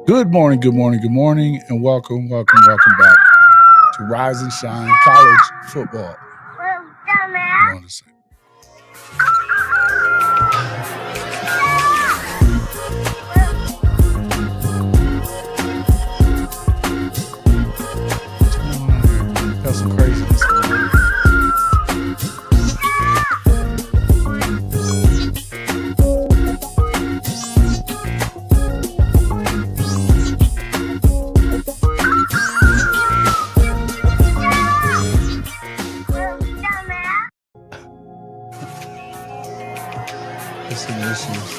Good morning, good morning, good morning, and welcome back to Rise and Shine College Football. Hold on a second. Got some craziness going on. Some issues.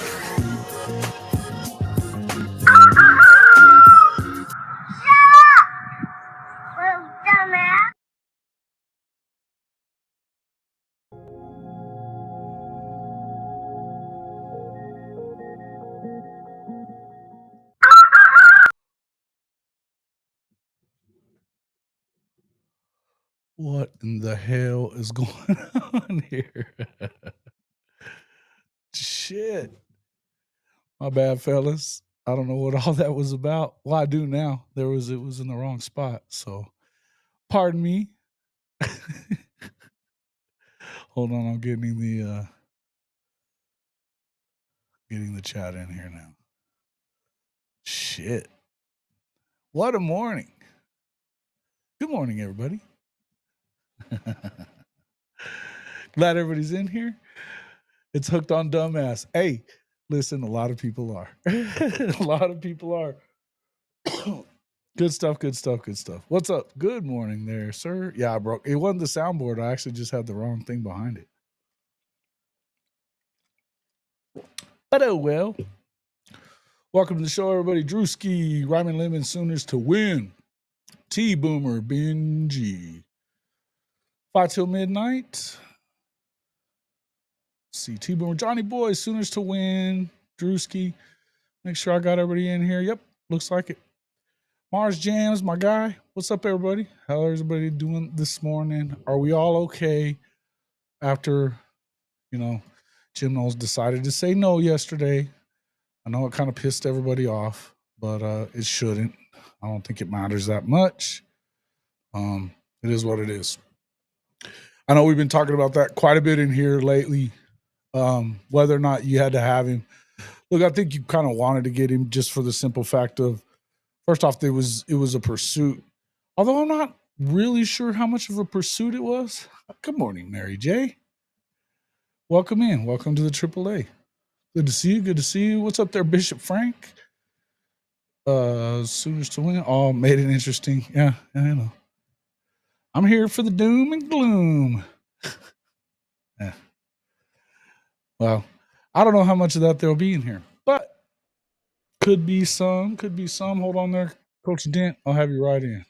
What in the hell is going on here? Shit. My bad, fellas. I don't know what all that was about. Well, I do now. It was in the wrong spot. So pardon me. Hold on, I'm getting the chat in here now. Shit. What a morning. Good morning, everybody. Glad everybody's in here. It's Hooked on Dumbass. Hey, listen, a lot of people are. A lot of people are. Good stuff. What's up? Good morning there, sir. Yeah, bro. It wasn't the soundboard. I actually just had the wrong thing behind it. But oh well. Welcome to the show, everybody. Drewski, Ryman Lemon, Sooners to win. T-Boomer, Benji. Fight till midnight. Let's see, T-Boomer, Johnny Boy, Sooners to win. Drewski. Make sure I got everybody in here. Yep, looks like it. Mars Jams, my guy. What's up, everybody? How is everybody doing this morning? Are we all okay after, Jim Knowles decided to say no yesterday? I know it kind of pissed everybody off, but it shouldn't. I don't think it matters that much. It is what it is. I know we've been talking about that quite a bit in here lately, whether or not you had to have him. Look, I think you kind of wanted to get him just for the simple fact of, first off, it was a pursuit. Although I'm not really sure how much of a pursuit it was. Good morning, Mary J. Welcome in. Welcome to the AAA. Good to see you. What's up there, Bishop Frank? Sooners to win. Oh, made it interesting. Yeah, I know. I'm here for the doom and gloom. Yeah. Well, I don't know how much of that there'll be in here, but could be some. Hold on there, Coach Dent. I'll have you right in.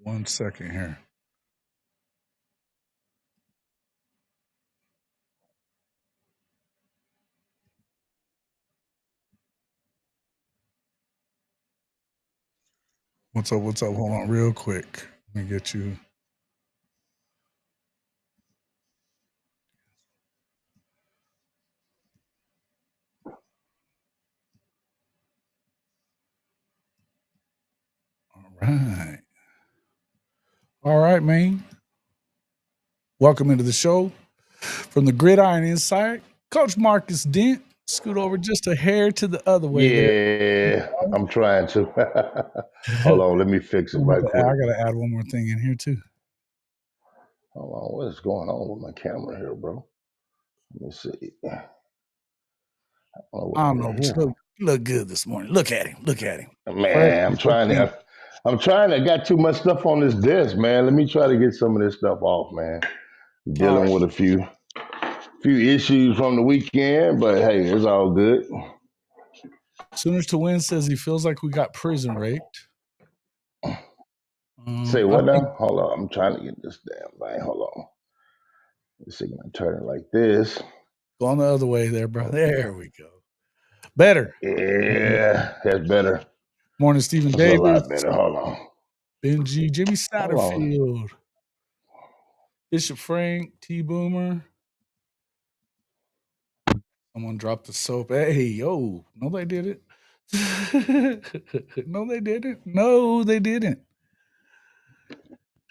1 second here. What's up? Hold on real quick. Let me get you. All right, man. Welcome into the show from the Gridiron Insight. Coach Marcus Dent, scoot over just a hair to the other way there. I'm trying to. Hold on, let me fix it right quick. I got to add one more thing in here, too. Hold on, what is going on with my camera here, bro? Let me see. I don't know, but you look good this morning. Look at him. Man, I'm trying to. I got too much stuff on this desk, man. Let me try to get some of this stuff off, man. Dealing with a few issues from the weekend, but hey, it's all good. Sooners to win says he feels like we got prison raped. Say what now? Hold on, I'm trying to get this damn thing. Hold on. Let's see, I'm turn it like this. Go on the other way there, bro. There we go. Better. Yeah, that's better. Morning, Stephen That's Davis. a lot better. Hold on. Benji, Jimmy Satterfield, Bishop Frank, T Boomer. Someone dropped the soap. Hey, yo. No, they didn't. No, they didn't. No, they didn't.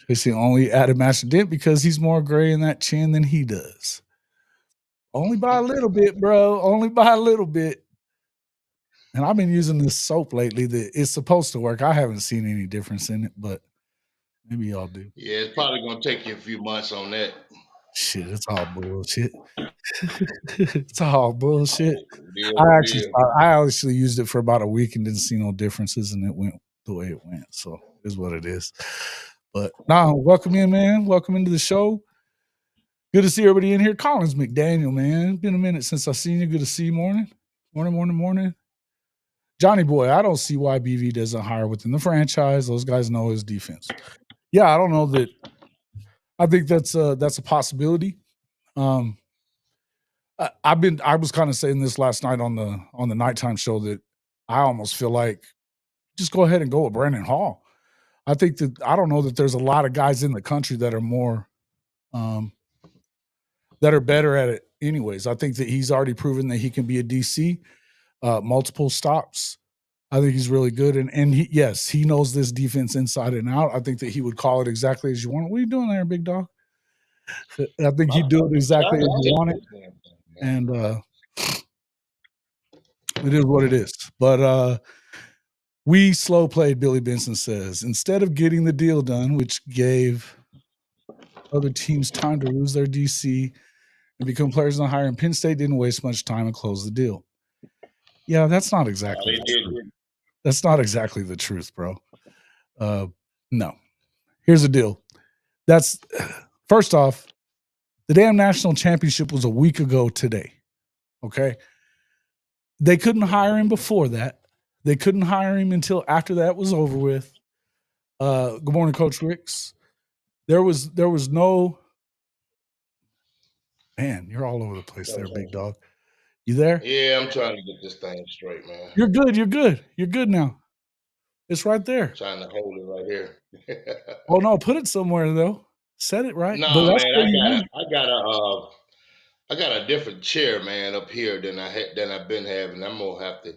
Tracy only added Master Dent because he's more gray in that chin than he does. Only by a little bit, bro. Only by a little bit. And I've been using this soap lately that it's supposed to work. I haven't seen any difference in it, but maybe y'all do. Yeah, it's probably gonna take you a few months on that. Shit, it's all bullshit. It's all bullshit. Deal, I actually used it for about a week and didn't see no differences, and it went the way it went. So it is what it is. But now, welcome in, man. Welcome into the show. Good to see everybody in here. Collins McDaniel, man. Been a minute since I seen you. Good to see you. Morning. Johnny boy, I don't see why BV doesn't hire within the franchise. Those guys know his defense. Yeah, I don't know that. I think that's a possibility. I was kind of saying this last night on the nighttime show that I almost feel like just go ahead and go with Brandon Hall. I think that I don't know that there's a lot of guys in the country that are more that are better at it anyways. I think that he's already proven that he can be a DC, multiple stops. I think he's really good. And he knows this defense inside and out. I think that he would call it exactly as you want. What are you doing there, big dog? I think he'd do it exactly as you want it. And it is what it is. But we slow played, Billy Benson says. Instead of getting the deal done, which gave other teams time to lose their DC and become players on hire, and Penn State didn't waste much time and close the deal. Yeah, that's not exactly the truth. That's not exactly the truth, bro. No. Here's the deal. That's first off, the damn national championship was a week ago today. Okay. They couldn't hire him before that. They couldn't hire him until after that was over with. Good morning, Coach Ricks. There was no, man, you're all over the place there, big dog. You there? Yeah, I'm trying to get this thing straight, man. You're good. You're good now. It's right there. I'm trying to hold it right here. Oh no, put it somewhere though. Set it right. No, man, I got a different chair, man, up here than I've been having. I'm gonna have to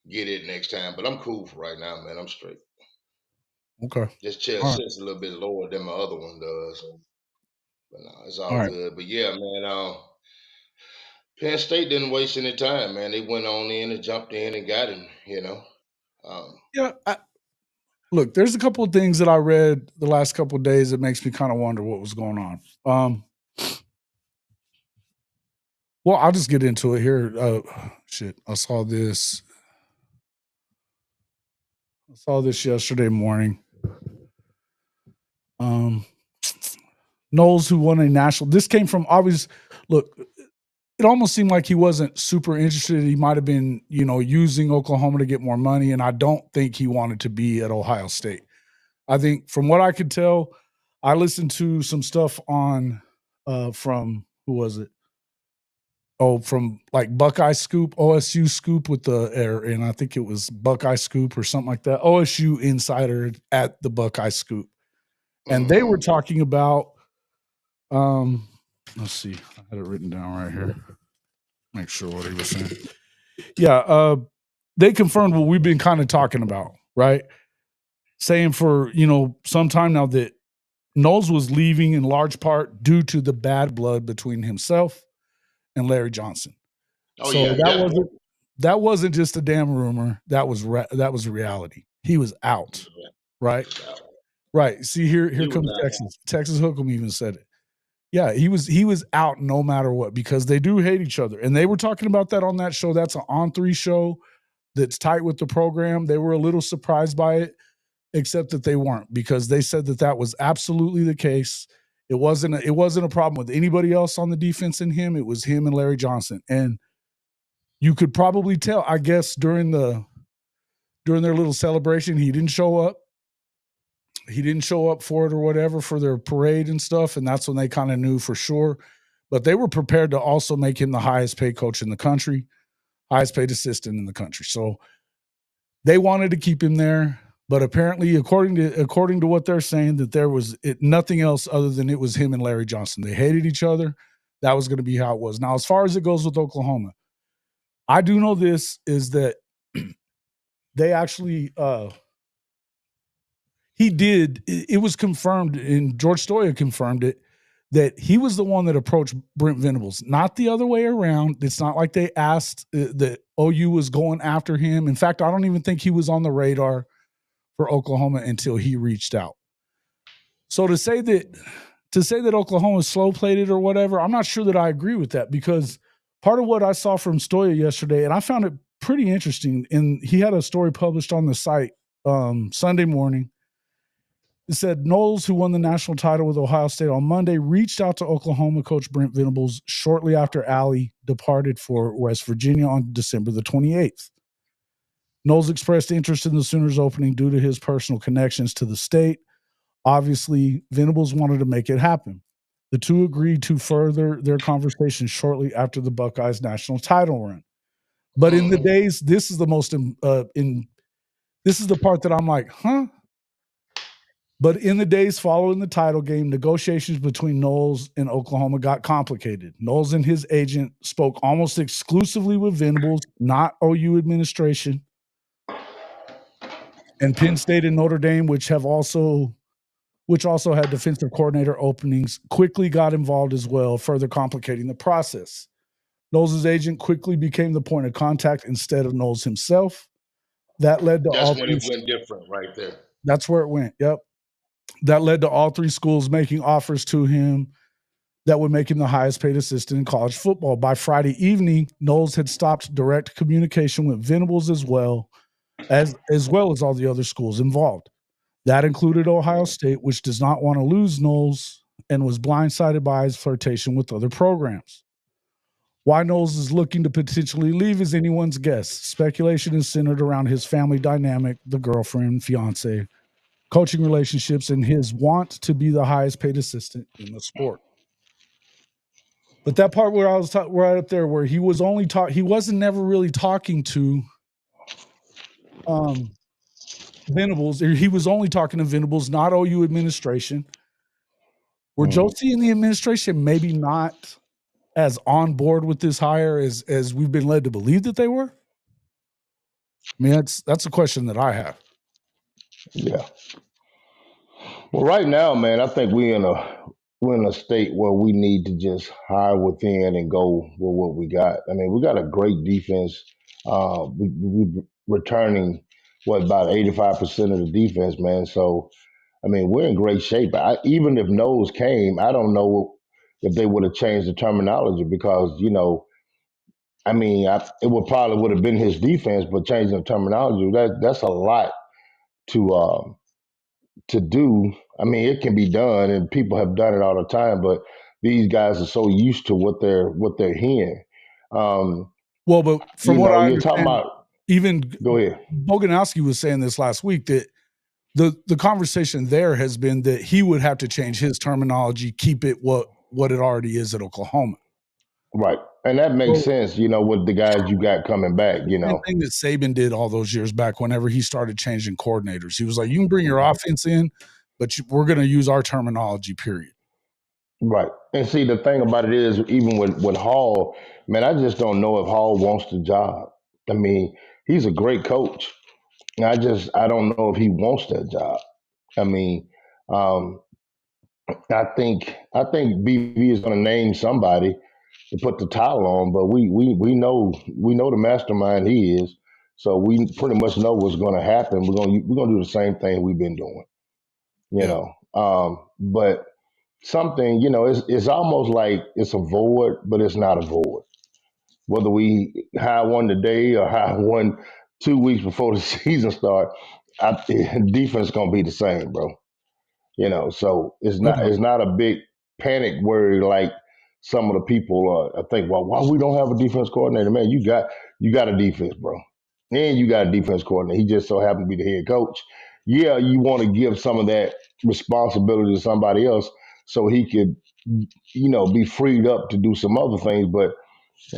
get it next time, but I'm cool for right now, man. I'm straight. Okay. This chair sits a little bit lower than my other one does, but no, it's all good. But yeah, man, Penn State didn't waste any time, man. They went on in and jumped in and got him. Look, there's a couple of things that I read the last couple of days that makes me kind of wonder what was going on. Well, I'll just get into it here. I saw this yesterday morning. Knowles, who won a national, this came from obvious. Look, it almost seemed like he wasn't super interested. He might have been, using Oklahoma to get more money, and I don't think he wanted to be at Ohio State. I think from what I could tell, I listened to some stuff on from who was it? Oh, from like Buckeye Scoop, OSU Scoop and I think it was Buckeye Scoop or something like that. OSU Insider at the Buckeye Scoop. And they were talking about, let's see, I had it written down right here. Make sure what he was saying. Yeah, they confirmed what we've been kind of talking about, right? Saying for, some time now that Knowles was leaving in large part due to the bad blood between himself and Larry Johnson. That wasn't just a damn rumor. That was a reality. He was out, right? Right. See, here comes Texas. Texas Hook'em even said it. Yeah, he was out no matter what because they do hate each other. And they were talking about that on that show. That's an On3 show that's tight with the program. They were a little surprised by it, except that they weren't because they said that was absolutely the case. It wasn't a problem with anybody else on the defense in him. It was him and Larry Johnson. And you could probably tell, I guess, during their little celebration, he didn't show up. He didn't show up for it or whatever for their parade and stuff. And that's when they kind of knew for sure. But they were prepared to also make him the highest paid coach in the country, highest paid assistant in the country. So they wanted to keep him there. But apparently, according to what they're saying, that there was nothing else other than it was him and Larry Johnson. They hated each other. That was going to be how it was. Now, as far as it goes with Oklahoma, I do know this is that they actually he did. It was confirmed, and George Stoya confirmed it, that he was the one that approached Brent Venables, not the other way around. It's not like they asked that OU was going after him. In fact, I don't even think he was on the radar for Oklahoma until he reached out. So to say that Oklahoma slow played it or whatever, I'm not sure that I agree with that, because part of what I saw from Stoya yesterday, and I found it pretty interesting, and he had a story published on the site Sunday morning. It said Knowles, who won the national title with Ohio State on Monday, reached out to Oklahoma coach Brent Venables shortly after Allie departed for West Virginia on December the 28th. Knowles expressed interest in the Sooners opening due to his personal connections to the state. Obviously, Venables wanted to make it happen. The two agreed to further their conversation shortly after the Buckeyes' national title run. But in the days, this is the most this is the part that I'm like, huh? But in the days following the title game, negotiations between Knowles and Oklahoma got complicated. Knowles and his agent spoke almost exclusively with Venables, not OU administration. And Penn State and Notre Dame, which also had defensive coordinator openings, quickly got involved as well, further complicating the process. Knowles' agent quickly became the point of contact instead of Knowles himself. That led to That's when it went different right there. That's where it went. Yep. That led to all three schools making offers to him that would make him the highest paid assistant in college football. By Friday evening, Knowles had stopped direct communication with Venables as well as all the other schools involved. That included Ohio State, which does not want to lose Knowles and was blindsided by his flirtation with other programs. Why Knowles is looking to potentially leave is anyone's guess. Speculation is centered around his family dynamic, the girlfriend, fiance, coaching relationships, and his want to be the highest paid assistant in the sport. But that part where I was right up there, where he was only he wasn't never really talking to Venables. He was only talking to Venables, not OU administration. Were Josie and the administration maybe not as on board with this hire as we've been led to believe that they were? I mean, that's a question that I have. Yeah. Well, right now, man, I think we're in a state where we need to just hire within and go with what we got. I mean, we got a great defense. We returning about 85% of the defense, man. So, I mean, we're in great shape. Even if Knowles came, I don't know if they would have changed the terminology because I mean, it would have been his defense, but changing the terminology that's a lot to do. I mean, it can be done, and people have done it all the time. But these guys are so used to what they're hearing. Well, but from what I you're talking understand, about. even Go ahead. Boganowski was saying this last week that the conversation there has been that he would have to change his terminology, keep it what it already is at Oklahoma. Right. And that makes sense, with the guys you got coming back, Same thing that Saban did all those years back whenever he started changing coordinators. He was like, you can bring your offense in, but we're going to use our terminology, period. Right. And see, the thing about it is, even with Hall, man, I just don't know if Hall wants the job. I mean, he's a great coach. I don't know if he wants that job. I mean, I think BV is going to name somebody to put the title on, but we know the mastermind he is, so we pretty much know what's going to happen. We're going to do the same thing we've been doing, But something, it's almost like it's a void, but it's not a void. Whether we hire one today or hire one 2 weeks before the season starts, defense going to be the same, bro. So it's not a big panic worry like some of the people think, well, why we don't have a defense coordinator? Man, you got a defense, bro. And you got a defense coordinator. He just so happened to be the head coach. Yeah, you want to give some of that responsibility to somebody else so he could, be freed up to do some other things. But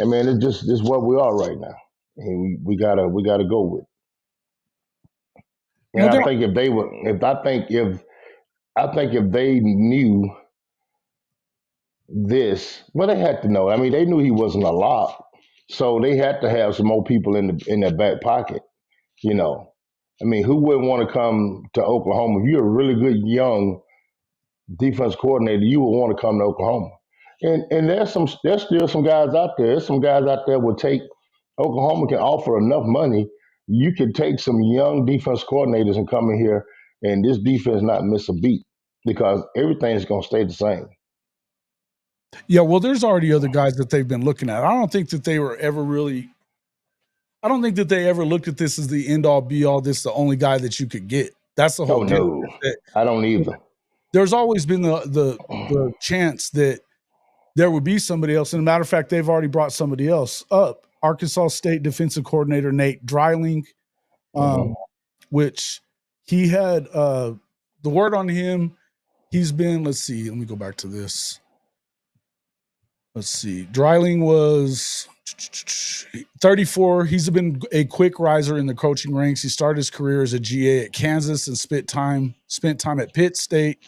I mean, it's what we are right now. And we gotta go with it. And I think if they were, if they knew this, well, they had to know. I mean, they knew he wasn't a lock. So they had to have some more people in their back pocket. You know, I mean, who wouldn't want to come to Oklahoma? If you're a really good young defense coordinator, you would want to come to Oklahoma. And there's still some guys out there. There's some guys out there will take Oklahoma can offer enough money. You could take some young defense coordinators and come in here and this defense not miss a beat because everything's gonna stay the same. Yeah, well, there's already other guys that they've been looking at. I don't think that they ever looked at this as the end all be all. This is the only guy that you could get. That's the whole deal. No, I don't either. There's always been the chance that there would be somebody else. And a matter of fact, they've already brought somebody else up. Arkansas State defensive coordinator Nate Dreiling, which he had the word on him. He's been, let's see, let me go back to this. Let's see. Dreiling was 34. He's been a quick riser in the coaching ranks. He started his career as a GA at Kansas and spent time at Pitt State,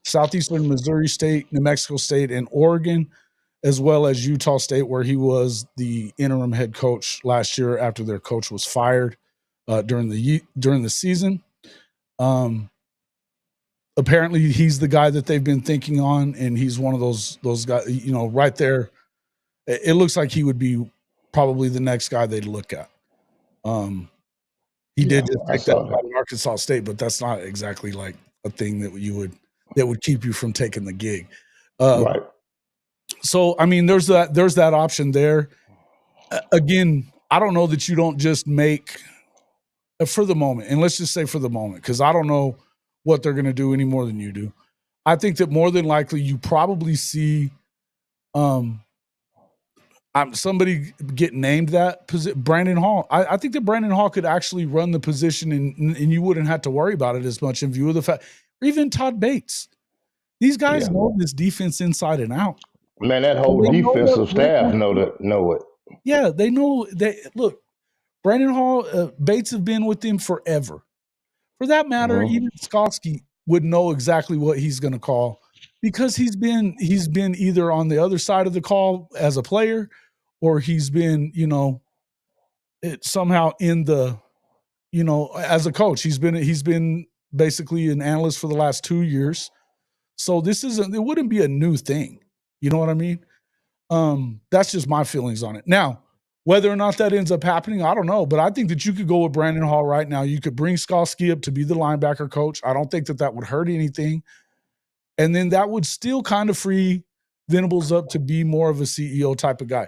Southeastern Missouri State, New Mexico State, and Oregon, as well as Utah State, where he was the interim head coach last year after their coach was fired during the season. Apparently he's the guy that they've been thinking on, and he's one of those guys, you know, right there. It looks like he would be probably the next guy they'd look at. He did just take that out of Arkansas State, but that's not exactly like a thing that would keep you from taking the gig. Right. So, I mean, there's that option there. Again, I don't know that you don't just make for the moment, and let's just say for the moment, because I don't know what they're going to do any more than you do. I think that more than likely you probably see somebody get named that position. Brandon Hall. I think that Brandon Hall could actually run the position and you wouldn't have to worry about it as much in view of the fact, or even Todd Bates. These guys know this defense inside and out. Man, that whole defensive staff know it. Yeah, they know that. Look, Brandon Hall, Bates have been with him forever. For that matter, even Skoski would know exactly what he's going to call because he's been either on the other side of the call as a player, or he's been, you know, somehow in the, you know, as a coach. He's been basically an analyst for the last 2 years. So it wouldn't be a new thing. You know what I mean? That's just my feelings on it. Now, whether or not that ends up happening, I don't know. But I think that you could go with Brandon Hall right now. You could bring Skoski up to be the linebacker coach. I don't think that would hurt anything. And then that would still kind of free Venables up to be more of a CEO type of guy.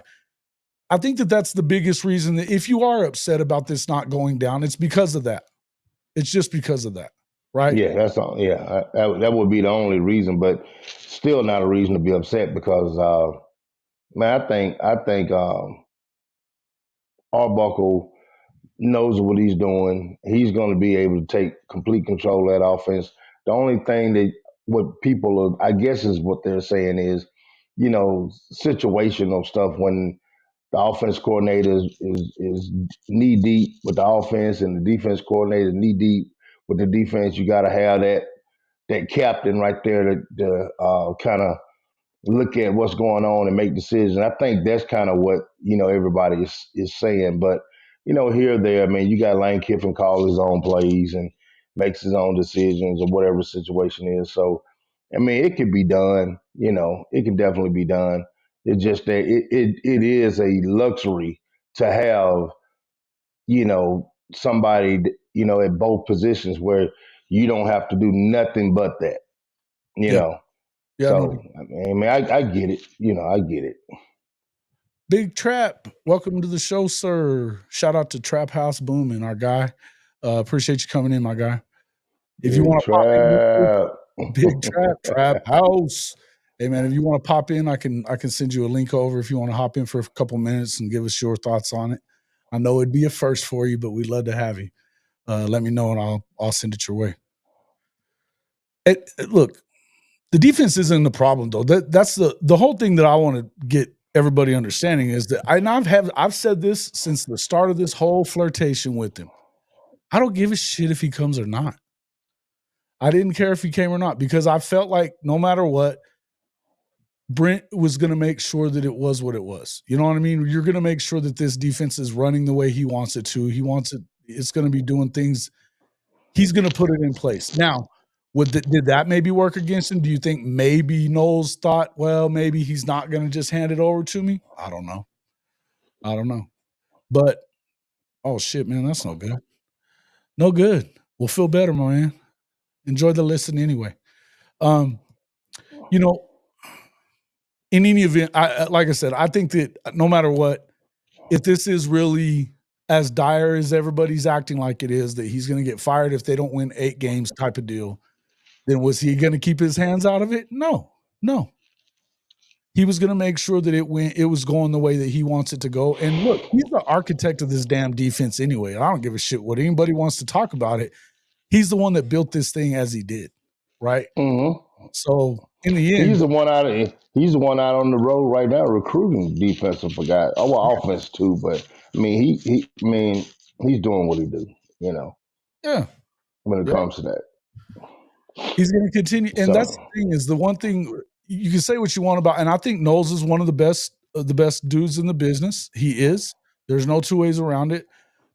I think that that's the biggest reason that if you are upset about this not going down, it's because of that. It's just because of that, right? Yeah, that's all. Yeah, that would be the only reason, but still not a reason to be upset because, man, I think Arbuckle knows what he's doing. He's going to be able to take complete control of that offense. The only thing that what people are, I guess is what they're saying is, you know, situational stuff when the offense coordinator is knee deep with the offense and the defense coordinator knee deep with the defense. You got to have that captain right there to kind of look at what's going on and make decisions. I think that's kind of what, you know, everybody is saying. But, you know, here or there, I mean, you got Lane Kiffin call his own plays and makes his own decisions or whatever the situation is. So, I mean, it could be done. You know, it can definitely be done. It's just that it is a luxury to have, you know, somebody, you know, at both positions where you don't have to do nothing but that, you know. Yeah, so, I mean, I get it. You know, I get it. Big Trap, welcome to the show, sir. Shout out to Trap House Booming, our guy. Appreciate you coming in, my guy. If you want to pop in, Big Trap House. Hey, man, if you want to pop in, I can send you a link over if you want to hop in for a couple minutes and give us your thoughts on it. I know it'd be a first for you, but we'd love to have you. Let me know, and I'll send it your way. Look. The defense isn't the problem, though. That's the whole thing that I want to get everybody understanding is that I've said this since the start of this whole flirtation with him. I don't give a shit if he comes or not. I didn't care if he came or not because I felt like no matter what, Brent was going to make sure that it was what it was. You know what I mean? You're going to make sure that this defense is running the way he wants it to. He wants it. It's going to be doing things. He's going to put it in place. Now, did that maybe work against him? Do you think maybe Knowles thought, well, maybe he's not going to just hand it over to me? I don't know. But, oh, shit, man, that's no good. No good. We'll feel better, my man. Enjoy the listen anyway. You know, in any event, like I said, I think that no matter what, if this is really as dire as everybody's acting like it is, that he's going to get fired if they don't win 8 games type of deal, then was he going to keep his hands out of it? No. He was going to make sure that it was going the way that he wants it to go. And look, he's the architect of this damn defense anyway. I don't give a shit what anybody wants to talk about it. He's the one that built this thing as he did, right? Mm-hmm. So in the end, he's the one out on the road right now recruiting defensive guys. Oh, well, offense too, but I mean he's doing what he do, you know. Yeah. When it comes to that. He's going to continue. And that's the thing, is the one thing you can say what you want about, and I think Knowles is one of the best dudes in the business. He is. There's no two ways around it.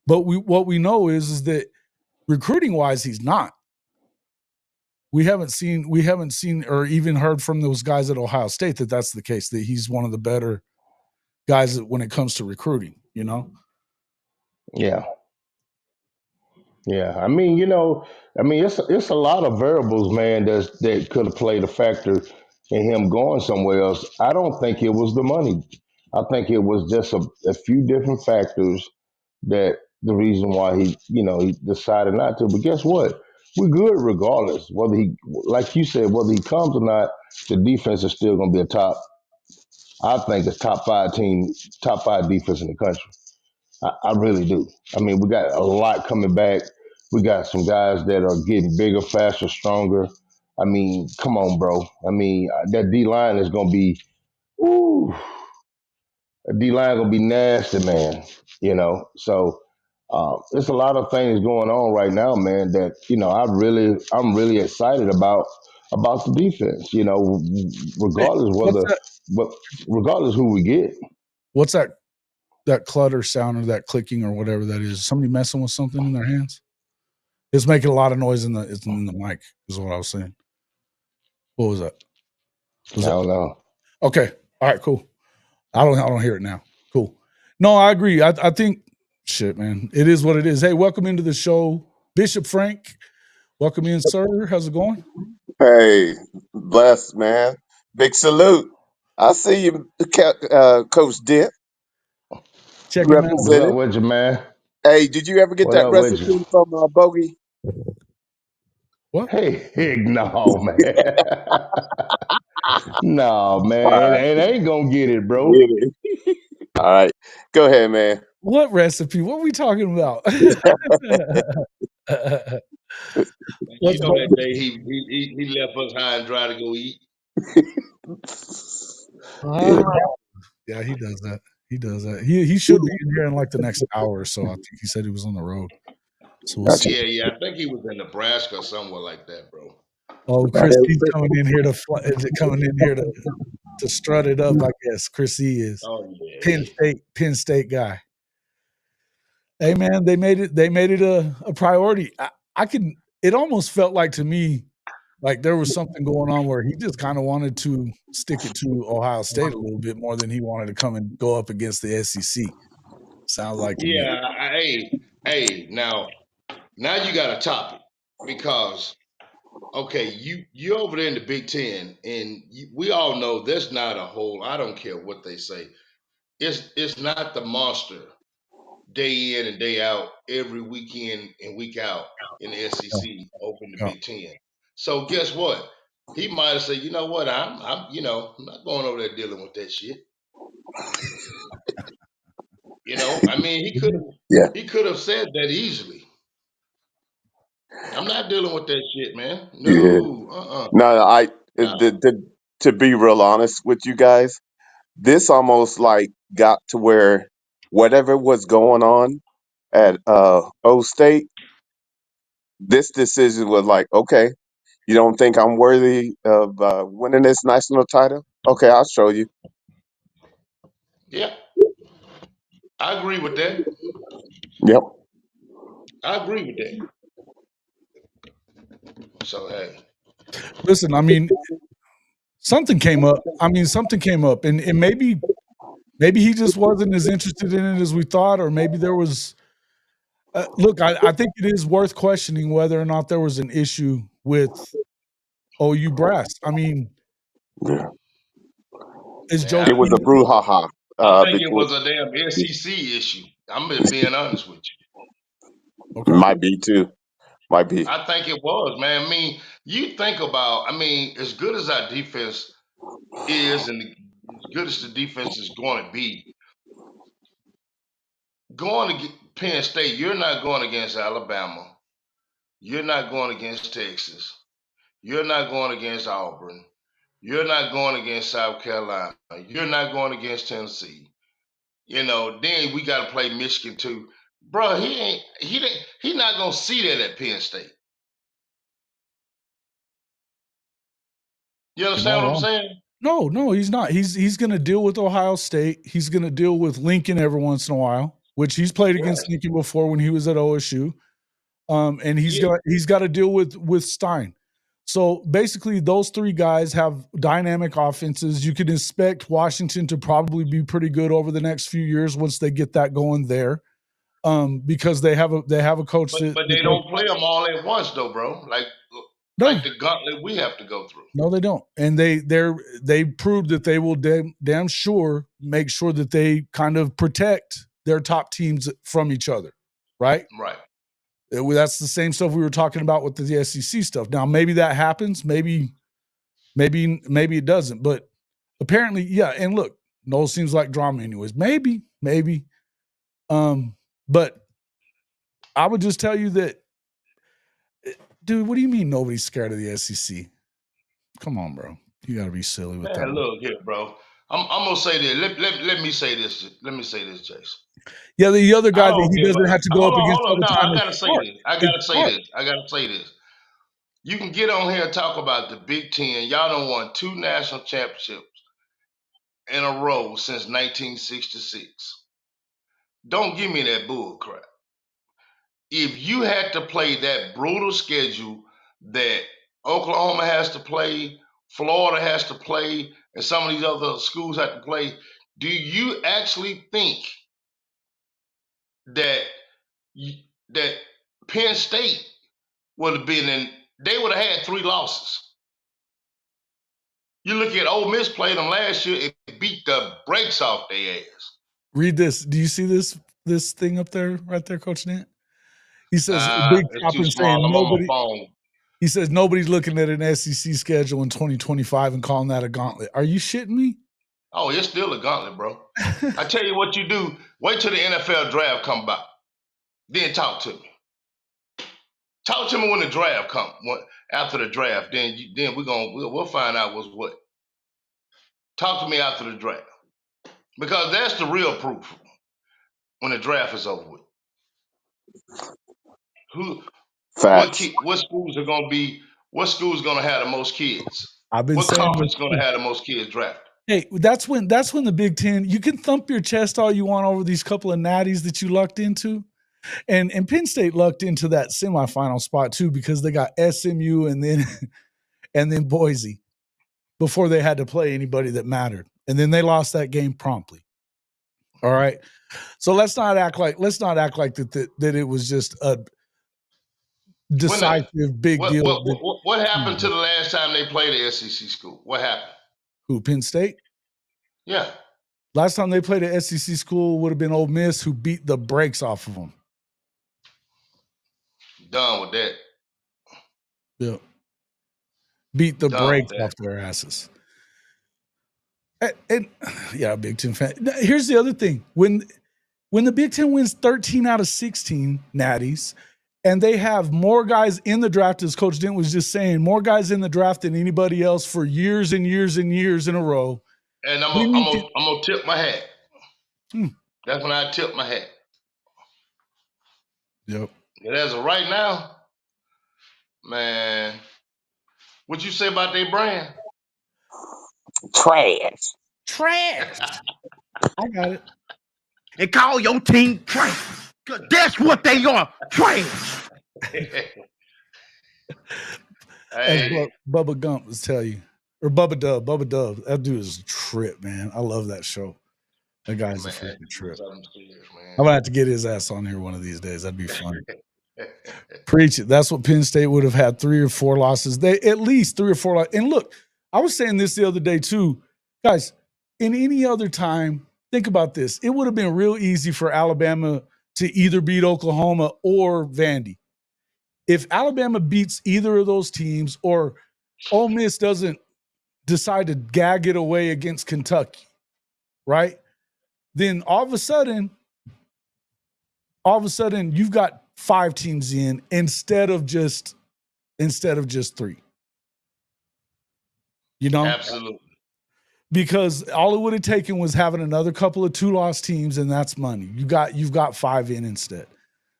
But what we know is that recruiting wise, he's not. We haven't seen or even heard from those guys at Ohio State that that's the case, that he's one of the better guys when it comes to recruiting, you know? Yeah. Yeah. I mean, it's a lot of variables, man, that could have played a factor in him going somewhere else. I don't think it was the money. I think it was just a few different factors that the reason why he decided not to. But guess what? We're good regardless. Whether he, like you said, whether he comes or not, the defense is still going to be I think it's top 5 defense in the country. I really do. I mean, we got a lot coming back. We got some guys that are getting bigger, faster, stronger. I mean, come on, bro. I mean, that D line is going to be, ooh, a D line going to be nasty, man. So there's a lot of things going on right now, man. That I'm really excited about the defense. Regardless regardless who we get. What's that clutter sound or that clicking or whatever that is? Somebody messing with something in their hands? It's making a lot of noise in the mic, is what I was saying. What was that? I don't know. Okay. All right, cool. I don't hear it now. Cool. No, I agree. I think shit, man. It is what it is. Hey, welcome into the show, Bishop Frank. Welcome in, sir. How's it going? Hey, blessed, man. Big salute. I see you, Coach Dent, Check him out. What's up represented. with you, man? Hey, did you ever get What that up with you? recipe from Bogey? What? Hey, no, man. No, man. All right. It ain't gonna get it, bro. Yeah. All right. Go ahead, man. What recipe? What are we talking about? That day he left us high and dry to go eat. Yeah, he does that. He should be in here in like the next hour or so. I think he said he was on the road. So we'll see. Yeah. I think he was in Nebraska or somewhere like that, bro. Oh, Chris, he's coming in here to strut it up, I guess. Chris E is. Oh yeah. Penn State guy. Hey man, they made it a priority. It almost felt like to me like there was something going on where he just kind of wanted to stick it to Ohio State a little bit more than he wanted to come and go up against the SEC. Sounds like to me. Yeah. Hey. Now you got a topic because okay, you over there in the Big Ten, and we all know there's not a whole. I don't care what they say. It's not the monster day in and day out, every weekend and week out in the SEC over in the Yeah. Big Ten. So guess what? He might have said, you know what, I'm I'm not going over there dealing with that shit. I mean, he could have said that easily. I'm not dealing with that shit, man. Yeah. No, No, no. to be real honest with you guys, this almost like got to where whatever was going on at O State, this decision was like, okay, you don't think I'm worthy of winning this national title? Okay, I'll show you. Yeah, I agree with that. Yep. I agree with that. So hey, Listen, I mean, something came up. I mean, something came up, and maybe he just wasn't as interested in it as we thought, or maybe there was. Look, I think it is worth questioning whether or not there was an issue with OU brass. I mean, Yeah. is Joe It man, was a Peters? brouhaha I think it between. was a damn SEC issue. I'm just being honest with you. Okay, Might be too. Might be. I think it was, man. I mean, you think about. I mean, as good as our defense is, and as good as the defense is going to be, going to Penn State, you're not going against Alabama. You're not going against Texas. You're not going against Auburn. You're not going against South Carolina. You're not going against Tennessee. Then we got to play Michigan too, bro. He not gonna see that at Penn State. You you're not understand what I'm wrong. saying? No, he's not. He's going to deal with Ohio State. He's going to deal with Lincoln every once in a while, which he's played against Right. Lincoln before when he was at OSU. And Yeah. he's got to deal with Stein. So basically, those three guys have dynamic offenses. You can expect Washington to probably be pretty good over the next few years once they get that going there, because they have a coach But that they knows. don't play them all at once though, bro. Like No, the gauntlet we have to go through. no, they don't, and they proved that they will damn sure make sure that they kind of protect their top teams from each other, right? Right. That's the same stuff we were talking about with the SEC stuff. Now, maybe that happens. Maybe it doesn't. But apparently, yeah. And look, Knowles seems like drama, anyways. Maybe. But I would just tell you that, dude. What do you mean nobody's scared of the SEC? Come on, bro. You got to be silly with that Man, one. look here, bro. I'm gonna say this. Let me say this. Let me say this, Jason. Yeah, the other I guy that don't he give doesn't a. have to go Hold up on, against hold all on. the No, time I is gotta say Clark. this. I It's gotta say Clark. this. I gotta say this. You can get on here and talk about the Big Ten. Y'all done won 2 national championships in a row since 1966. Don't give me that bull crap. If you had to play that brutal schedule that Oklahoma has to play, Florida has to play, and some of these other schools have to play, do you actually think that that Penn State would have been in? They would have had 3 losses. You look at Ole Miss played them last year and beat the brakes off their ass. Read this. Do you see this thing up there, right there, Coach Nant? He says, Big It's Top too and saying small. I'm on my nobody. phone. He says nobody's looking at an SEC schedule in 2025 and calling that a gauntlet. Are you shitting me? Oh, it's still a gauntlet, bro. I tell you what you do. Wait till the NFL draft come by. Then talk to me. Talk to me when the draft come. After the draft, then we'll find out what's what. Talk to me after the draft because that's the real proof when the draft is over with. Who, Facts. what schools are gonna be? What schools gonna have the most kids? I've been What saying this conference gonna too. have the most kids drafted? Hey, that's when the Big Ten. You can thump your chest all you want over these couple of natties that you lucked into, and Penn State lucked into that semifinal spot too because they got SMU and then and then Boise before they had to play anybody that mattered, and then they lost that game promptly. All right, so let's not act like that it was just a When the, decisive big deal. what happened to the last time they played the SEC school? What happened? Who, Penn State? Yeah, Last time they played an SEC school would have been Ole Miss, who beat the brakes off of them. done with that. Yeah. Beat the Done with brakes that. off their asses. And yeah, Big Ten fan. Here's the other thing. When the Big Ten wins 13 out of 16 natties, and they have more guys in the draft, as Coach Dent was just saying, more guys in the draft than anybody else for years and years and years in a row. And They need to. I'm gonna tip my hat. Hmm. That's when I tip my hat. Yep. And as of right now, man, what you say about their brand? Trash. I got it. And call your team trash. Because that's what they are. Trash. As Hey, Bubba Gump was tell you. Or Bubba Dub. That dude is a trip, man. I love that show. That guy's a freaking trip. I'm gonna have to get his ass on here one of these days. That'd be fun. Preach it. That's what Penn State would have had 3 or 4 losses. They at least 3 or 4 losses. And look, I was saying this the other day too. Guys, in any other time, think about this. It would have been real easy for Alabama to either beat Oklahoma or Vandy. If Alabama beats either of those teams or Ole Miss doesn't decide to gag it away against Kentucky, right? Then all of a sudden, you've got 5 teams in instead of just 3. You know? absolutely. Because all it would have taken was having another couple of 2-loss teams, and that's money. You've got 5 in instead.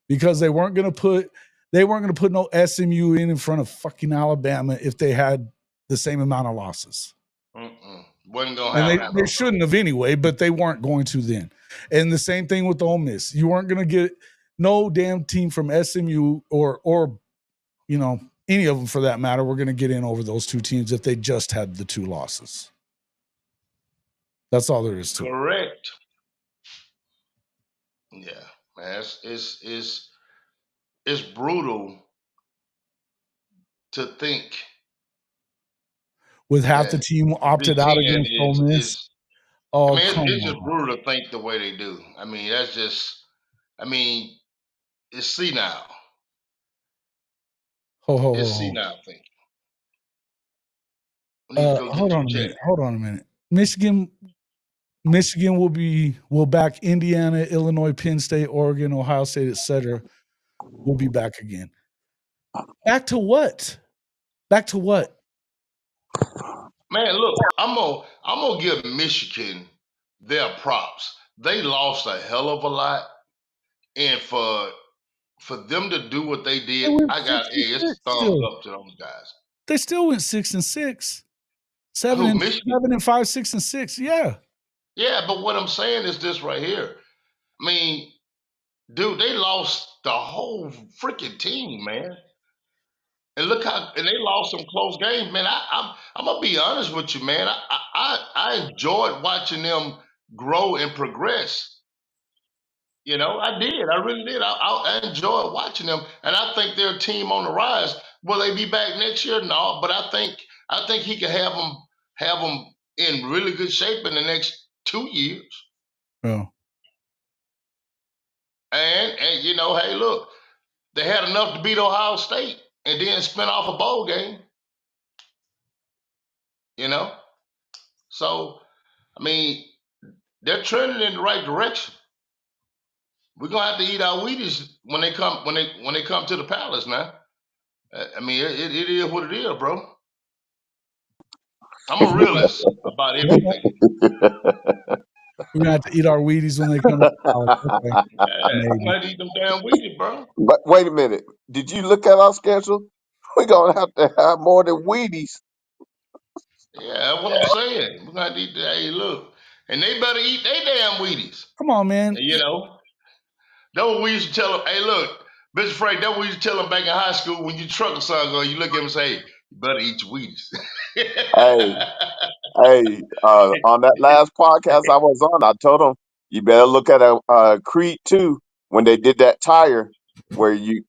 Because they weren't gonna put no SMU in front of fucking Alabama if they had the same amount of losses. Wasn't gonna And happen. they shouldn't have anyway, but they weren't going to then. And the same thing with Ole Miss. You weren't gonna get no damn team from SMU or you know, any of them for that matter, were gonna get in over those 2 teams if they just had the 2 losses. That's all there is to it. Correct. Yeah, man, it's brutal to think With half the that team opted Big out Ten against Ole Miss. Oh, come it's just on. brutal to think the way they do. I mean, it's senile. It's senile thinking. We need to go Hold get on you a checked. minute. Michigan will back Indiana, Illinois, Penn State, Oregon, Ohio State, etc. Will be back again. Back to what? Man, look, I'm gonna give Michigan their props. They lost a hell of a lot, and for them to do what they They did, went I got 6 and it's 6 thumbs still. up to those guys. They still went 6 and 6. 7 Who, and Michigan? 7 and 5, 6 and 6. Yeah. Yeah, but what I'm saying is this right here. I mean, dude, they lost the whole freaking team, man. And they lost some close games, man. I'm gonna be honest with you, man. I enjoyed watching them grow and progress. You know, I did. I really did. I enjoyed watching them, and I think they're a team on the rise. Will they be back next year? No, but I think he can have them in really good shape in the next 2 years. Oh. And you know, hey, look, they had enough to beat Ohio State and then spin off a bowl game. You know, so I mean, they're trending in the right direction. We're gonna have to eat our Wheaties when they come to the palace now. I mean, it is what it is, bro. I'm a realist about everything. We're gonna have to eat our Wheaties when they come to the house. Okay. Yeah, I'm Maybe. gonna have to eat them damn Wheaties, bro. But wait a minute. Did you look at our schedule? We're gonna have to have more than Wheaties. Yeah, that's what I'm saying. We're gonna have to eat that. Hey, look, and they better eat their damn Wheaties. Come on, man. And, you know, that's what we used to tell them. Hey, look, Mr. Frank, that's what we used to tell them back in high school when you truck a son going, you look at him and say, hey, you better eat your Wheaties. Hey, hey, on that last podcast I was on, I told them you better look at Creed 2 when they did that tire where you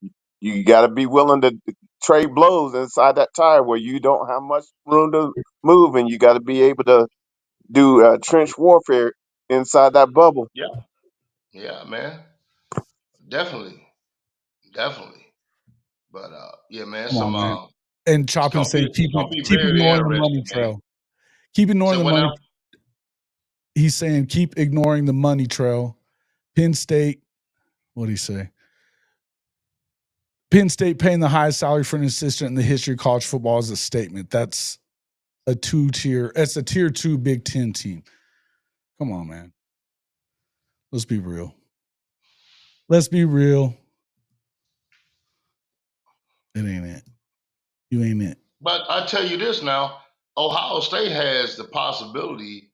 got to be willing to trade blows inside that tire where you don't have much room to move and you got to be able to do trench warfare inside that bubble. Yeah, yeah, man. Definitely. Definitely. But yeah, man, Come on, man. And it's Choppin gonna be saying it's gonna be keep very ignoring the money interesting, man. trail. Keep ignoring So the what money. now? He's saying keep ignoring the money trail. Penn State, what did he say? Penn State paying the highest salary for an assistant in the history of college football is a statement. That's a tier 2 Big Ten team. Come on, man. Let's be real. It ain't it. You ain't it. But I tell you this now, Ohio State has the possibility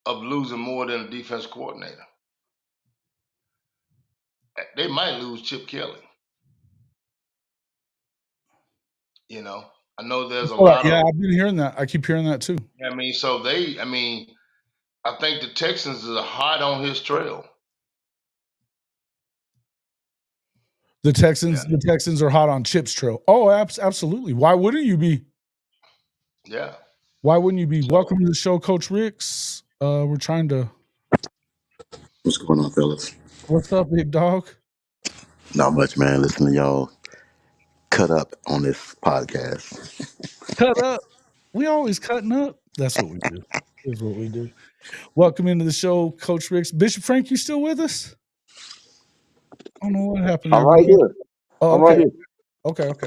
of losing more than a defense coordinator. They might lose Chip Kelly. You know, I know there's a lot Yeah, of. I've been hearing that. I keep hearing that too. I mean, I think the Texans is hot on his trail. The Texans are hot on Chip's trail. Oh, absolutely. Why wouldn't you be? Yeah. Why wouldn't you be? Welcome to the show, Coach Ricks. We're trying to. What's going on, fellas? What's up, big dog? Not much, man. Listen to y'all cut up on this podcast. Cut up. We always cutting up. That's what we do. That's what we do. Welcome into the show, Coach Ricks. Bishop Frank, you still with us? I don't know what happened there. I'm right here. Oh, I'm right okay. here. Okay.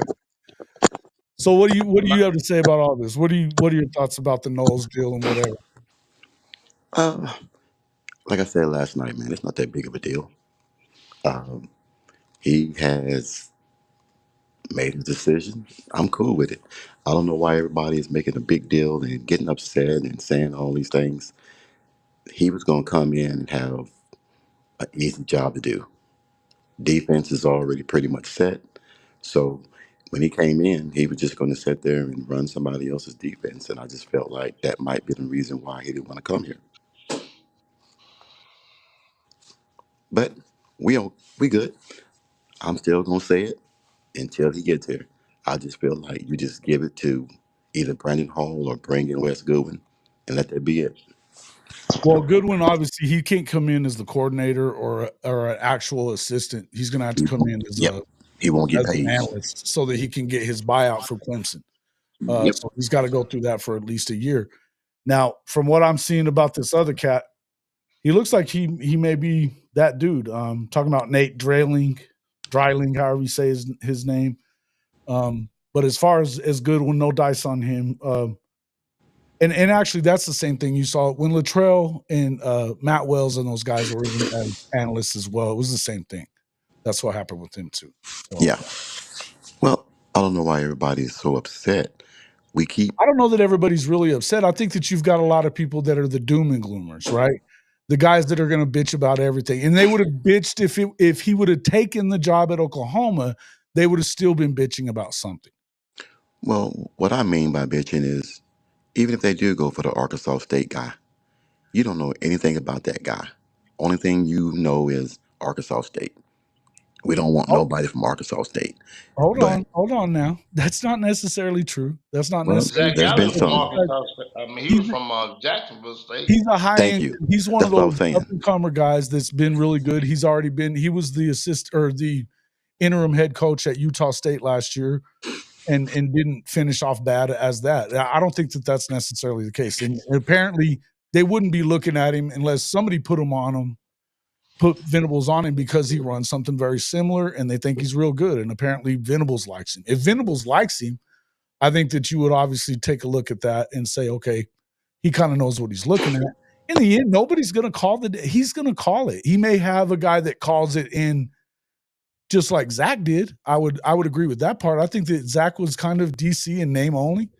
So what do you have to say about all this? What are your thoughts about the Knowles deal and whatever? Like I said last night, man, it's not that big of a deal. He has made his decision. I'm cool with it. I don't know why everybody is making a big deal and getting upset and saying all these things. He was going to come in and have an easy job to do. Defense is already pretty much set. So when he came in, he was just going to sit there and run somebody else's defense. And I just felt like that might be the reason why he didn't want to come here. But we good. I'm still gonna say it until he gets here. I just feel like you just give it to either Brandon Hall or bring in Wes Goodwin and let that be it. Well, Goodwin, obviously, he can't come in as the coordinator or an actual assistant. He's going to have to come in as He won't get as an paid. analyst so that he can get his buyout for Clemson. Yep. So he's got to go through that for at least a year. Now, from what I'm seeing about this other cat, he looks like he may be that dude. Talking about Nate Dreiling, however you say his name. But as far as Goodwin, no dice on him. And actually, that's the same thing you saw when Luttrell and Matt Wells and those guys were in as analysts as well. It was the same thing. That's what happened with him too. So, Yeah. Well, I don't know why everybody is so upset. I don't know that everybody's really upset. I think that you've got a lot of people that are the doom and gloomers, right? The guys that are going to bitch about everything, and they would have bitched if he would have taken the job at Oklahoma. They would have still been bitching about something. Well, what I mean by bitching is even if they do go for the Arkansas State guy, you don't know anything about that guy. Only thing you know is Arkansas State. We don't want nobody from Arkansas State. Hold on now. That's not necessarily true. That's not necessarily. There's been some. Arkansas State. I mean, he was from Jacksonville State. He's a high Thank end. you. He's one That's of what I was those saying. up and comer guys that's been really good. He was the the interim head coach at Utah State last year, and didn't finish off bad as that. I don't think that that's necessarily the case. And apparently, they wouldn't be looking at him unless somebody put Venables on him because he runs something very similar, and they think he's real good. And apparently, Venables likes him. If Venables likes him, I think that you would obviously take a look at that and say, okay, he kind of knows what he's looking at. In the end, nobody's going to call he's going to call it. He may have a guy that calls it in, just like Zach did. I would agree with that part. I think that Zach was kind of DC in name only.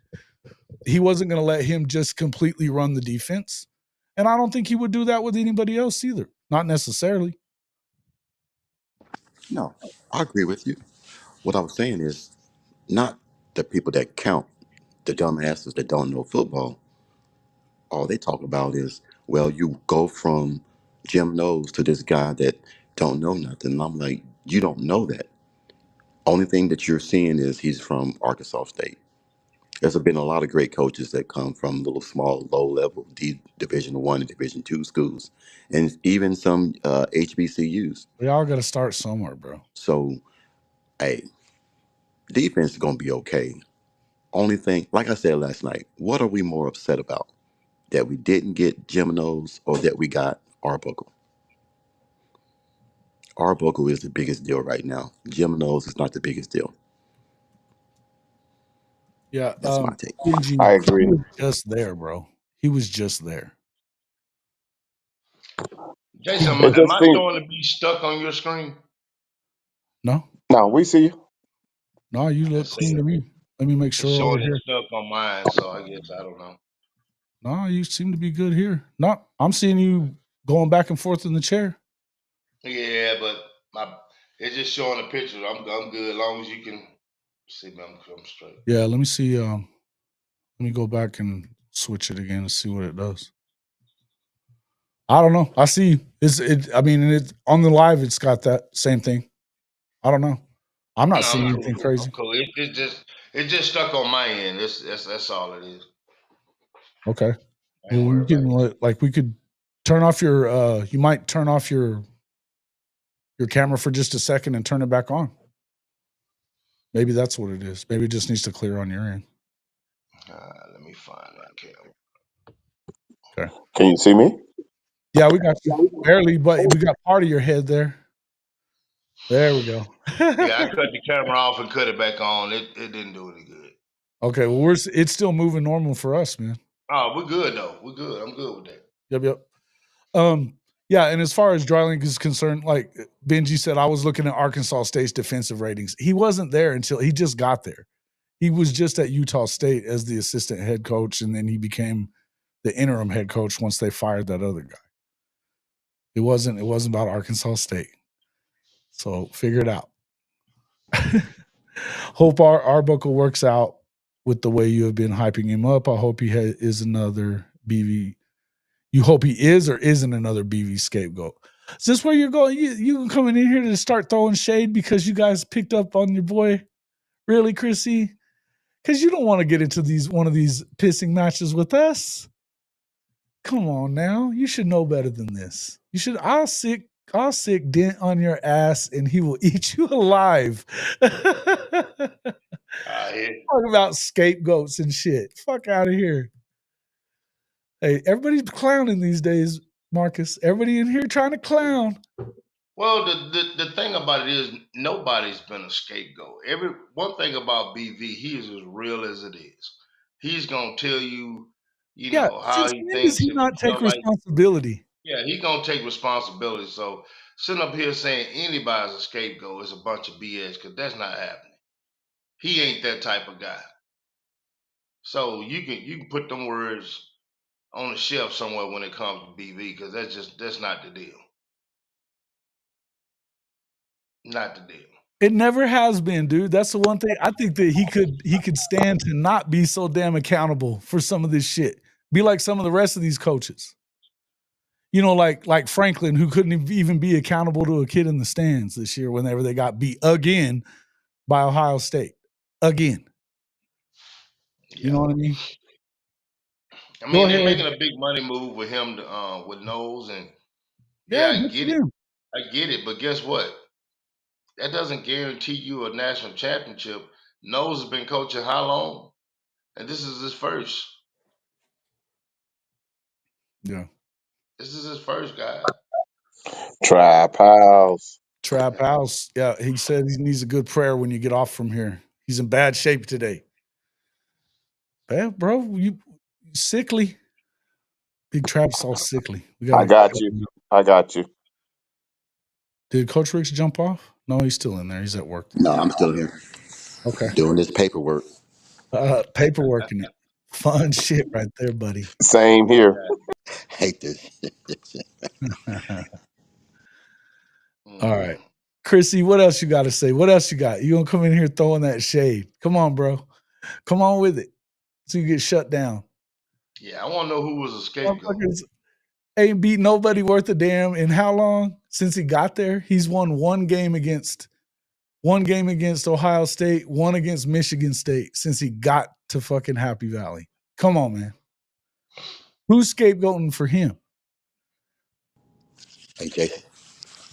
He wasn't going to let him just completely run the defense. And I don't think he would do that with anybody else either. Not necessarily. No, I agree with you. What I was saying is not the people that count, the dumbasses that don't know football. All they talk about is, well, you go from Jim Knowles to this guy that don't know nothing. And I'm like, you don't know that. Only thing that you're seeing is he's from Arkansas State. There's been a lot of great coaches that come from little small, low level Division I and Division II schools, and even some HBCUs. We all got to start somewhere, bro. So, hey, defense is gonna be okay. Only thing, like I said last night, what are we more upset about? That we didn't get Jim Knowles or that we got Arbuckle? Arbuckle is the biggest deal right now. Jim Knowles is not the biggest deal. Yeah. That's my take. I agree. He was just there, bro. He was just there. Jason, am I going to be stuck on your screen? No. No, we see you. No, you look clean to me. Let me make It's sure over showing here. it stuck on mine, so I guess I don't know. No, you seem to be good here. No, I'm seeing you going back and forth in the chair. Yeah, but it's just showing a picture. I'm good as long as you can see me. I'm straight. Yeah, let me see. Let me go back and switch it again and see what it does. I don't know. I see. I mean, it on the live. It's got that same thing. I don't know. I'm not seeing anything crazy. I'm cool. It just stuck on my end. That's all it is. Okay. I ain't Well, worried about it. we could turn off your. You might turn off your camera for just a second and turn it back on. Maybe that's what it is. Maybe it just needs to clear on your end. Let me find that camera. Okay. Can you see me? Yeah, we got you. Barely, but we got part of your head there. There we go. Yeah, I cut the camera off and cut it back on. It didn't do any good. Okay, well, it's still moving normal for us, man. Oh, we're good though. We're good. I'm good with that. Yep. Yeah, and as far as Dryling is concerned, like Benji said, I was looking at Arkansas State's defensive ratings. He wasn't there until he just got there. He was just at Utah State as the assistant head coach, and then he became the interim head coach once they fired that other guy. It wasn't about Arkansas State. So figure it out. Hope our Arbuckle works out with the way you have been hyping him up. I hope he is another BV. You hope he is or isn't another BV scapegoat. Is this where you're going? You coming in here to start throwing shade because you guys picked up on your boy? Really, Chrissy? Because you don't want to get into one of these pissing matches with us. Come on now. You should know better than this. You should. I'll sick Dent on your ass and he will eat you alive. Talk about scapegoats and shit. Fuck out of here. Hey, everybody's clowning these days, Marcus. Everybody in here trying to clown. Well, the thing about it is nobody's been a scapegoat. One thing about BV, he is as real as it is. He's gonna tell you, how Since he when does thinks he and not take stuff like. responsibility? Yeah, he's gonna take responsibility. So sitting up here saying anybody's a scapegoat is a bunch of BS because that's not happening. He ain't that type of guy. So you can put them words on the shelf somewhere when it comes to BV because that's not the deal. Not the deal. It never has been, dude. That's the one thing I think that he could stand to not be so damn accountable for some of this shit. Be like some of the rest of these coaches. Like Franklin, who couldn't even be accountable to a kid in the stands this year whenever they got beat again by Ohio State. Again. Yeah. You know what I mean? I mean, they're making a big money move with him, with Knowles, and I get it. I get it, but guess what? That doesn't guarantee you a national championship. Knowles has been coaching how long? And this is his first. Yeah. This is his first, guy. Trap House. Trap House. Yeah, he said he needs a good prayer when you get off from here. He's in bad shape today. Yeah, bro, you sickly. Big Trap's all sickly. I got you. Did Coach Ricks jump off? No, he's still in there. He's at work. No, I'm still here. Okay. Doing this paperwork. Paperwork in it. Fun shit right there, buddy. Same here. Hate this. All right. Chrissy, what else you got to say? What else you got? You gonna come in here throwing that shade? Come on, bro. Come on with it. So you get shut down. Yeah, I want to know who was a scapegoat. Ain't beat nobody worth a damn in how long since he got there? He's won one game against Ohio State, one against Michigan State since he got to fucking Happy Valley. Come on, man. Who's scapegoating for him? Hey, Jason.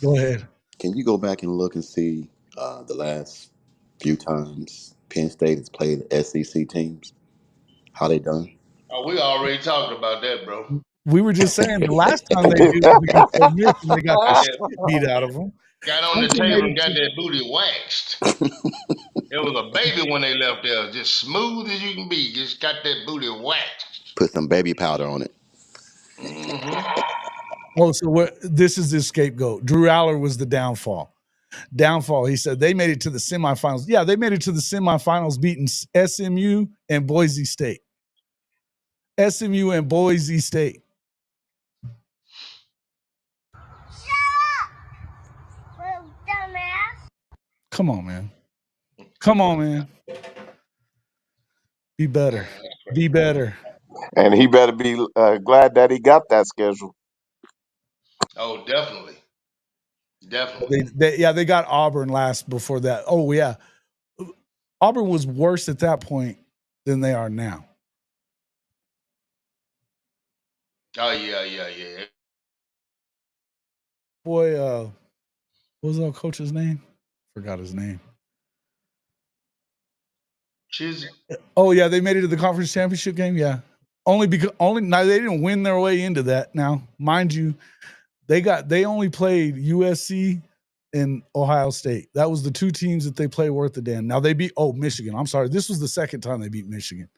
Go ahead. Can you go back and look and see the last few times Penn State has played SEC teams? How they done? Oh, we already talked about that, bro. We were just saying the last time they did it against Ole Miss and they got the shit beat out of them. Got on the table and got that booty waxed. It was a baby when they left there, just smooth as you can be. Just got that booty waxed. Put some baby powder on it. Oh, so this is the scapegoat. Drew Aller was the downfall. Downfall. He said they made it to the semifinals. Yeah, they made it to the semifinals, beating SMU and Boise State. SMU and Boise State. Come on, man. Come on, man. Be better. Be better. And he better be glad that he got that schedule. Oh, definitely. Definitely. They got Auburn last before that. Oh, yeah. Auburn was worse at that point than they are now. Oh, yeah. Boy, what was our coach's name? Forgot his name. Oh, yeah, they made it to the conference championship game. Yeah. Only now they didn't win their way into that. Now, mind you, they only played USC and Ohio State. That was the two teams that they played worth a damn. Now they beat Michigan. I'm sorry. This was the second time they beat Michigan.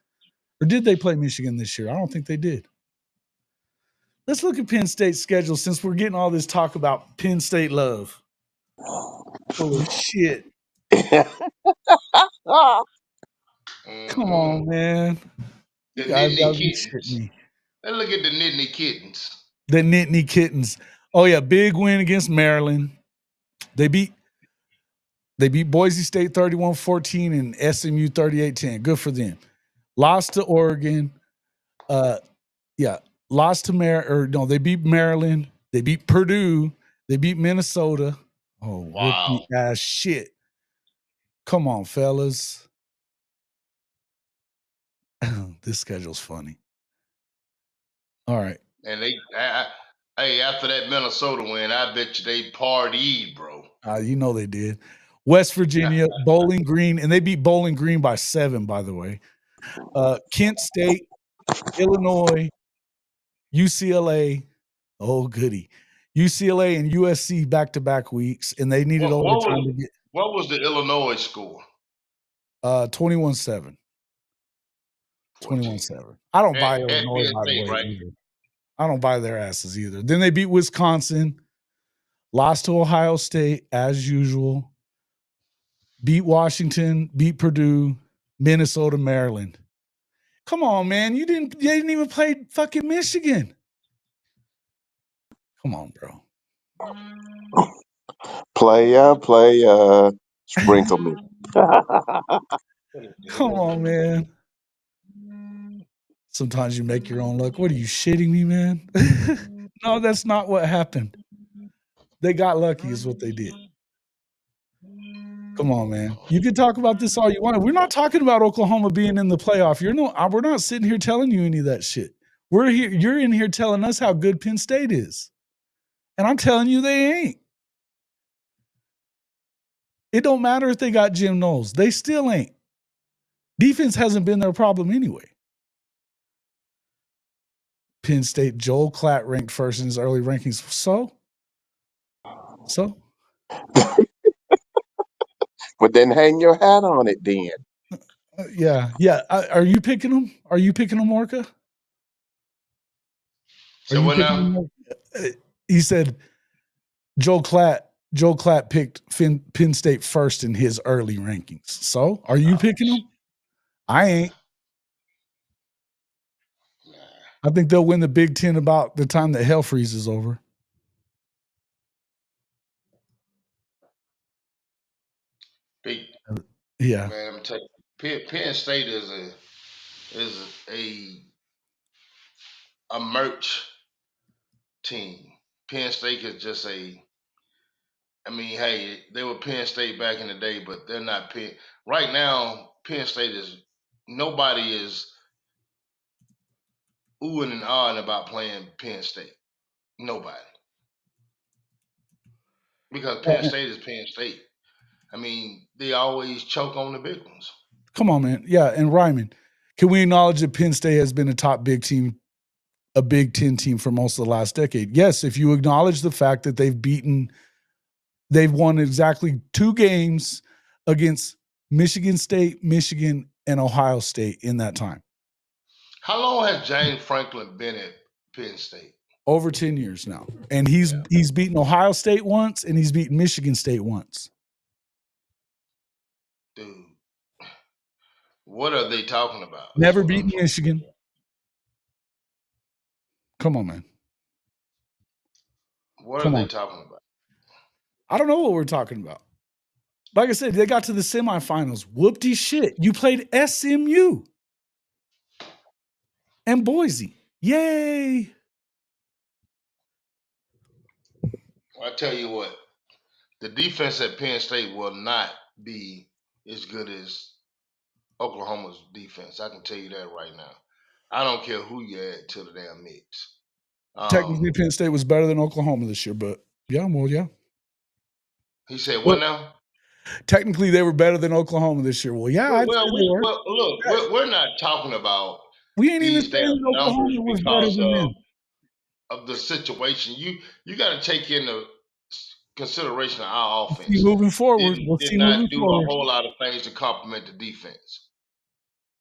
Or did they play Michigan this year? I don't think they did. Let's look at Penn State's schedule since we're getting all this talk about Penn State love. Holy shit. Come on, man. The You guys gotta be Nittany shitting me. Let's look at the Nittany Kittens. The Nittany Kittens. Oh, yeah. Big win against Maryland. They beat Boise State 31-14 and SMU 38-10. Good for them. Lost to Oregon. Lost to they beat Maryland. They beat Purdue. They beat Minnesota. Oh, wow. Ass shit. Come on, fellas. This schedule's funny. All right. And after that Minnesota win, I bet you they partied, bro. You know they did. West Virginia, Bowling Green, and they beat Bowling Green by 7, by the way. Kent State, Illinois, UCLA. Oh, goody. UCLA and USC back-to-back weeks, and they needed overtime to get. What was the Illinois score? 21-7. 21-7. I don't buy Illinois, by the way, right? either. I don't buy their asses either. Then they beat Wisconsin, lost to Ohio State as usual, beat Washington, beat Purdue, Minnesota, Maryland. Come on, man. You didn't even play fucking Michigan. Come on, bro. Playa, sprinkle me. Come on, man. Sometimes you make your own luck. What are you shitting me, man? No, that's not what happened. They got lucky is what they did. Come on, man. You can talk about this all you want. We're not talking about Oklahoma being in the playoff. We're not sitting here telling you any of that shit. We're here. You're in here telling us how good Penn State is. And I'm telling you they ain't. It don't matter if they got Jim Knowles. They still ain't. Defense hasn't been their problem anyway. Penn State, Joel Klatt ranked first in his early rankings. So? But then hang your hat on it then. Yeah. Are you picking them? Are you picking them, Orca? So what now? He said Joel Klatt picked Penn State first in his early rankings. So, are you picking them? I ain't. I think they'll win the Big Ten about the time that hell freezes over. Yeah. Man, I'm telling you, Penn State is a merch team. Penn State is just hey, they were Penn State back in the day, but they're not Penn. Right now, Penn State nobody is oohing and ahhing about playing Penn State. Nobody. Because Penn State is Penn State. They always choke on the big ones. Come on, man. Yeah, and Ryman, can we acknowledge that Penn State has been a top Big Ten team for most of the last decade? Yes, if you acknowledge the fact that they've won exactly 2 games against Michigan State, Michigan, and Ohio State in that time. How long has James Franklin been at Penn State? Over 10 years now. And he's beaten Ohio State once and he's beaten Michigan State once. Dude, what are they talking about? Never beaten Michigan. Come on, man. What are they talking about? I don't know what we're talking about. Like I said, they got to the semifinals. Whoopty shit. You played SMU and Boise. Yay. I tell you what, the defense at Penn State will not be as good as Oklahoma's defense. I can tell you that right now. I don't care who you add to the damn mix. Technically, Penn State was better than Oklahoma this year, but yeah. He said, "What now?" Technically, they were better than Oklahoma this year. Well, yeah, I'd say they were. Look, we're not talking about we ain't even these damn saying numbers Oklahoma was better than them. Of the situation. You got to take into consideration of our offense. Moving forward, did not do a whole lot of things to complement the defense.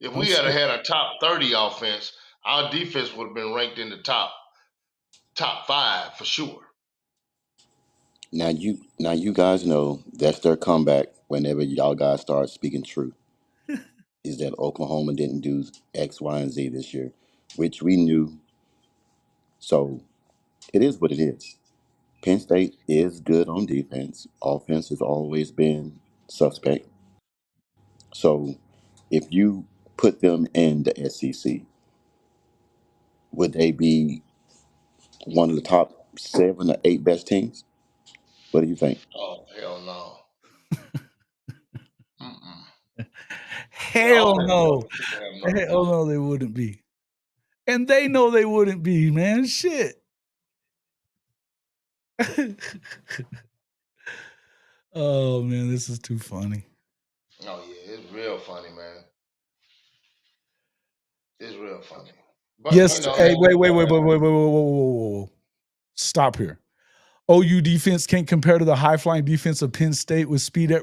If we had a top 30 offense, our defense would have been ranked in the top 5 for sure. Now you guys know that's their comeback whenever y'all guys start speaking truth. Is that Oklahoma didn't do X, Y, and Z this year, which we knew. So it is what it is. Penn State is good on defense. Offense has always been suspect. So if you put them in the SEC, would they be one of the top 7 or 8 best teams? What do you think? Oh, hell no. Hell no. Hell no, they wouldn't be. And they know they wouldn't be, man. Shit. Oh, man, this is too funny. Oh, yeah, it's real funny, man. It's real funny. But, yes. Hey, wait. Stop here. OU defense can't compare to the high-flying defense of Penn State with speed.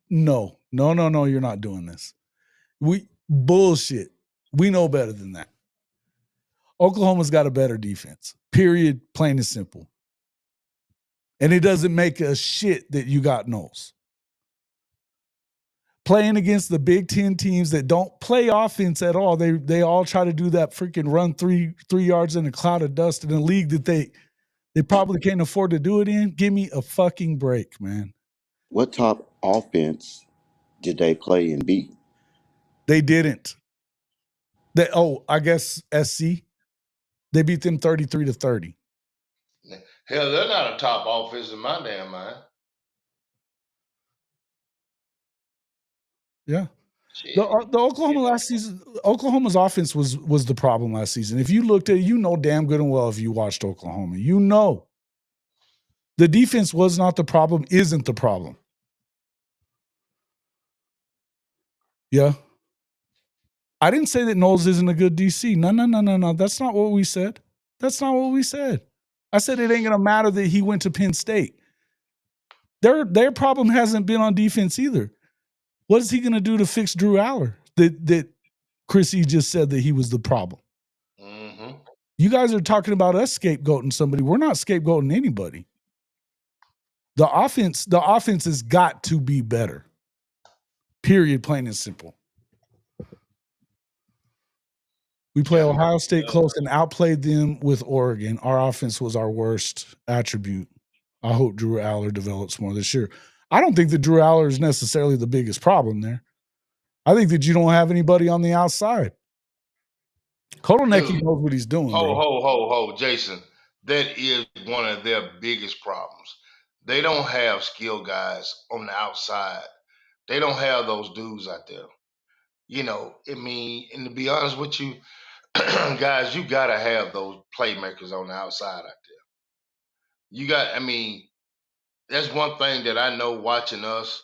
No, you're not doing this. Bullshit. We know better than that. Oklahoma's got a better defense. Period. Plain and simple. And it doesn't make a shit that you got Knowles. Playing against the Big Ten teams that don't play offense at all. They all try to do that freaking run three yards in a cloud of dust in a league that they probably can't afford to do it in. Give me a fucking break, man. What top offense did they play and beat? They didn't. I guess SC. They beat them 33-30. Hell, they're not a top offense in my damn mind. Yeah. The Oklahoma last season, Oklahoma's offense was the problem last season. If you looked at it, you know damn good and well if you watched Oklahoma. You know. The defense was not the problem, isn't the problem. Yeah. I didn't say that Knowles isn't a good DC. No. That's not what we said. I said it ain't going to matter that he went to Penn State. Their problem hasn't been on defense either. What is he going to do to fix Drew Aller? That Chrissy just said that he was the problem. Mm-hmm. You guys are talking about us scapegoating somebody. We're not scapegoating anybody. The offense has got to be better. Period, plain and simple. We play Ohio State close and outplayed them with Oregon. Our offense was our worst attribute. I hope Drew Aller develops more this year. I don't think that Drew Aller is necessarily the biggest problem there. I think that you don't have anybody on the outside. Kotelnicki knows what he's doing. Ho, Jason. That is one of their biggest problems. They don't have skill guys on the outside. They don't have those dudes out there. You know, I mean, and to be honest with you, guys, you got to have those playmakers on the outside out there. That's one thing that I know watching us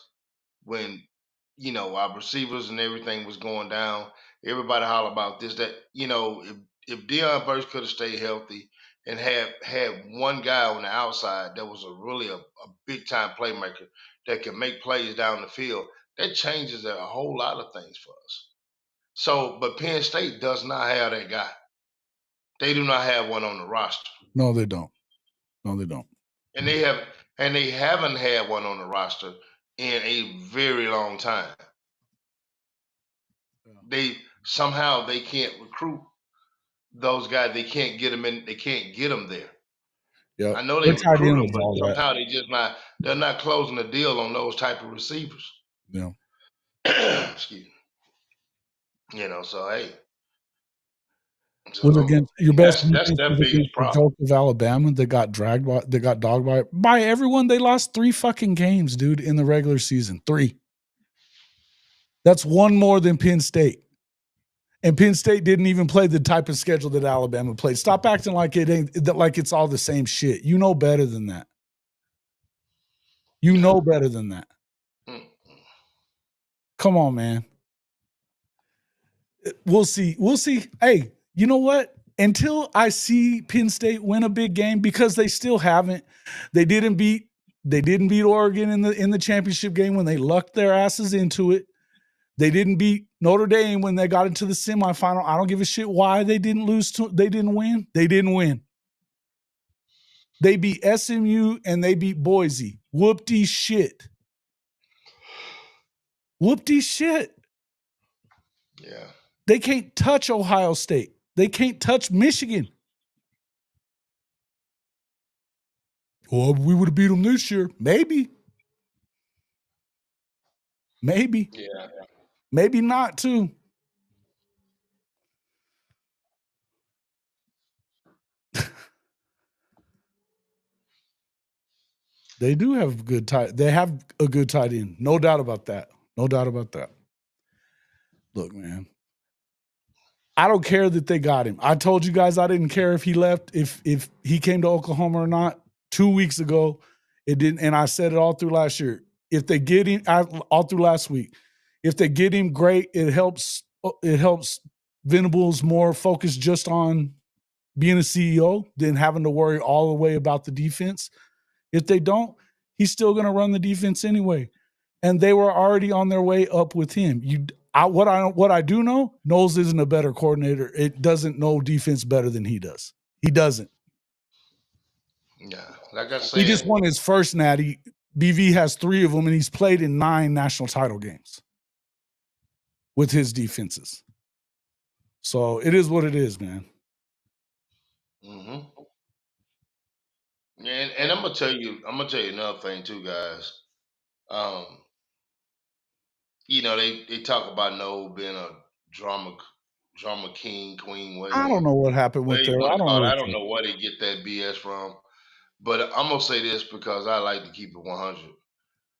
when, our receivers and everything was going down. Everybody holler about this, that, if Deion Burks could have stayed healthy and had one guy on the outside that was a big time playmaker that can make plays down the field, that changes a whole lot of things for us. So, but Penn State does not have that guy. They do not have one on the roster. No, they don't. No, they don't. And they haven't had one on the roster in a very long time. They can't recruit those guys. They can't get them in. They can't get them there. Yeah, I know they they're tied recruit in them, with but all that. somehow they're not closing the deal on those type of receivers. Yeah. Excuse me. You know, so hey. Was So against your best that's defense their was biggest against the problem. joke of Alabama that got dogged by everyone. They lost 3 fucking games, dude, in the regular season. 3. That's one more than Penn State. And Penn State didn't even play the type of schedule that Alabama played. Stop acting like it ain't like it's all the same shit. You know better than that. You know better than that. Come on, man. We'll see. We'll see. Hey, you know what? Until I see Penn State win a big game, because they still haven't. They didn't beat Oregon in the championship game when they lucked their asses into it. They didn't beat Notre Dame when they got into the semifinal. I don't give a shit why they didn't win. They didn't win. They beat SMU and they beat Boise. Whoop-de shit. Whoop-de shit. Yeah. They can't touch Ohio State. They can't touch Michigan. Well, we would have beat them this year. Maybe. Yeah. Maybe not, too. They do have good tight. They have a good tight end. No doubt about that. No doubt about that. Look, man. I don't care that they got him. I told you guys I didn't care if he left, if he came to Oklahoma or not. 2 weeks ago, it didn't, and I said it all through last year. If they get him, all through last week, if they get him, great. It helps Venables more focused just on being a CEO than having to worry all the way about the defense. If they don't, he's still going to run the defense anyway. And they were already on their way up with him. What I do know, Knowles isn't a better coordinator. It doesn't know defense better than he does. He doesn't. Yeah. Like I said, He just won his first natty. BV has 3 of them, and he's played in 9 national title games with his defenses. So it is what it is, man. Mm-hmm. And I'm gonna tell you another thing too, guys. You know, they talk about Noel being a drama king, queen, I don't know what happened with whatever you there. want I to don't call it. really I don't care. know where they get that BS from. But I'm gonna say this because I like to keep it 100.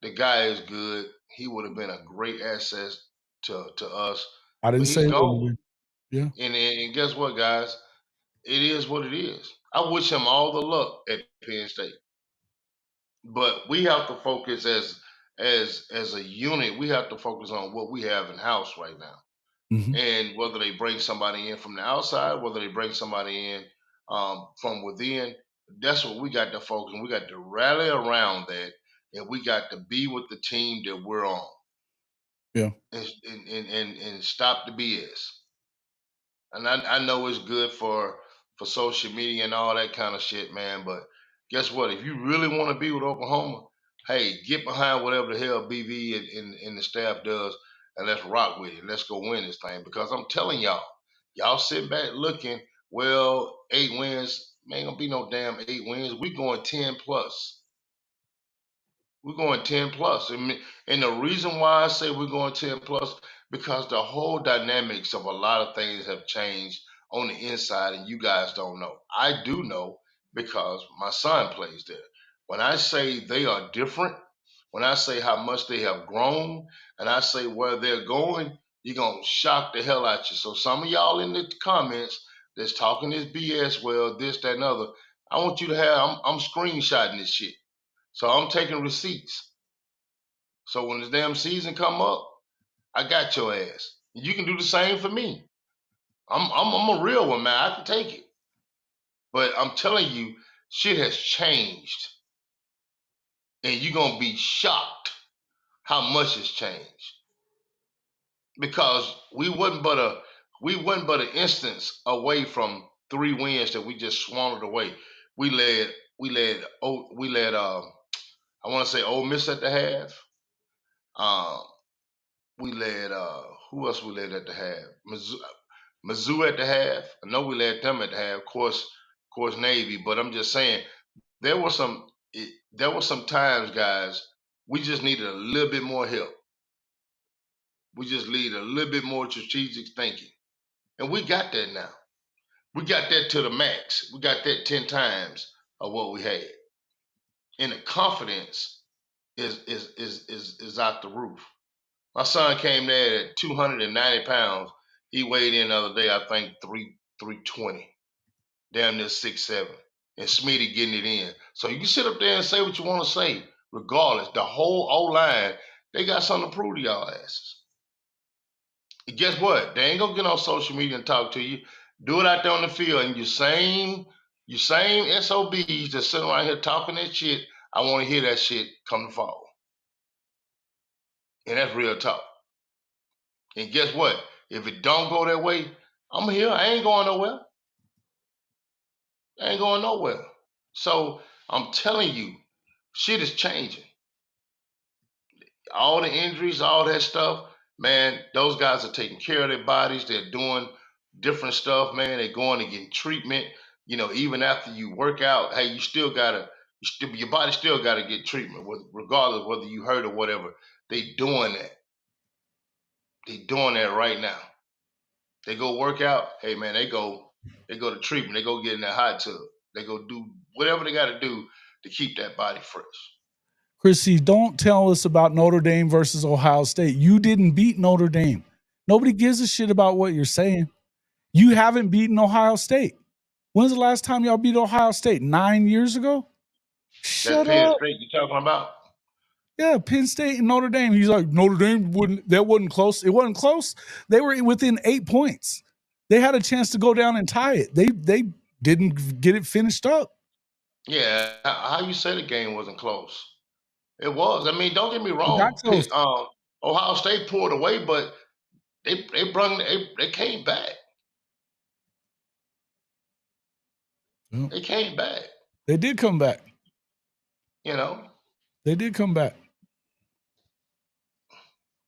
The guy is good. He would have been a great asset to us, I didn't but say he's it gone. wouldn't be. Yeah. And guess what, guys? It is what it is. I wish him all the luck at Penn State. But we have to focus as a unit. We have to focus on what we have in house right now, Mm-hmm. and whether they bring somebody in from the outside, whether they bring somebody in from within. That's what we got to focus on. We got to rally around that, and we got to be with the team that we're on, Yeah. and stop the BS. And I know it's good for social media and all that kind of shit, man. But guess what? If you really want to be with Oklahoma, hey, get behind whatever the hell BV and the staff does, and let's rock with it. Let's go win this thing. Because I'm telling y'all sit back looking. Well, 8 wins, man, ain't gonna be no damn 8 wins. We going 10 plus. We're going 10 plus. And the reason why I say we're going 10 plus, because the whole dynamics of a lot of things have changed on the inside, and you guys don't know. I do know because my son plays there. When I say they are different, when I say how much they have grown, and I say where they're going, you're going to shock the hell out you. So some of y'all in the comments that's talking this BS, well, this, that, and other, I want you to have, I'm screenshotting this shit. So I'm taking receipts. So when the damn season come up, I got your ass. You can do the same for me. I'm a real one, man. I can take it. But I'm telling you, shit has changed. And you're gonna be shocked how much has changed. Because we wasn't but an instance away from 3 wins that we just swanned away. We led I want to say Ole Miss at the half. We led who else we led at the half? Mizzou at the half. I know we led them at the half. Of course Navy, but I'm just saying there were some times, guys, we just needed a little bit more help. We just needed a little bit more strategic thinking. And we got that now. We got that to the max. We got that 10 times of what we had. And the confidence is out the roof. My son came there at 290 pounds. He weighed in the other day, I think 320. Damn near 6'7". And Smitty getting it in. So you can sit up there and say what you want to say, regardless. The whole O-line, they got something to prove to y'all asses. And guess what? They ain't gonna get on social media and talk to you. Do it out there on the field, and you same SOBs that sit around here talking that shit. I want to hear that shit come to fall. And that's real talk. And guess what? If it don't go that way, I'm here. I ain't going nowhere. I ain't going nowhere. So I'm telling you, shit is changing. All the injuries, all that stuff, man, those guys are taking care of their bodies. They're doing different stuff, man. They're going to get treatment. You know, even after you work out, hey, your body still gotta get treatment, regardless of whether you hurt or whatever. They doing that. They doing that right now. They go work out, hey man, they go to treatment, they go get in that hot tub. They go do whatever they gotta do to keep that body fresh. Chrissy, don't tell us about Notre Dame versus Ohio State. You didn't beat Notre Dame. Nobody gives a shit about what you're saying. You haven't beaten Ohio State. When's the last time y'all beat Ohio State? 9 years ago? Shut That Penn up. State you talking about? Yeah, Penn State and Notre Dame. He's like, Notre Dame wasn't close. It wasn't close. They were within 8 points. They had a chance to go down and tie it. They didn't get it finished up. Yeah, how you say the game wasn't close? It was. I mean, don't get me It wrong. got close. Ohio State pulled away, but they came back. Yep. They came back. They did come back. You know. They did come back.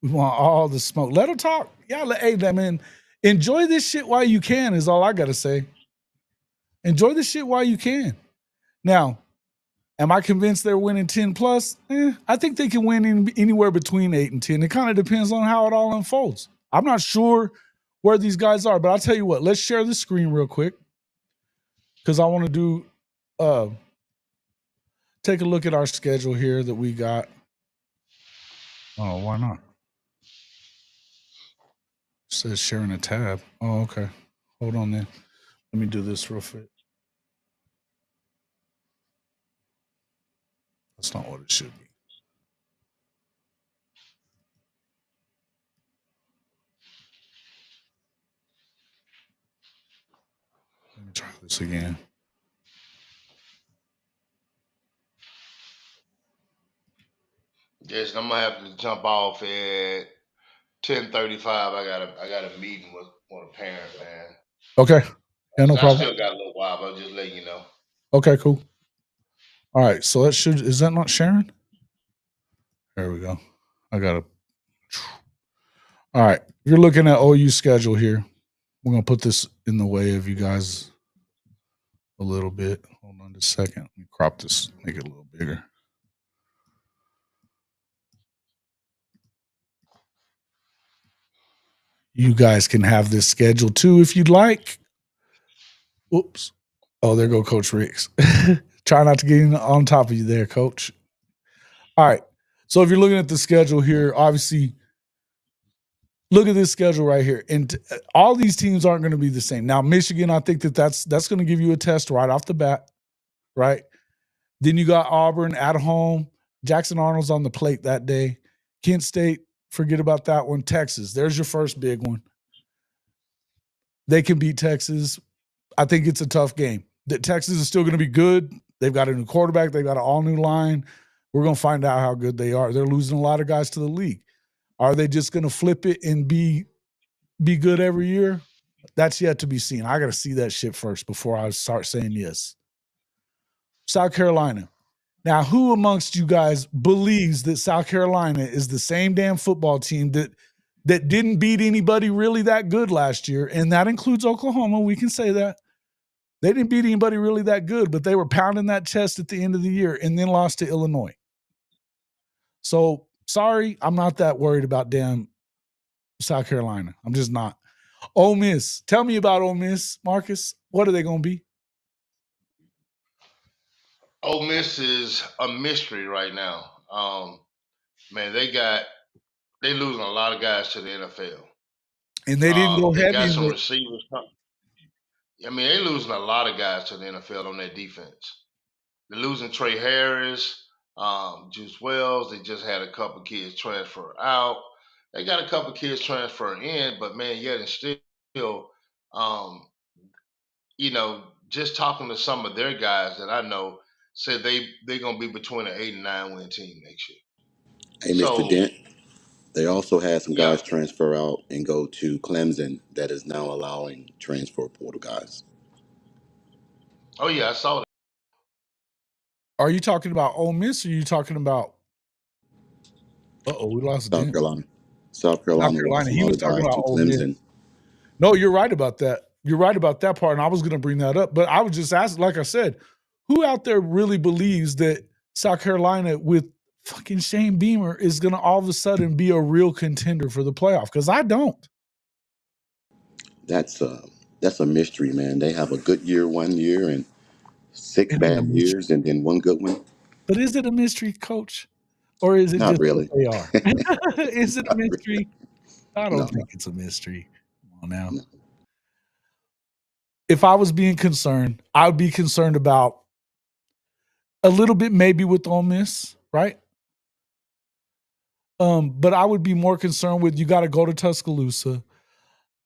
We want all the smoke. Let them talk. Yeah, hey, man, enjoy this shit while you can is all I got to say. Enjoy this shit while you can. Now, am I convinced they're winning 10 plus? I think they can win anywhere between 8 and 10. It kind of depends on how it all unfolds. I'm not sure where these guys are, but I'll tell you what, let's share the screen real quick because I want to do take a look at our schedule here that we got. Oh, why not? It says sharing a tab. Oh, okay. Hold on then. Let me do this real quick. That's not what it should be. Let me try this again. Yes, I'm gonna have to jump off at 10:35. I got a meeting with a parent, man. Okay. Yeah, no So problem. I still got a little while, but I'll just let you know. Okay, cool. All right. So that is that not Sharon? There we go. I got to. All right. If you're looking at OU schedule here, we're going to put this in the way of you guys a little bit. Hold on just a second. Let me crop this, make it a little bigger. You guys can have this schedule too if you'd like. Oops. Oh, there go Coach Riggs. Try not to get on top of you there, Coach. All right. So if you're looking at the schedule here, obviously, look at this schedule right here. And all these teams aren't going to be the same. Now, Michigan, I think that's going to give you a test right off the bat, right? Then you got Auburn at home. Jackson Arnold's on the plate that day. Kent State, forget about that one. Texas, there's your first big one. They can beat Texas. I think it's a tough game. Texas is still going to be good. They've got a new quarterback. They've got an all-new line. We're going to find out how good they are. They're losing a lot of guys to the league. Are they just going to flip it and be good every year? That's yet to be seen. I got to see that shit first before I start saying yes. South Carolina. Now, who amongst you guys believes that South Carolina is the same damn football team that didn't beat anybody really that good last year? And that includes Oklahoma. We can say that. They didn't beat anybody really that good, but they were pounding that chest at the end of the year and then lost to Illinois. So, sorry, I'm not that worried about damn South Carolina. I'm just not. Ole Miss. Tell me about Ole Miss, Marcus. What are they going to be? Ole Miss is a mystery right now. Man, they losing a lot of guys to the NFL. And they didn't go They heavy got in some the receivers. I mean, they losing a lot of guys to the NFL on their defense. They're losing Trey Harris, Juice Wells. They just had a couple kids transfer out. They got a couple kids transfer in, but man, yet and still, um, just talking to some of their guys that I know said they're gonna be between an 8 and 9 win team next year. Hey, Mr. So Dent, they also had some yeah, guys transfer out and go to Clemson that is now allowing transfer portal guys. oh yeah, I saw that. Are you talking about Ole Miss or are you talking about we lost South Dent. Carolina. South Carolina lost a He lot was of talking guys about to Ole Miss. Clemson. No, you're right about that. You're right about that part. And I was going to bring that up, but I was just asking, like I said, who out there really believes that South Carolina with fucking Shane Beamer is going to all of a sudden be a real contender for the playoff? Because I don't. That's a mystery, man. They have a good year 1 year and 6 It ain't a bad mystery. years and then one good one. But is it a mystery, Coach? Or is it Not just really. what they are? Is it a mystery? I don't No. think it's a mystery. Come on now. No. If I was being concerned, I would be concerned about a little bit maybe with Ole Miss, right? But I would be more concerned with you got to go to Tuscaloosa.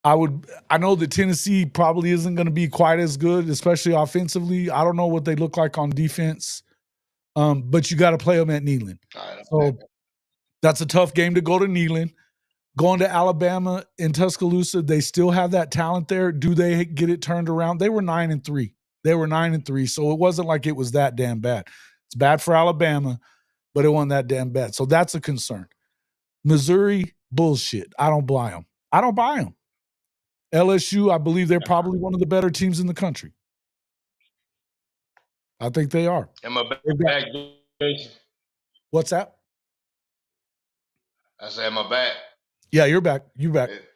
I know that Tennessee probably isn't going to be quite as good, especially offensively. I don't know what they look like on defense. But you got to play them at Neyland. So that's a tough game to go to Neyland. Going to Alabama and Tuscaloosa, they still have that talent there. Do they get it turned around? They were 9-3. So it wasn't like it was that damn bad. It's bad for Alabama, but it wasn't that damn bad. So that's a concern. Missouri, bullshit. I don't buy them. LSU, I believe they're probably one of the better teams in the country. I think they are. Am I back, Jason? What's that? I said, am I back? Yeah, you're back.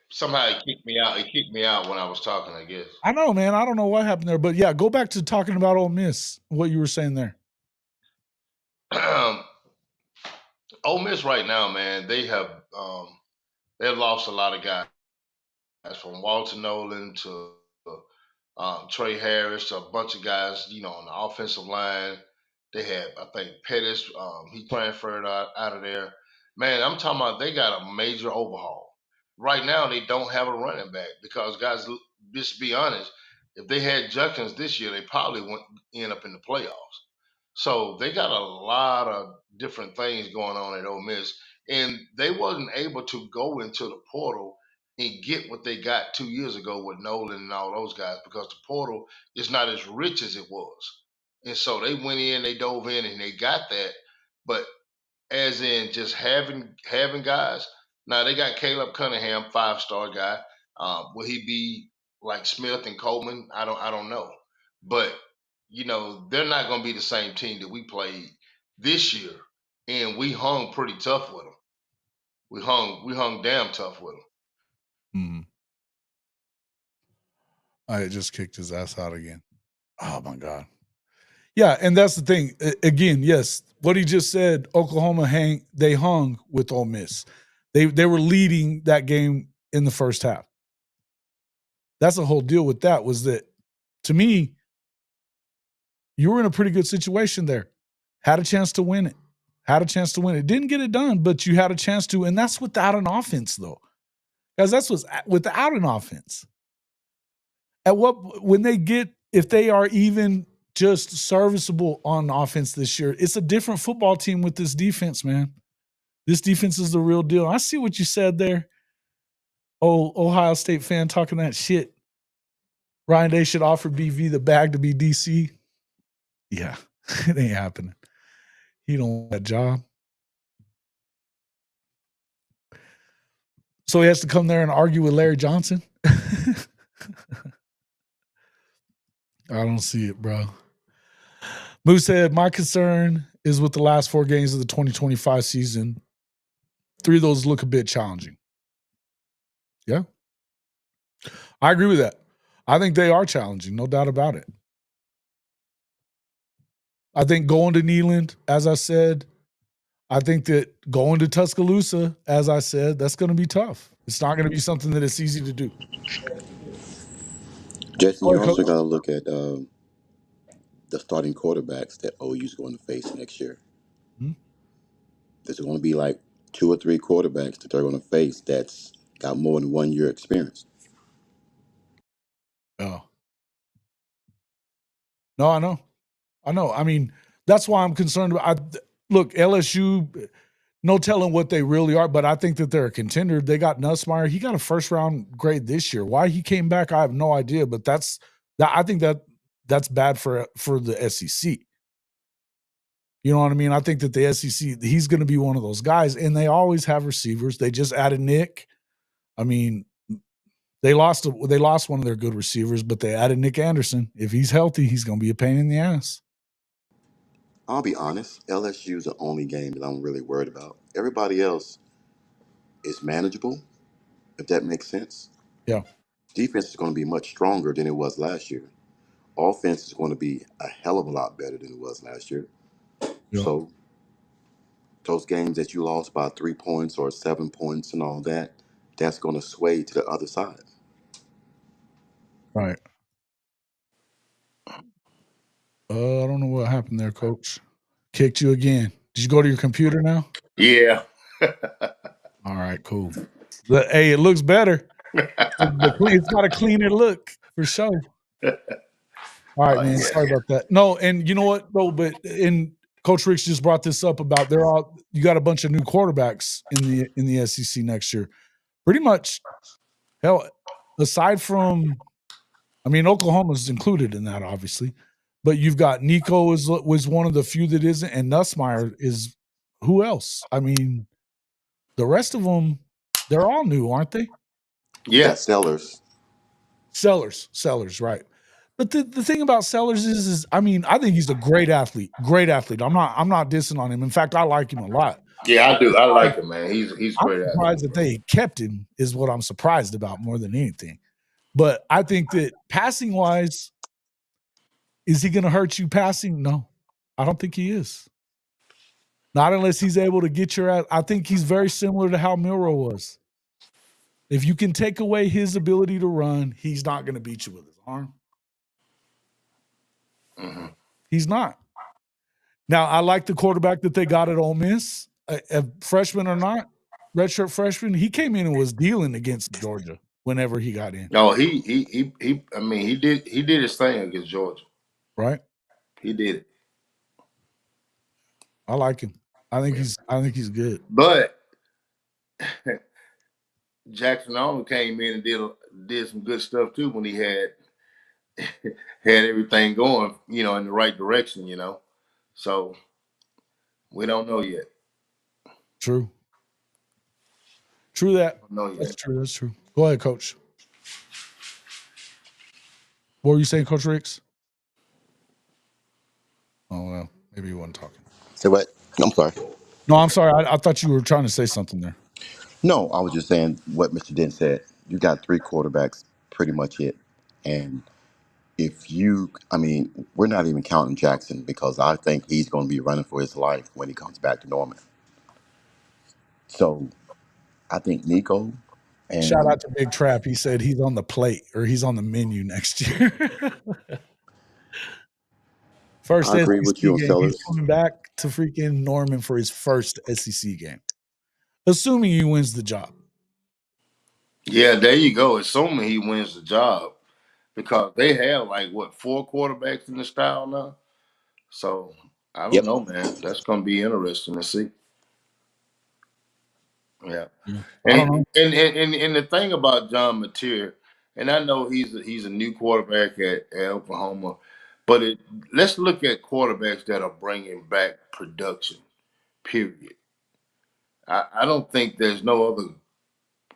Somehow it kicked me out. It kicked me out when I was talking, I guess. I know, man. I don't know what happened there, but yeah, go back to talking about Ole Miss, what you were saying there. Ole Miss right now, man, they've lost a lot of guys, from Walter Nolan to Trey Harris to a bunch of guys, on the offensive line. They had, I think, Pettis. He transferred out of there. Man, I'm talking about they got a major overhaul. Right now, they don't have a running back because, guys, just be honest, if they had Judkins this year, they probably wouldn't end up in the playoffs. So they got a lot of different things going on at Ole Miss, and they wasn't able to go into the portal and get what they got 2 years ago with Nolan and all those guys because the portal is not as rich as it was. And so they went in, they dove in, and they got that. But as in just having guys. Now they got Caleb Cunningham, 5-star guy. Will he be like Smith and Coleman? I don't know. But they're not going to be the same team that we played this year, and we hung pretty tough with them. We hung damn tough with them. I just kicked his ass out again. Oh my God. Yeah, and that's the thing. Again, yes, what he just said, Oklahoma they hung with Ole Miss. They were leading that game in the first half. That's the whole deal with that, was that, to me, you were in a pretty good situation there. Had a chance to win it. Didn't get it done, but you had a chance to, and that's without an offense, though. Guys, that's what's without an offense. If they are even just serviceable on offense this year, it's a different football team with this defense, man. This defense is the real deal. I see what you said there. Oh, Ohio State fan talking that shit. Ryan Day should offer BV the bag to be DC. Yeah, it ain't happening. He don't want that job. So he has to come there and argue with Larry Johnson. I don't see it, bro. Moose said, my concern is with the last 4 games of the 2025 season. 3 of those look a bit challenging. Yeah. I agree with that. I think they are challenging, no doubt about it. I think going to Neyland, as I said, I think that going to Tuscaloosa, as I said, that's going to be tough. It's not going to be something that it's easy to do. Jason, Go you ahead, also Coach. got to look at the starting quarterbacks that OU is going to face next year. Hmm? There's going to be like 2 or 3 quarterbacks that they're going to face that's got more than 1 year experience. Oh. No, I know. I mean, that's why I'm concerned about. Look, LSU, no telling what they really are, but I think that they're a contender. They got Nussmeier. He got a first-round grade this year. Why he came back, I have no idea. But I think that's bad for the SEC. You know what I mean? I think that the SEC, he's going to be one of those guys, and they always have receivers. They just added Nick. I mean, they lost one of their good receivers, but they added Nick Anderson. If he's healthy, he's going to be a pain in the ass. I'll be honest, LSU is the only game that I'm really worried about. Everybody else is manageable, if that makes sense. Yeah. Defense is going to be much stronger than it was last year. Offense is going to be a hell of a lot better than it was last year. Yeah. So those games that you lost by 3 points or 7 points and all that, that's going to sway to the other side. Right. I don't know what happened there, Coach. Kicked you again. Did you go to your computer now? Yeah. All right, cool. Hey, it looks better. It's got a cleaner look for sure. All right, man. Yeah. Sorry about that. No, and you know what? No, but Coach Ricks just brought this up about you got a bunch of new quarterbacks in the SEC next year. Pretty much, hell, aside from, I mean, Oklahoma's included in that, obviously, but you've got Nico was one of the few that isn't, and Nussmeier is who else? I mean, the rest of them, they're all new, aren't they? You Yeah. got Sellers. Sellers, right. But the thing about Sellers is I mean, I think he's a great athlete. Great athlete. I'm not dissing on him. In fact, I like him a lot. Yeah, I do. I like him, man. He's I'm great at surprised that they kept him is what I'm surprised about more than anything. But I think that passing wise, is he going to hurt you passing? No, I don't think he is. Not unless he's able to get your ass. I think he's very similar to how Milroe was. If you can take away his ability to run, he's not going to beat you with his arm. Mm-hmm. He's not. Now, I like the quarterback that they got at Ole Miss, a freshman or not, redshirt freshman. He came in and was dealing against Georgia whenever he got in. No, he. I mean, he did his thing against Georgia. Right? He did it. I like him. I think he's good. But Jackson Arnold came in and did some good stuff too when he had everything going, in the right direction, So we don't know yet. True that. Don't know yet. That's true. Go ahead, Coach. What were you saying, Coach Ricks? Oh, well, maybe you weren't talking. Say what? I'm sorry. No, I'm sorry. I thought you were trying to say something there. No, I was just saying what Mr. Dent said. You got 3 quarterbacks, pretty much it. And we're not even counting Jackson because I think he's going to be running for his life when he comes back to Norman. So I think Nico and Shout out to Big Trap. He said he's on the plate or he's on the menu next year. First I agree SEC with you on game. Sellers. He's coming back to freaking Norman for his first SEC game. Assuming he wins the job. Yeah, there you go. Assuming he wins the job. Because they have 4 quarterbacks in the style now. So I don't know, man. That's gonna be interesting to see. Yeah. I don't know. And the thing about John Mateer And I know he's a new quarterback at Oklahoma, but let's look at quarterbacks that are bringing back production. Period. I don't think there's no other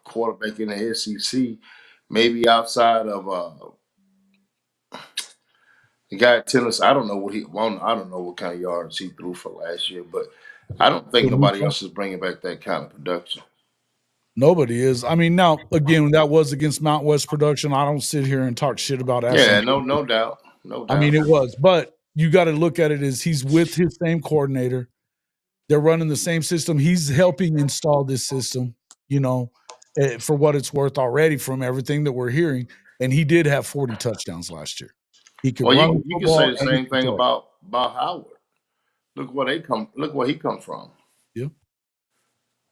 quarterback in the SEC, maybe outside of the guy at Tennessee. I don't know I don't know what kind of yards he threw for last year, but I don't think nobody else is bringing back that kind of production. Nobody is. I mean, now again, that was against Mount West production. I don't sit here and talk shit about SMU. Yeah, no doubt. I mean, it was, but you got to look at it as he's with his same coordinator. They're running the same system. He's helping install this system, for what it's worth already from everything that we're hearing. And he did have 40 touchdowns last year. He could run the you can football say the and he same could thing throw. about Howard. Look where he comes from. Yeah.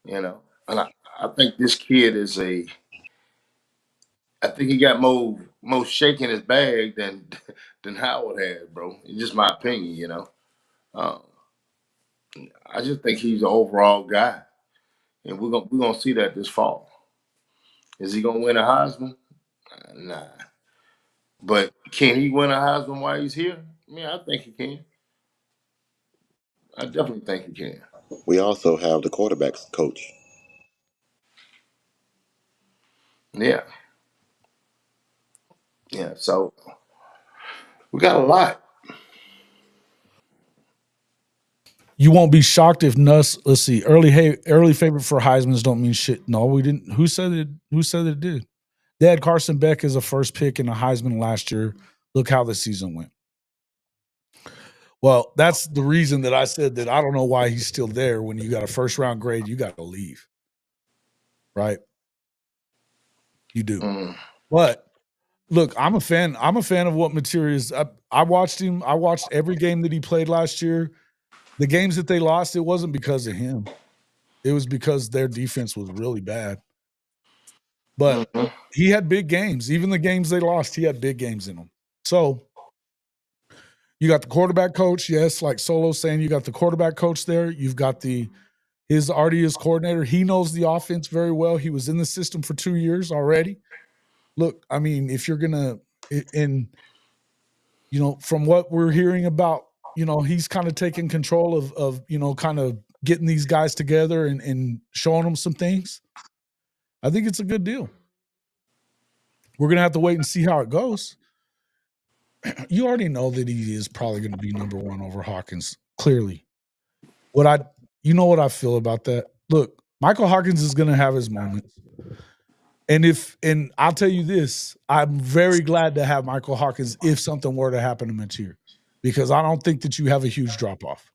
And I think this kid I think he got more shake in his bag than Howard had, bro. It's just my opinion. I just think he's an overall guy, and we're gonna see that this fall. Is he gonna win a Heisman? Nah. But can he win a Heisman while he's here? I mean, I think he can. I definitely think he can. We also have the quarterbacks coach. Yeah. Yeah. So we got a lot. You won't be shocked if Nuss. Let's see. Early favorite for Heisman's don't mean shit. No, we didn't. Who said it? Who said it did? They had Carson Beck as a first pick in the Heisman last year. Look how the season went. Well, that's the reason that I said that I don't know why he's still there. When you got a first round grade, you got to leave, right? You do. But look, I'm a fan. I'm a fan of what Materia is. I watched him. I watched every game that he played last year. The games that they lost, it wasn't because of him. It was because their defense was really bad. But he had big games. Even the games they lost, he had big games in them. So you got the quarterback coach. Yes, like Solo saying, you got the quarterback coach there. You've got his RDS coordinator. He knows the offense very well. He was in the system for 2 years already. Look, I mean, if you're going to, from what we're hearing about, he's kind of taking control of kind of getting these guys together and showing them some things. I think it's a good deal. We're going to have to wait and see how it goes. You already know that he is probably going to be number one over Hawkins, clearly. What I feel about that? Look, Michael Hawkins is going to have his moments. And I'll tell you this, I'm very glad to have Michael Hawkins if something were to happen to Mateer, because I don't think that you have a huge drop-off.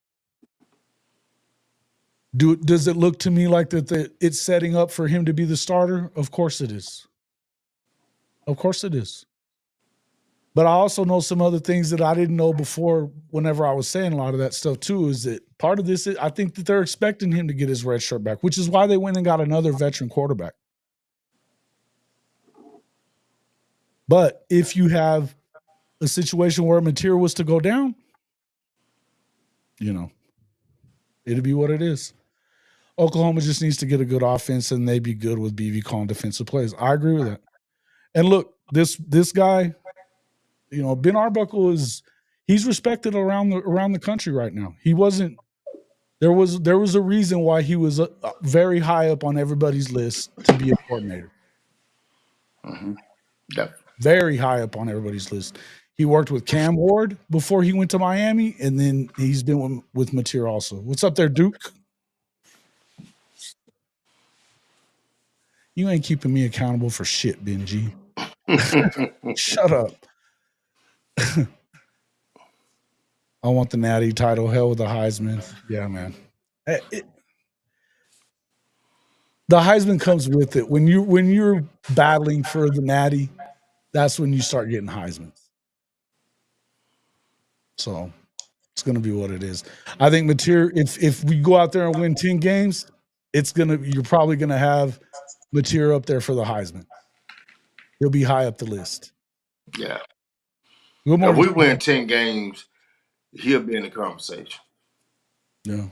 Does it look to me like that it's setting up for him to be the starter? Of course it is. Of course it is. But I also know some other things that I didn't know before whenever I was saying a lot of that stuff too, is that part of this, I think that they're expecting him to get his red shirt back, which is why they went and got another veteran quarterback. But if you have a situation where Mateer was to go down, it'd be what it is. Oklahoma just needs to get a good offense, and they'd be good with BV calling defensive plays. I agree with that. And look, this guy, Ben Arbuckle he's respected around the country right now. He wasn't. There was a reason why he was very high up on everybody's list to be a coordinator. Yeah. Very high up on everybody's list. He worked with Cam Ward before he went to Miami, and then he's been with Mateer also. What's up there, Duke? You ain't keeping me accountable for shit, Benji. Shut up. I want the Natty title. Hell with the Heisman. Yeah, man. The Heisman comes with it. When you're battling for the Natty, that's when you start getting Heismans. So it's going to be what it is. I think Mateer, if we go out there and win 10 games, you're probably going to have Mateer up there for the Heisman. He'll be high up the list. Yeah. Good morning. If we win 10 games, he'll be in the conversation. Yeah.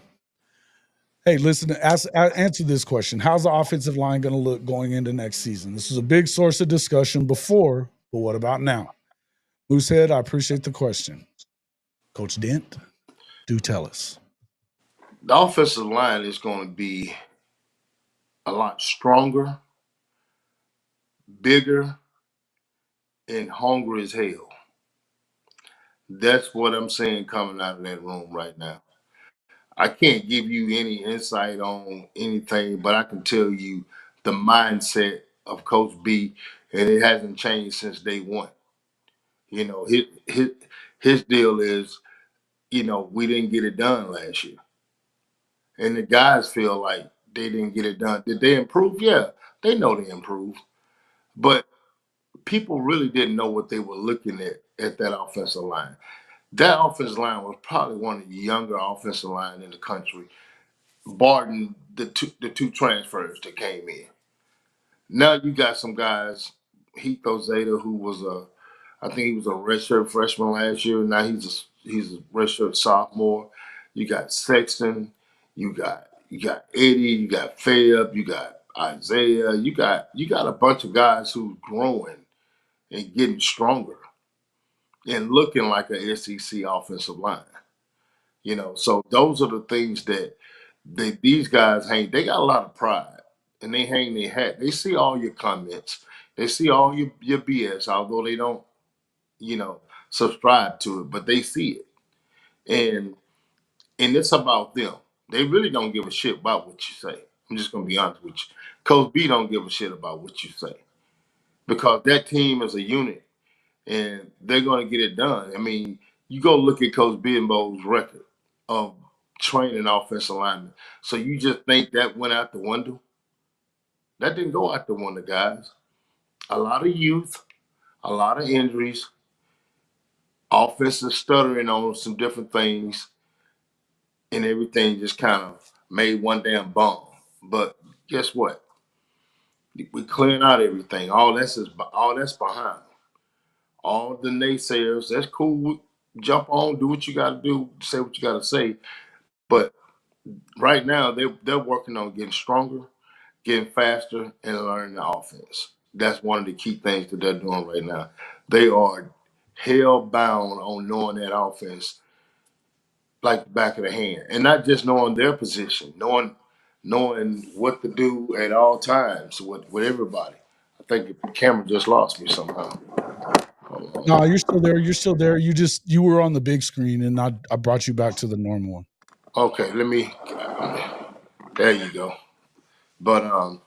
Hey, listen, answer this question. How's the offensive line going to look going into next season? This was a big source of discussion before, but what about now? Moosehead, I appreciate the question. Coach Dent, do tell us. The offensive line is going to be a lot stronger, bigger, and hungry as hell. That's what I'm saying coming out of that room right now. I can't give you any insight on anything, but I can tell you the mindset of Coach B, and it hasn't changed since day one. You know, his deal is, we didn't get it done last year. And the guys feel like they didn't get it done. Did they improve? Yeah, they know they improved. But people really didn't know what they were looking at that offensive line. That offensive line was probably one of the younger offensive line in the country, barring the two transfers that came in. Now you got some guys, Heath Ozeta, who was I think he was a redshirt freshman last year. Now he's a redshirt sophomore. You got Sexton, you got Eddie, you got Fab, you got Isaiah, you got a bunch of guys who's growing and getting stronger and looking like an SEC offensive line. So those are the things that these guys hang. They got a lot of pride, and they hang their hat. They see all your comments. They see all your BS, although they don't, subscribe to it, but they see it, and it's about them. They really don't give a shit about what you say. I'm just gonna be honest with you. Coach B don't give a shit about what you say because that team is a unit, and they're gonna get it done. I mean, you go look at Coach Bimbo's record of training offensive linemen. So you just think that went out the window? That didn't go out the window, guys. A lot of youth, a lot of injuries, offensive stuttering on some different things, and everything just kind of made one damn bomb. But guess what? We clearing out everything. All that's behind them. All the naysayers, that's cool. Jump on, do what you got to do, say what you got to say. But right now, they're working on getting stronger, getting faster, and learning the offense. That's one of the key things that they're doing right now. They are hell bound on knowing that offense like the back of the hand, and not just knowing their position, knowing what to do at all times with everybody. I think the camera just lost me somehow. No, you're still there. You're still there. You were on the big screen, and I brought you back to the normal one. Okay, there you go. But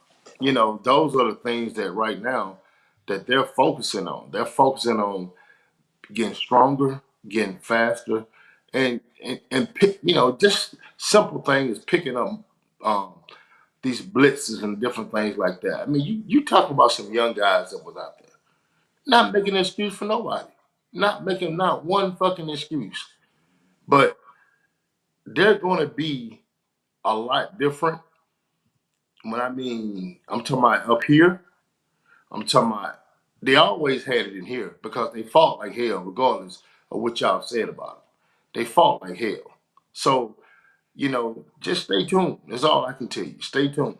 those are the things that right now that they're focusing on. They're focusing on getting stronger, getting faster, and pick, just simple things, picking up these blitzes and different things like that. I mean, you talk about some young guys that was out there, not making an excuse for nobody, not making not one fucking excuse, but they're going to be a lot different. When I'm talking about up here, I'm talking about they always had it in here because they fought like hell, regardless of what y'all said about them. They fought like hell. So, just stay tuned. That's all I can tell you. Stay tuned.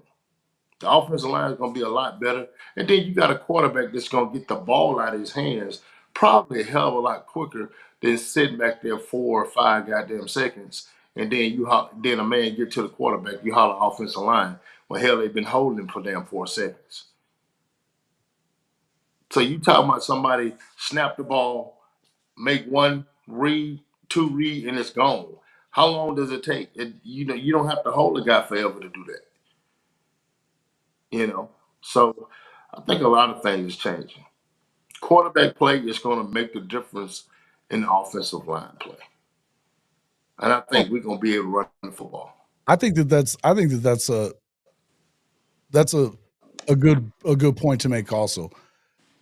The offensive line is going to be a lot better. And then you got a quarterback that's going to get the ball out of his hands probably a hell of a lot quicker than sitting back there 4 or 5 goddamn seconds. And then then a man get to the quarterback, you holler offensive line. Well, hell, they've been holding him for damn 4 seconds. So you talking about somebody snap the ball, make 1 read, 2 read, and it's gone. How long does it take? You don't have to hold a guy forever to do that. So I think a lot of things is changing. Quarterback play is going to make the difference in the offensive line play, and I think we're going to be able to run the football. I think that's a good point to make. Also,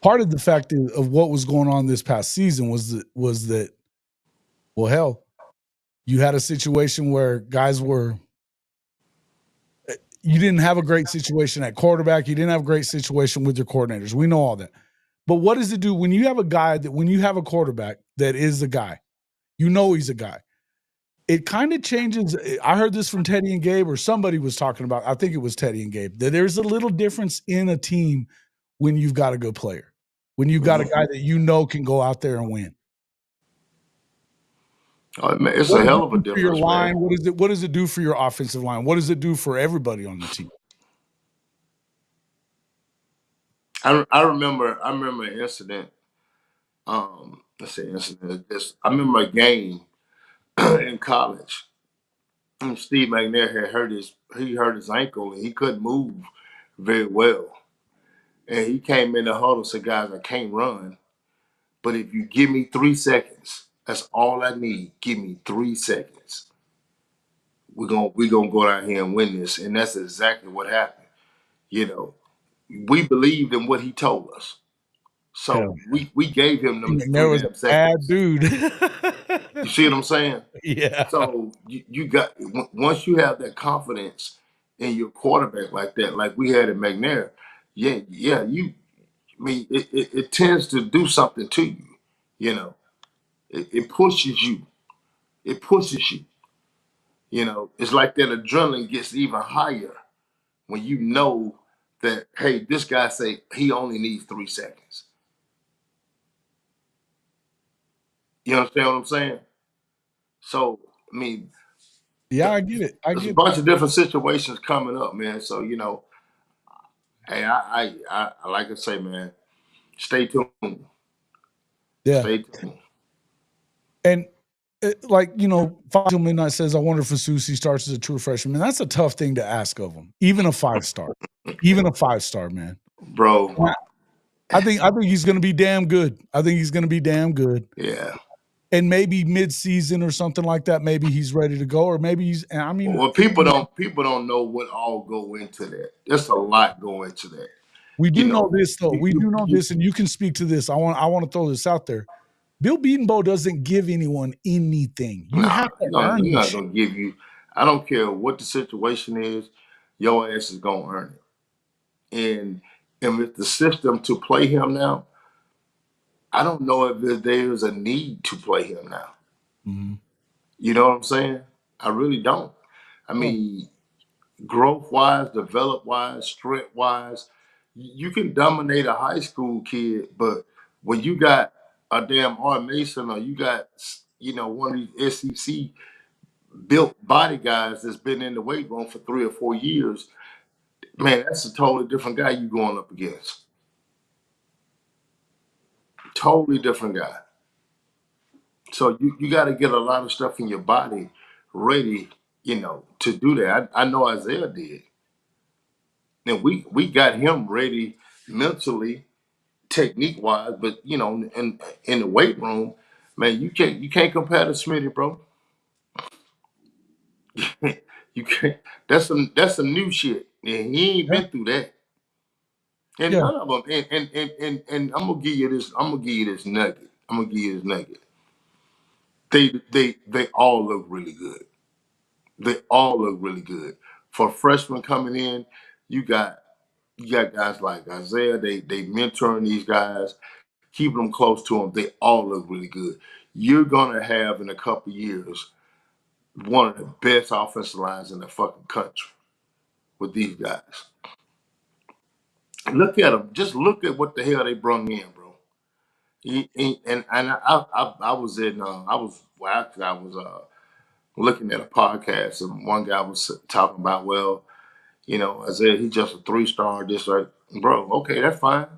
part of the fact of what was going on this past season was that well, hell, you had a situation where guys were. You didn't have a great situation at quarterback. You didn't have a great situation with your coordinators. We know all that. But what does it do when you have a quarterback that is a guy? You know he's a guy. it kind of changes. I heard this from Teddy and Gabe, or somebody was talking about, I think it was Teddy and Gabe, that there's a little difference in a team when you've got a good player, when you've got a guy that you know can go out there and win. Oh, man, it's What a does hell it of a do for your difference, line? man. What does it do for your offensive line? What does it do for everybody on the team? I remember an incident. Let's say incident. I remember a game in college. And Steve McNair had hurt his ankle and he couldn't move very well. And he came in the huddle and said, "Guys, I can't run, but if you give me 3 seconds, that's all I need. Give me 3 seconds. We're gonna go down here and win this." And that's exactly what happened. You know, we believed in what he told us. Hell, So we gave him them McNair three was a damn bad seconds. dude. You see what I'm saying? Yeah. So you got, once you have that confidence in your quarterback like that, like we had in McNair, it tends to do something to you. You know, it pushes you. It pushes you. You know, it's like that adrenaline gets even higher when you know that, hey, this guy say he only needs 3 seconds. You understand what I'm saying? So, I mean, Yeah, I get it. there's a bunch of different situations coming up, man. So, hey, I like to say, man, stay tuned. Yeah. Stay tuned. And like, Five Till Midnight says, I wonder if Asusi starts as a true freshman. That's a tough thing to ask of him. Even a 5-star. Even a 5-star, man. Bro. I think he's going to be damn good. Yeah. And maybe mid-season or something like that, maybe he's ready to go, or maybe he's. Well, people don't know what all go into that. There's a lot go into that. We do know this though. We do know this, and you can speak to this. I want to throw this out there. Bill Bedenbaugh doesn't give anyone anything. You have to earn you're this not gonna give you. I don't care what the situation is. Your ass is gonna earn it. And with the system to play him now, I don't know if there's a need to play him now. Mm-hmm. You know what I'm saying? I really don't. I mean, growth wise, develop wise, strength wise, you can dominate a high school kid, but when you got a damn Art Mason or you got one of these SEC built body guys that's been in the weight room for 3 or 4 years, man, that's a totally different guy you going up against. Totally different guy. So you got to get a lot of stuff in your body ready, to do that. I know Isaiah did. And we got him ready mentally, technique wise, but in the weight room, man, you can't compare to Smitty, bro. You can't. That's some new shit. And he ain't been through that. And none of them. And I'm gonna give you this. I'm gonna give you this nugget. They all look really good. They all look really good. For freshmen coming in, you got guys like Isaiah. They mentoring these guys, keeping them close to them. They all look really good. You're gonna have in a couple years one of the best offensive lines in the fucking country with these guys. Look at them. Just look at what the hell they brung in, bro. I was looking at a podcast and one guy was talking about, well, Isaiah, he's just a 3-star, just like, bro, okay, that's fine.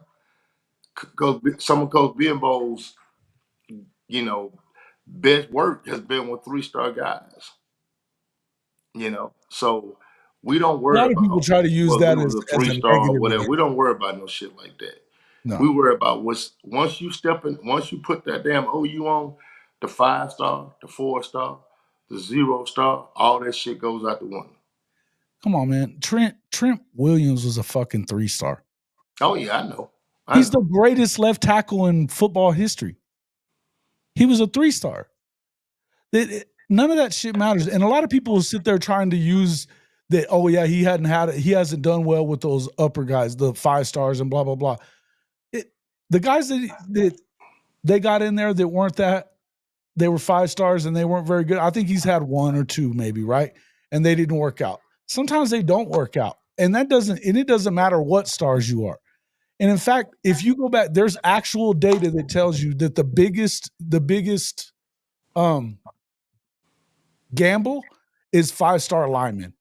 Some of Coach Bedenbaugh's, best work has been with 3-star guys. So we don't A worry lot of people about, try to use well, that he was a as a 3-star or negative whatever. again. We don't worry about no shit like that. No. We worry about once you put that damn OU on, the 5-star, the 4-star, the 0-star, all that shit goes out the window. Come on, man. Trent Williams was a fucking 3-star. Oh yeah, I know. He's the greatest left tackle in football history. He was a 3-star. None of that shit matters. And a lot of people will sit there trying to use that, oh yeah, he hasn't done well with those upper guys, the 5-stars and blah, blah, blah. The guys that they got in there that weren't that, they were 5 stars and they weren't very good. I think he's had 1 or 2 maybe, right? And they didn't work out. Sometimes they don't work out. And it doesn't matter what stars you are. And in fact, if you go back, there's actual data that tells you that the biggest gamble is 5-star linemen.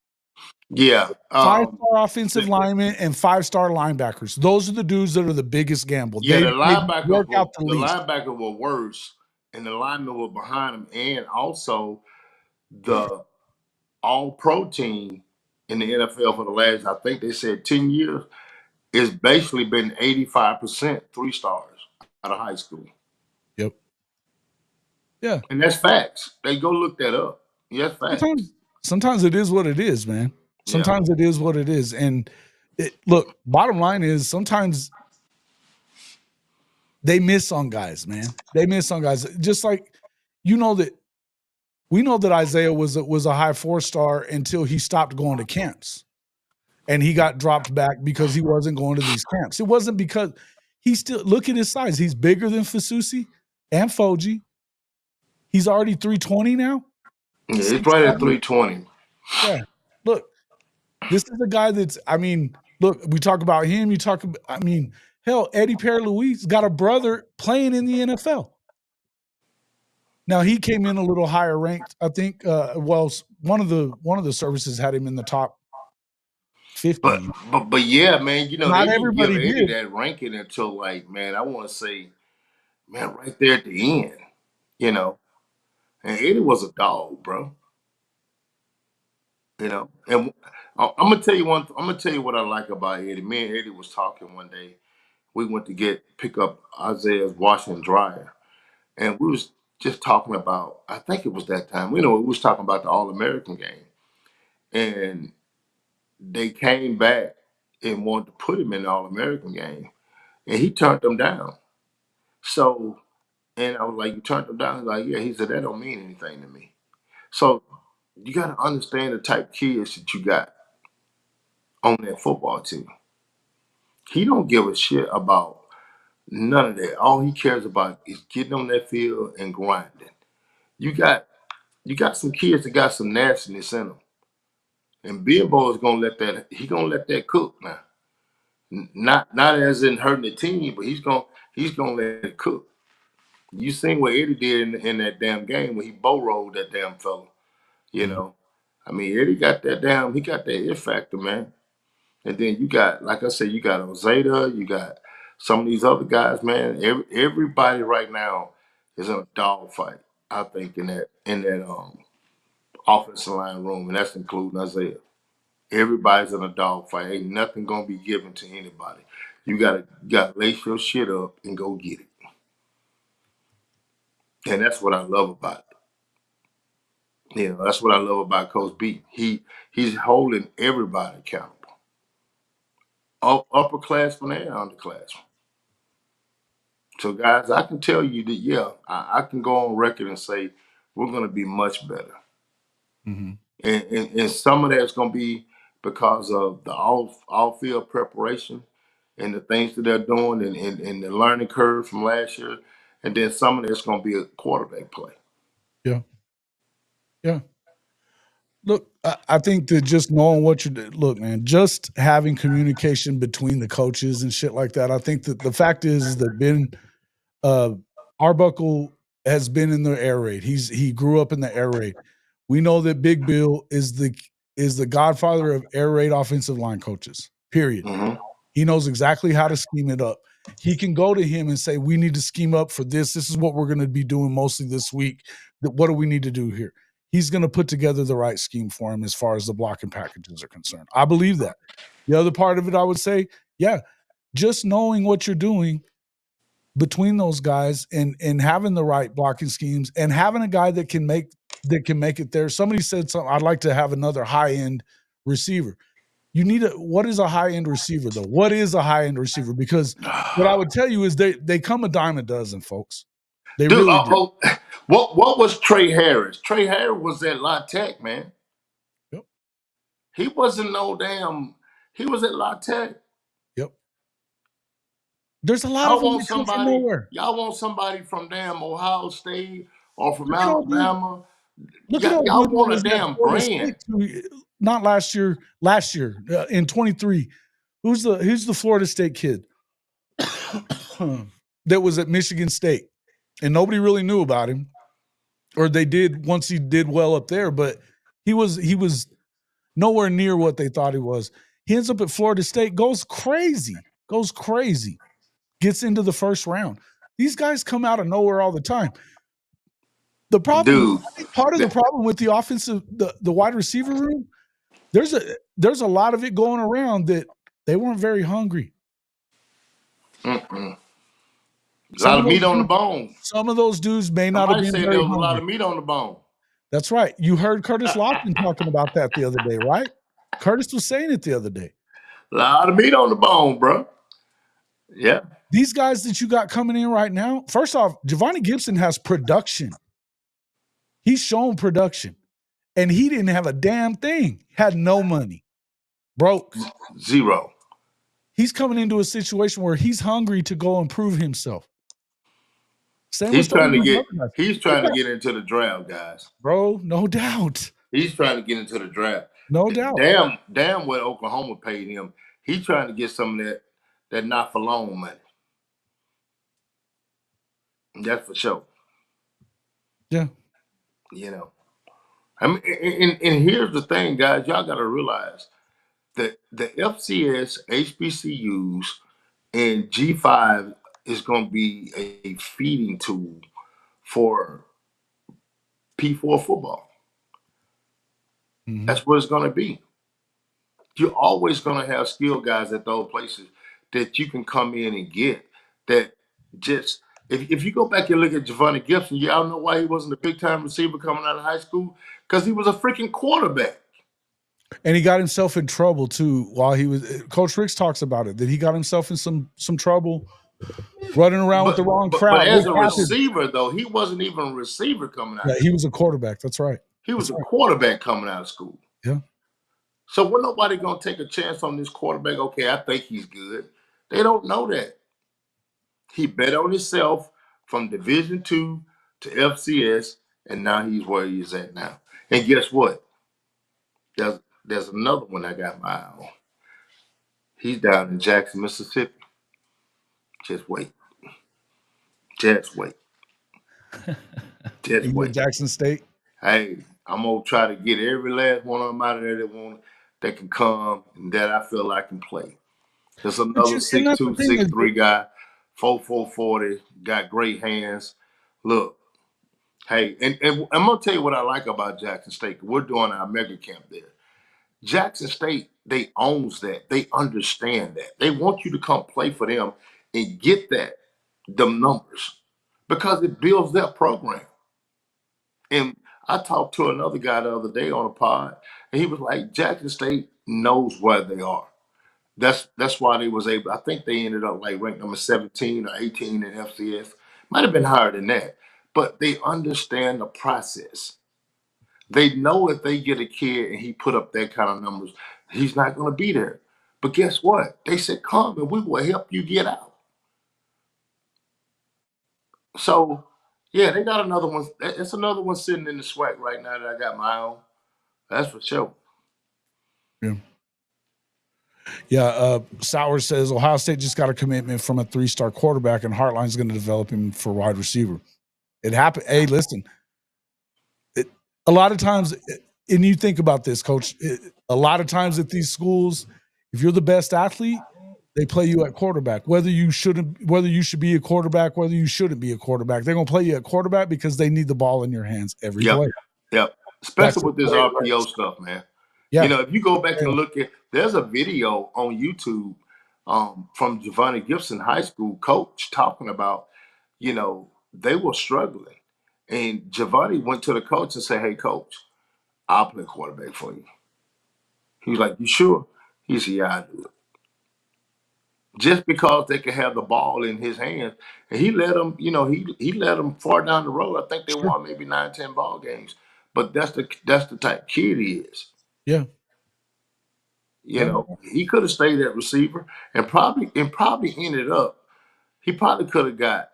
Yeah. 5-star offensive linemen and 5-star linebackers. Those are the dudes that are the biggest gamble. Yeah, They the linebackers work out the least. linebackers were worse, and the linemen were behind them, and also the all-pro team in the NFL for the last, I think they said 10 years, it's basically been 85% 3 stars out of high school. Yep. Yeah. And that's facts. They go look that up. Yes, facts. Sometimes it is what it is, man. Sometimes it is what it is. And look, bottom line is sometimes they miss on guys, man. They miss on guys. Just like we know that Isaiah was a high 4-star until he stopped going to camps. And he got dropped back because he wasn't going to these camps. It wasn't because he still look at his size. He's bigger than Fasusi and Foji. He's already 320 now. Yeah, he's right at 320. Yeah. Look, this is a guy that's, look, we talk about him. Hell, Eddie Perry-Louis got a brother playing in the NFL. Now he came in a little higher ranked. I think, one of the services had him in the top 50. But yeah, man, you know, Not they didn't give everybody Eddie did. that ranking until right there at the end, you know. And Eddie was a dog, bro. You know, and I'm gonna tell you what I like about Eddie. Me and Eddie was talking one day. We went to pick up Isaiah's washer and dryer, and we was just talking about. I think it was that time. We was talking about the All-American game, and they came back and wanted to put him in the All-American game, and he turned them down. So, and I was like, "You turned them down?" He's like, "Yeah." He said, "That don't mean anything to me." So, you got to understand the type of kids that you got on that football team. He don't give a shit about none of that. All he cares about is getting on that field and grinding. You got some kids that got some nastiness in them, and Bimbo is gonna let that cook now. Not as in hurting the team, but he's gonna let it cook. You seen what Eddie did in that damn game when he bow rolled that damn fella. You know, Eddie got he got that it factor, man. And then you got, like I said, you got Ozada, you got some of these other guys, man. Everybody right now is in a dog fight, I think, in that offensive line room, and that's including Isaiah. Everybody's in a dog fight. Ain't nothing gonna be given to anybody. You gotta lace your shit up and go get it. And that's what I love about it. You know, that's what I love about Coach B. He's holding everybody accountable. Upperclassmen and underclassmen. So, guys, I can tell you that, I can go on record and say we're going to be much better. Mm-hmm. And some of that's going to be because of the off-field preparation and the things that they're doing and the learning curve from last year. And then some of that's going to be a quarterback play. Yeah. Yeah. Look, I think that just knowing what look, man, just having communication between the coaches and shit like that. I think that the fact is that Ben Arbuckle has been in the air raid. He grew up in the air raid. We know that Big Bill is the godfather of air raid offensive line coaches. Period. Mm-hmm. He knows exactly how to scheme it up. He can go to him and say, "We need to scheme up for this. This is what we're going to be doing mostly this week. What do we need to do here?" He's going to put together the right scheme for him as far as the blocking packages are concerned. I believe that. The other part of it, I would say, just knowing what you're doing between those guys and having the right blocking schemes and having a guy that can make it there. Somebody said something. I'd like to have another high-end receiver. You need what is a high-end receiver, though? What is a high-end receiver? Because what I would tell you is they come a dime a dozen, folks. They really do. What was Trey Harris? Trey Harris was at La Tech, man. Yep. He wasn't he was at La Tech. Yep. There's a lot of them that come from nowhere. Y'all want somebody from damn Ohio State or from Look at old dude. Alabama. Look at old Y'all dude that want a was at damn Florida brand. State not last year in 23. Who's the Florida State kid that was at Michigan State, and nobody really knew about him, or they did once he did well up there, but he was nowhere near what they thought he was. He ends up at Florida State, goes crazy, gets into the first round. These guys come out of nowhere all the time. The problem, Dude, I think part of the problem with the offensive, the wide receiver room, there's a lot of it going around that they weren't very hungry. a lot of meat on the bone. Some of those dudes may not have Somebody been said very there was a lot hungry. of meat on the bone. That's right. You heard Curtis Lofton talking about that the other day, right? Curtis was saying it the other day. A lot of meat on the bone, bro. Yeah. These guys that you got coming in right now, first off, Giovanni Gibson has production. He's shown production. And he didn't have a damn thing. Had no money. Broke. Zero. He's coming into a situation where he's hungry to go and prove himself. Same He's with trying to guys. get into the draft, guys. Bro, no doubt. He's trying to get into the draft. No doubt. Damn what Oklahoma paid him. He's trying to get some of that not for long money. That's for sure. Yeah. You know. I mean, and here's the thing, guys. Y'all got to realize that the FCS, HBCUs, and G5 is going to be a feeding tool for P4 football. Mm-hmm. That's what it's going to be. You're always going to have skilled guys at those places that you can come in and get that just if you go back and look at Giovanni Gibson, y'all know why he wasn't a big time receiver coming out of high school? Because he was a freaking quarterback. And he got himself in trouble too while he was Coach Ricks talks about it, that he got himself in some trouble running around with the wrong crowd. But as a receiver, though, he wasn't even a receiver coming out. Yeah, he was a quarterback. That's right. He was a quarterback coming out of school. Yeah. So we're nobody gonna take a chance on this quarterback. Okay, I think he's good. They don't know that. He bet on himself from Division II to FCS, and now he's where he's at now. And guess what? There's another one I got my eye on. He's down in Jackson, Mississippi. Just wait. Just wait. Just wait. Jackson State. Hey, I'm gonna try to get every last one of them out of there that can come and that I feel I can play. There's another 6'2", 6'3" guy, 4'4", 40, got great hands. Look, hey, and I'm gonna tell you what I like about Jackson State. We're doing our mega camp there. Jackson State, they owns that. They understand that. They want you to come play for them and get them numbers because it builds their program. And I talked to another guy the other day on a pod, and he was like, Jackson State knows where they are. That's why they was able. I think they ended up like ranked number 17 or 18 in FCS. Might have been higher than that, but they understand the process. They know if they get a kid and he put up that kind of numbers, he's not going to be there. But guess what? They said, come and we will help you get out. So, yeah, they got another one. It's another one sitting in the SWAC right now that I got my eye on. That's for sure. Yeah. Yeah, Sauer says Ohio State just got a commitment from a 3-star quarterback, and Hartline's going to develop him for wide receiver. It happened. Hey, listen, a lot of times, and you think about this, Coach, a lot of times at these schools, if you're the best athlete, they play you at quarterback. Whether you should be a quarterback, whether you shouldn't be a quarterback, they're going to play you at quarterback because they need the ball in your hands every play. Yep. Especially with this RPO stuff, man. Yeah. You know, if you go back and look at, there's a video on YouTube from Giovanni Gibson High School coach talking about, you know, they were struggling. And Giovanni went to the coach and said, hey, coach, I'll play quarterback for you. He was like, you sure? He said, yeah, I do it. Just because they could have the ball in his hands. And he let them, you know, he let them far down the road. I think they won maybe 9, 10 ball games. But that's the type kid he is. Yeah. You know, he could have stayed at receiver and probably ended up, he probably could have got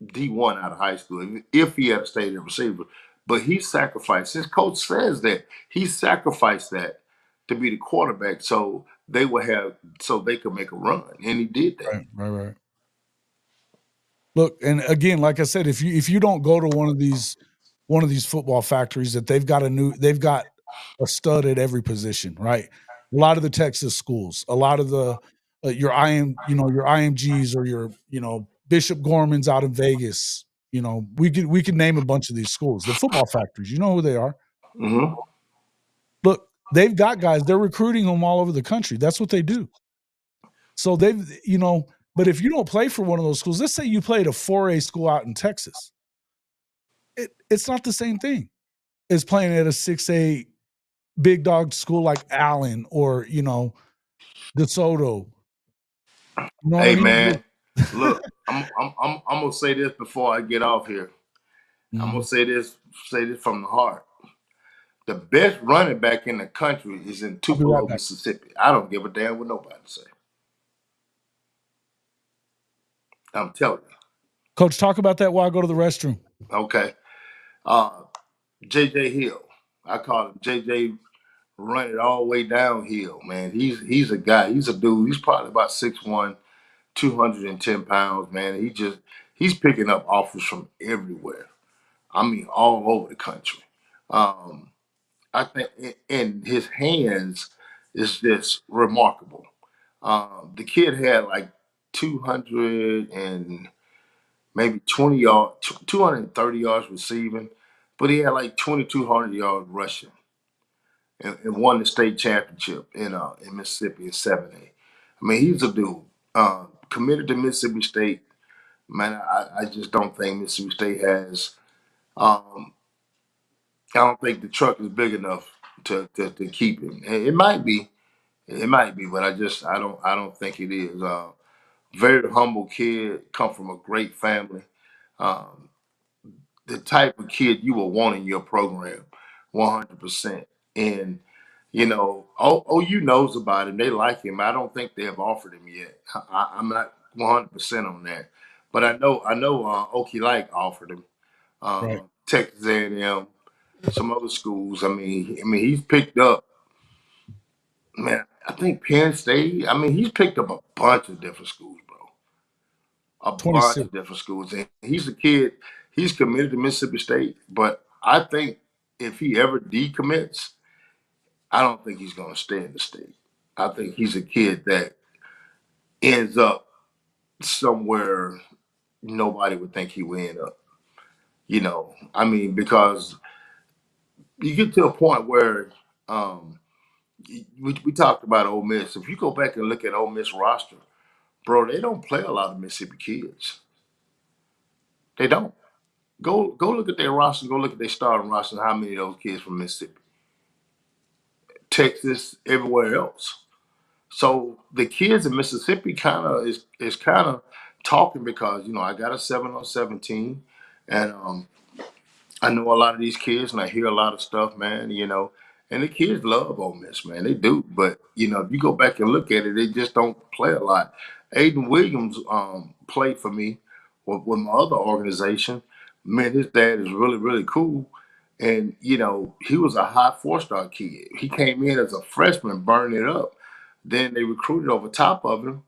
D1 out of high school if he had stayed a receiver. But he sacrificed. His coach says that he sacrificed that to be the quarterback, so they could make a run, and he did that. Right. Look, and again, like I said, if you don't go to one of these football factories that they've got a stud at every position, right? A lot of the Texas schools, a lot of the your IMGs or your Bishop Gorman's out in Vegas. We could name a bunch of these schools. The football factories, you know who they are. Mm-hmm. Look, they've got guys. They're recruiting them all over the country. That's what they do. So but if you don't play for one of those schools, let's say you played a 4A school out in Texas, it's not the same thing as playing at a 6A big dog school like Allen or DeSoto. You know what I Hey mean? man, look, I'm gonna say this before I get off here. I'm gonna say this from the heart. The best running back in the country is in I'll be right Tupelo, back. Mississippi. I don't give a damn what nobody say. I'm telling you. Coach, talk about that while I go to the restroom. Okay. JJ Hill. I call him JJ run it all the way downhill, man. He's a guy. He's a dude. He's probably about 6'1", 210 pounds, man. He's picking up offers from everywhere. I mean, all over the country. I think in his hands is just remarkable. The kid had like 200 and maybe 20 yards, 230 yards receiving, but he had like 2,200 yards rushing and won the state championship in Mississippi in 7A. I mean, he's a dude committed to Mississippi State. Man, I just don't think Mississippi State has. I don't think the truck is big enough to keep him. It might be, but I don't think it is. Very humble kid, come from a great family. Um, the type of kid you will want in your program, 100%. And OU knows about him. They like him. I don't think they have offered him yet. I'm not 100% on that, but I know Okie Like offered him. Right. Texas A&M, some other schools. I mean, he's picked up. Man, I think Penn State. I mean, he's picked up a bunch of different schools, bro. A bunch 26. of different schools, and he's a kid. He's committed to Mississippi State, but I think if he ever decommits, I don't think he's going to stay in the state. I think he's a kid that ends up somewhere nobody would think he would end up. I mean, because you get to a point where we talked about Ole Miss. If you go back and look at Ole Miss roster, bro, they don't play a lot of Mississippi kids. They don't. Go look at their roster. Go look at their starting roster. And how many of those kids from Mississippi, Texas, everywhere else. So the kids in Mississippi kind of is kind of talking because I got a 7-on-17, and I know a lot of these kids, and I hear a lot of stuff, man. And the kids love Ole Miss, man. They do. But if you go back and look at it, they just don't play a lot. Aiden Williams played for me with my other organization. Man, his dad is really, really cool. And, he was a high 4-star kid. He came in as a freshman, burning it up. Then they recruited over top of him,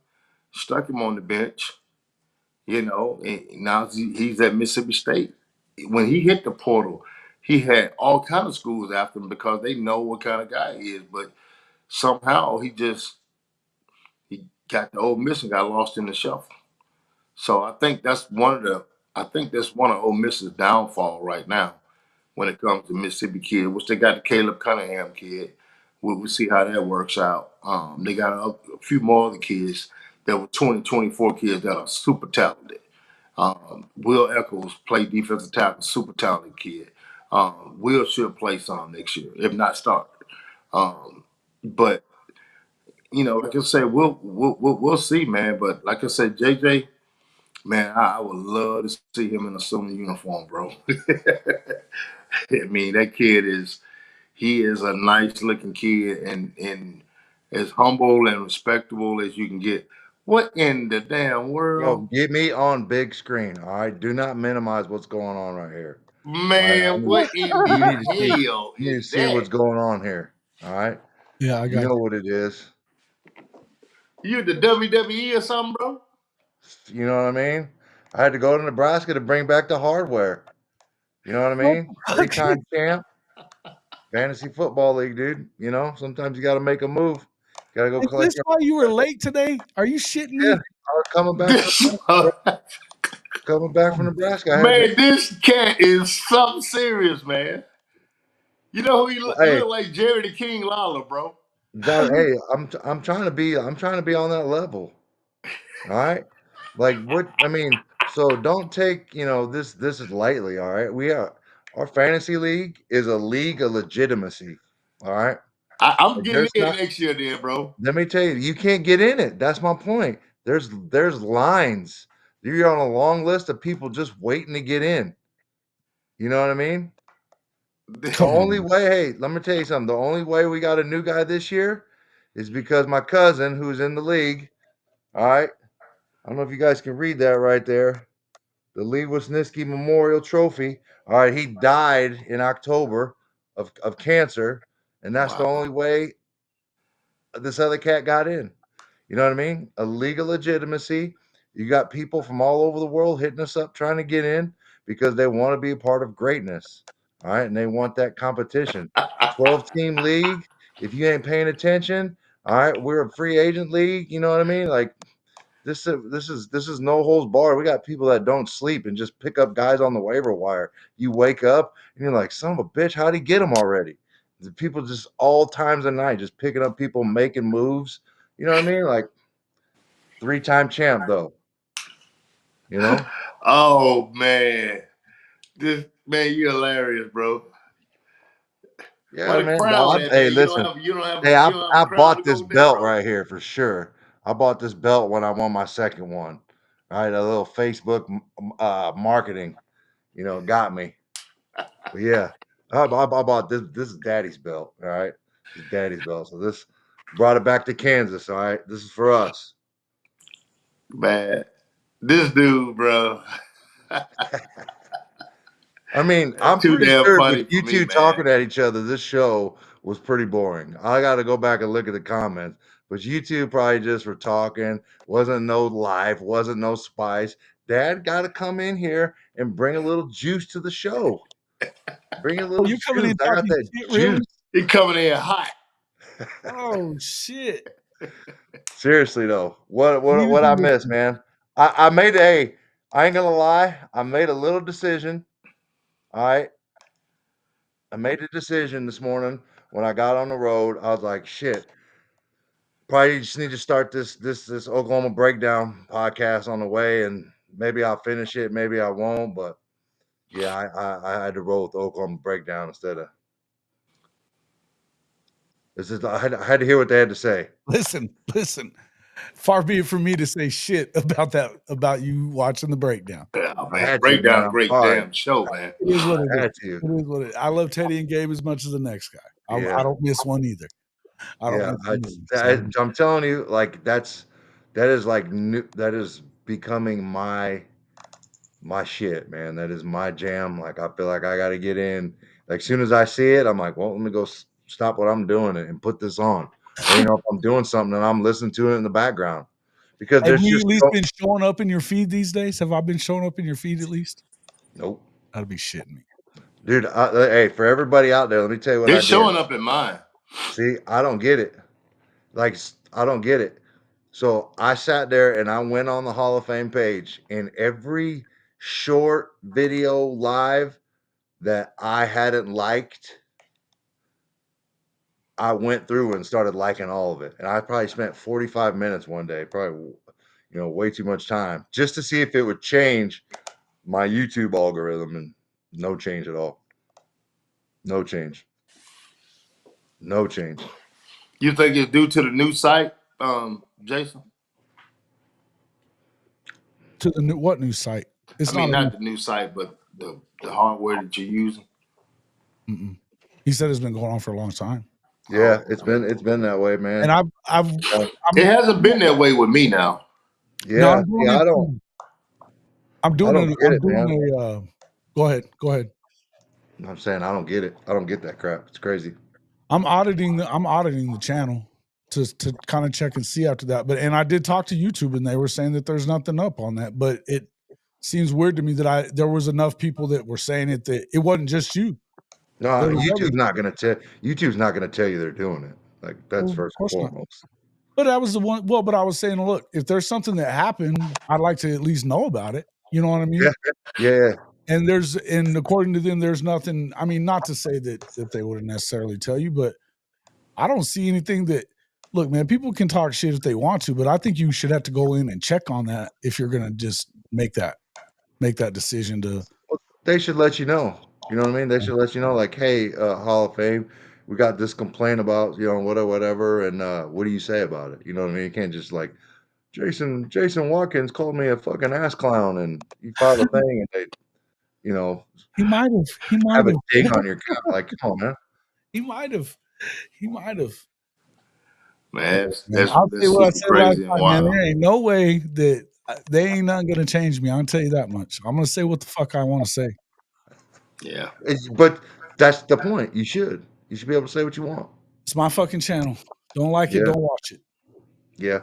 stuck him on the bench, and now he's at Mississippi State. When he hit the portal, he had all kind of schools after him because they know what kind of guy he is. But somehow he got to Ole Miss and got lost in the shuffle. So I think that's one of Ole Miss's downfall right now when it comes to Mississippi kid, which they got the Caleb Cunningham kid. We'll see how that works out. They got a few more other kids that were 24 kids that are super talented. Will Echols played defensive tackle, super talented kid. Will should play some next year, if not start. But like I said, we'll see, man. But like I said, JJ, man, I would love to see him in a Sooner uniform, bro. I mean, that kid is a nice looking kid and as humble and respectable as you can get. What in the damn Yo, world? get me on big screen. All right. Do not minimize what's going on right here. All right. Man, what in You the need to see. hell You need to is see that? what's going on here. All right. Yeah, I You got know what it is. You the WWE or something, bro? You know what I mean? I had to go to Nebraska to bring back the hardware. You know what I what mean? the fuck? 3-time champ, fantasy football league, dude. You know, sometimes you got to make a move. Got to go Is collect this your. why you were late today? Are you shitting Yeah, me? I was coming back from This Nebraska, bro. Coming back from Nebraska. I had to. man, this cat is something serious, man. You know who he Hey, look like Jerry the King Lawler, bro. Are dog, you hey, I'm trying to be on that level. All right. Like what I mean, so don't take, this is lightly, all right? Our fantasy league is a league of legitimacy. All right. I'm Like getting there's in not next year, then, bro. let me tell you, you can't get in it. That's my point. There's lines. You're on a long list of people just waiting to get in. You know what I mean? The come only on? way, hey, let me tell you something. The only way we got a new guy this year is because my cousin, who's in the league, all right. I don't know if you guys can read that right there. The Lee Wisniewski Memorial Trophy. All right, he died in October of cancer, and that's the Wow. only way this other cat got in. You know what I mean? A legal legitimacy. You got people from all over the world hitting us up trying to get in because they want to be a part of greatness. All right, and they want that competition. 12-team league. If you ain't paying attention, all right, we're a free agent league. You know what I mean? Like this is no holds barred. We got people that don't sleep and just pick up guys on the waiver wire. You wake up and you're like, son of a bitch, how'd he get them already? The people just all times of night just picking up people making moves. You know what I mean? Like 3-time champ though. You know? Oh man, this man, you hilarious, bro. Where Yeah, the man. crown at, Hey, man? listen. Hey, You don't have a I crown to bought go this with that, belt bro. right here for sure. I bought this belt when I won my second one. All right, a little Facebook marketing, got me. But yeah, I bought this. This is Daddy's belt. All right, this is Daddy's belt. So this brought it back to Kansas. All right, this is for us. Man, this dude, bro. I mean, I'm Too pretty damn sure with funny for you me, two man. talking at each other, this show was pretty boring. I got to go back and look at the comments, but you two probably just were talking. Wasn't no life. Wasn't no spice. Dad got to come in here and bring a little juice to the show. Bring a Oh, little you coming juice. in I got talking that shit, juice. really? He coming in hot. Oh shit! Seriously though, what Leave what it what to I me. missed, man? I made a. I ain't gonna lie. I made a little decision. All right, I made a decision this morning when I got on the road. I was like, shit. Probably just need to start this Oklahoma breakdown podcast on the way, and maybe I'll finish it, maybe I won't. But yeah, I had to roll with the Oklahoma breakdown instead of. This is I had to hear what they had to say. Listen. Far be it from me to say shit about you watching the breakdown. Yeah, I man. had to, man. Breakdown, I'm great sorry. damn show, man. It is what it I is. had to. It is what it is. I love Teddy and Gabe as much as the next guy. I Yeah. don't miss one either. I don't Yeah, miss one either. I'm telling you, like that is like new, that is becoming my shit, man. That is my jam. Like I feel like I got to get in. Like soon as I see it, I'm like, well, let me go stop what I'm doing and put this on. Or if I'm doing something and I'm listening to it in the background because Have there's we just at least been showing up in your feed these days? Have I been showing up in your feed at least? nope, That'd be shitting me. dude. Hey, for everybody out there, let me tell you what I It's did. showing up in mine. See, I don't get it. Like I don't get it. So I sat there and I went on the Hall of Fame page, and every short video live that I hadn't liked, I went through and started liking all of it. And I probably spent 45 minutes one day, probably, way too much time just to see if it would change my YouTube algorithm. And no change at all. No change. No change. You think it's due to the new site, Jason? To the new what new site? I It's not mean, a new. not the new site, but the hardware that you're using. Mm-mm. He said it's been going on for a long time, Yeah, Oh, it's okay. been that way, and man. I've Uh, It I'm hasn't been that way with me now. No, Yeah, I'm doing yeah, it. I don't get it, man. Go ahead. I'm saying I don't get it. I don't get that crap. It's crazy. I'm auditing the channel to kind of check and see after that. And I did talk to YouTube and they were saying that there's nothing up on that, but it seems weird to me that there was enough people that were saying it that it wasn't just you. No, YouTube's not gonna tell you they're doing it. Like that's first and foremost. But that was the one. Well, but I was saying, look, if there's something that happened, I'd like to at least know about it. You know what I mean? Yeah. And according to them, there's nothing. I mean, not to say that they wouldn't necessarily tell you, but I don't see anything that. Look, man, people can talk shit if they want to, but I think you should have to go in and check on that if you're gonna just make that decision to. They should let you know. You know what I mean? They should let you know, like, hey, Hall of Fame, we got this complaint about, whatever, and what do you say about it? You know what I mean? You can't just like Jason Watkins called me a fucking ass clown and you filed a thing and they, he might have have a dig on your account. Like, come on, man. He might have. Man, I'll that's say what I super said last crazy and time, man. wild. There ain't no way that they ain't nothing gonna change me. I'll tell you that much. I'm gonna say what the fuck I want to say. Yeah. But that's the point. You should be able to say what you want. It's my fucking channel. Don't like it, don't watch it. Yeah,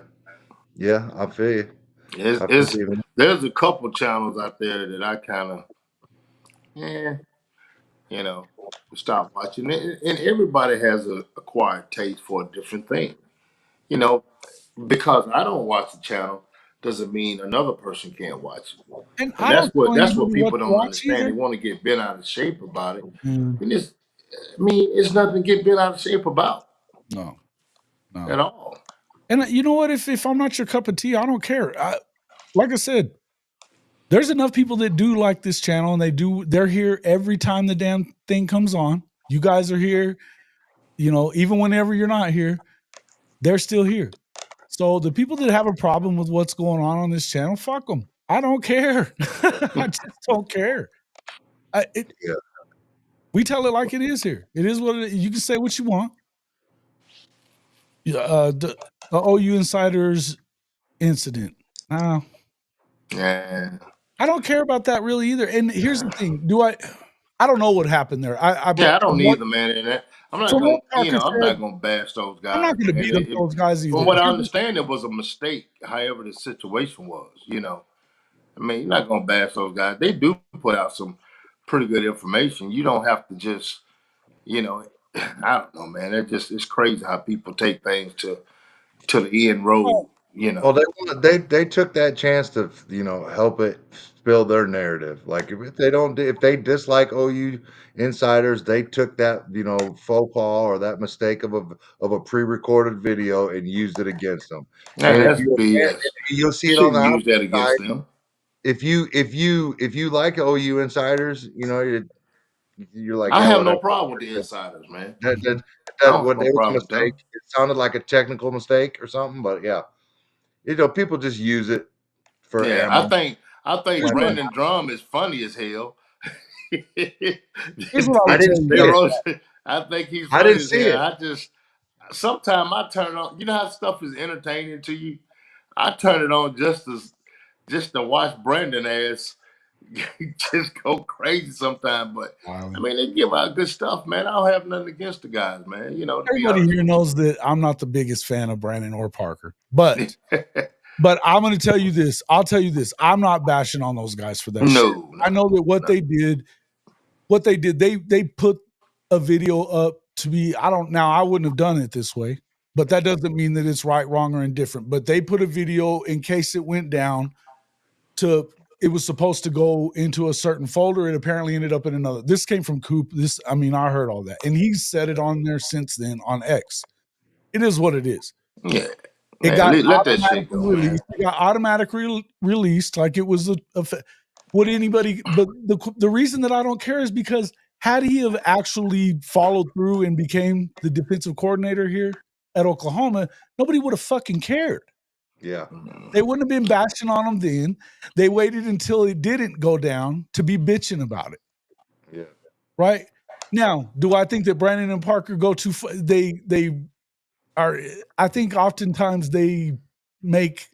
I feel you. There's a couple channels out there that I kind of, stop watching it. And everybody has a acquired taste for a different thing. Because I don't watch the channel doesn't mean another person can't watch it. And And I don't tell that's what anybody people what to don't watch understand. either. They want to get bent out of shape about it. And it's nothing to get bent out of shape about. No. At all. And you know what? If I'm not your cup of tea, I don't care. Like I said, there's enough people that do like this channel, and they're here every time the damn thing comes on. You guys are here, even whenever you're not here, they're still here. So the people that have a problem with what's going on this channel, fuck them. I don't care. I just don't care. We tell it like it is here. It is what it is. You can say what you want. The OU Insiders incident. Yeah. I don't care about that really either. And here's the thing: I don't know what happened there. I don't either, man. And I'm not gonna bash those guys. I'm not going to beat up those guys either. From what I understand, it was a mistake. However, the situation was, I mean, you're not gonna bash those guys. They do put out some pretty good information. You don't have to just, I don't know, man. It's crazy how people take things to the end road. Well, they took that chance to help it spill their narrative. Like if they dislike OU Insiders, they took that faux pas or that mistake of a pre-recorded video and used it against them. Yeah, And that's BS. you'll see it on the use that against them. If you like OU Insiders, you're like, I have no problem with the Insiders, man. What they was a mistake. It sounded like a technical mistake or something, but yeah. People just use it for ammo. I think Brandon Drum is funny as hell. Here's what I didn't see it. I think he's funny as hell. Sometimes I turn on. You know how stuff is entertaining to you. I turn it on just to watch Brandon ass just go crazy sometimes. But I mean, they give out good stuff, man. I don't have nothing against the guys, man. Everybody here knows that I'm not the biggest fan of Brandon or Parker, but I'm going to tell you this. I'll tell you this. I'm not bashing on those guys for that shit. I know that what they did, they put a video up to be, I wouldn't have done it this way, but that doesn't mean that it's right, wrong, or indifferent. But they put a video in case it went down it was supposed to go into a certain folder. It apparently ended up in another. This came from Coop. I heard all that. And he's said it on there since then on X. It is what it is. Yeah. It got automatically released. It got automatically released like it was would anybody, but the reason that I don't care is because had he have actually followed through and became the defensive coordinator here at Oklahoma, nobody would have fucking cared. Yeah. They wouldn't have been bashing on him then. They waited until it didn't go down to be bitching about it. Yeah. Right? Now, do I think that Brandon and Parker go too far? I think oftentimes they make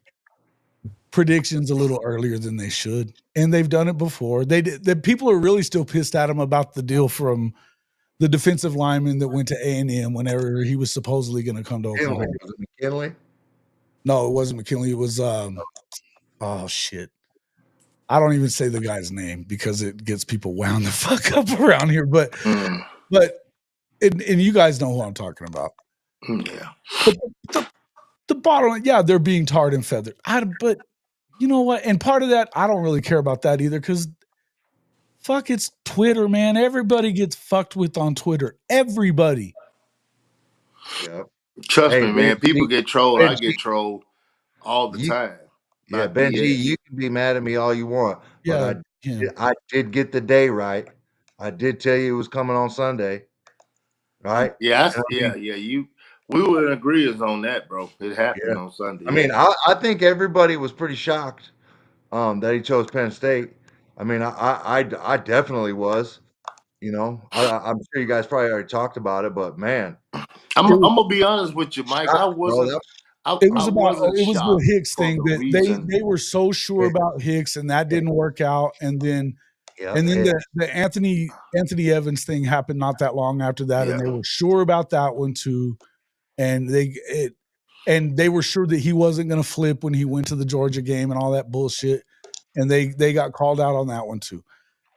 predictions a little earlier than they should, and they've done it before. They did. The people are really still pissed at him about the deal from the defensive lineman that went to A&M whenever he was supposedly going to come to McKinley. Oklahoma. Was it McKinley? No, it wasn't McKinley. It was oh shit. I don't even say the guy's name because it gets people wound the fuck up around here. But and you guys know who I'm talking about. Yeah. But the bottom line, yeah, they're being tarred and feathered. But you know what? And part of that, I don't really care about that either because fuck, it's Twitter, man. Everybody gets fucked with on Twitter. Everybody. Yeah. Trust me, man. People get trolled. I get trolled all the time. Yeah, Benji, you can be mad at me all you want, but I did get the day right. I did tell you it was coming on Sunday, right? Yeah, we were in agreement on that, bro. It happened on Sunday. I mean, I think everybody was pretty shocked that he chose Penn State. I mean, I definitely was. You know, I'm sure you guys probably already talked about it, but man, I'm gonna be honest with you, Mike. I wasn't. It was the Hicks thing that they were so sure about Hicks, and that didn't work out. And then the Anthony Evans thing happened not that long after that, and they were sure about that one too. And they were sure that he wasn't going to flip when he went to the Georgia game and all that bullshit. And they got called out on that one too.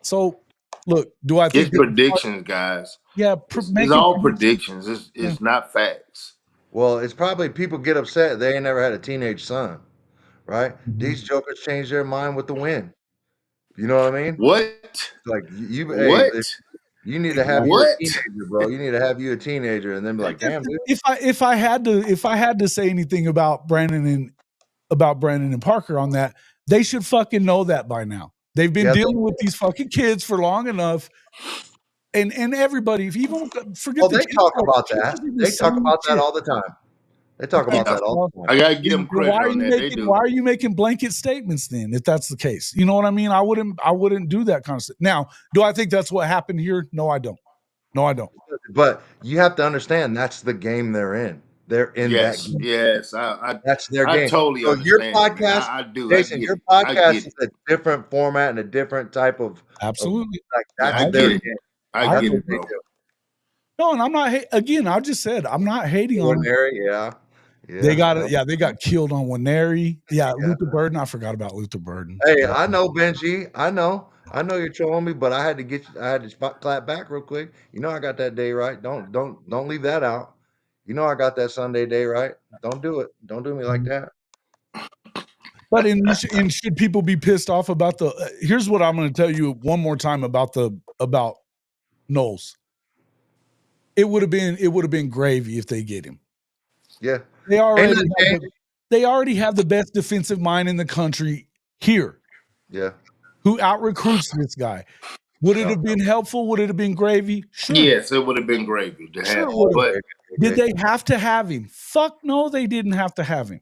So look, do I think it's predictions, guys? Yeah, it's all predictions. It's not facts. Well, it's probably people get upset they ain't never had a teenage son, right? These jokers change their mind with the win. You know what I mean? What? Like you, what? Hey, you need to have you a teenager, bro. You need to have you a teenager, and then be like, "Damn, dude." If I had to say anything about Brandon and Parker on that, they should fucking know that by now. They've been dealing with these fucking kids for long enough. And everybody, if you even forget they talk about that. They talk about that all the time. They talk about that all the time. I gotta give them credit on that. They do. Why are you making blanket statements then? If that's the case, you know what I mean. I wouldn't do that kind of stuff. Now, do I think that's what happened here? No, I don't. But you have to understand that's the game they're in. They're in that game. Yes, that's their game. I totally understand. Your podcast, I do. Jason, your podcast is a different format and a different type of. Absolutely. That's their game. I get it, bro. No, and I'm not. Again, I just said I'm not hating on them. Yeah. They got it. Yeah, they got killed on Winery. Yeah, Luther Burden. I forgot about Luther Burden. Hey, I know, Benji. I know you're trolling me, but I had to clap back real quick. You know I got that day right. Don't leave that out. You know I got that Sunday day right. Don't do it. Don't do me like that. But should people be pissed off about the? Here's what I'm going to tell you one more time about Knowles. It would have been gravy if they get him. Yeah, they already have the best defensive mind in the country here. Yeah, who out recruits this guy? Would it have been helpful? Would it have been gravy? Sure. Yes, it would have been gravy to have. But did they have to have him? Fuck no, they didn't have to have him.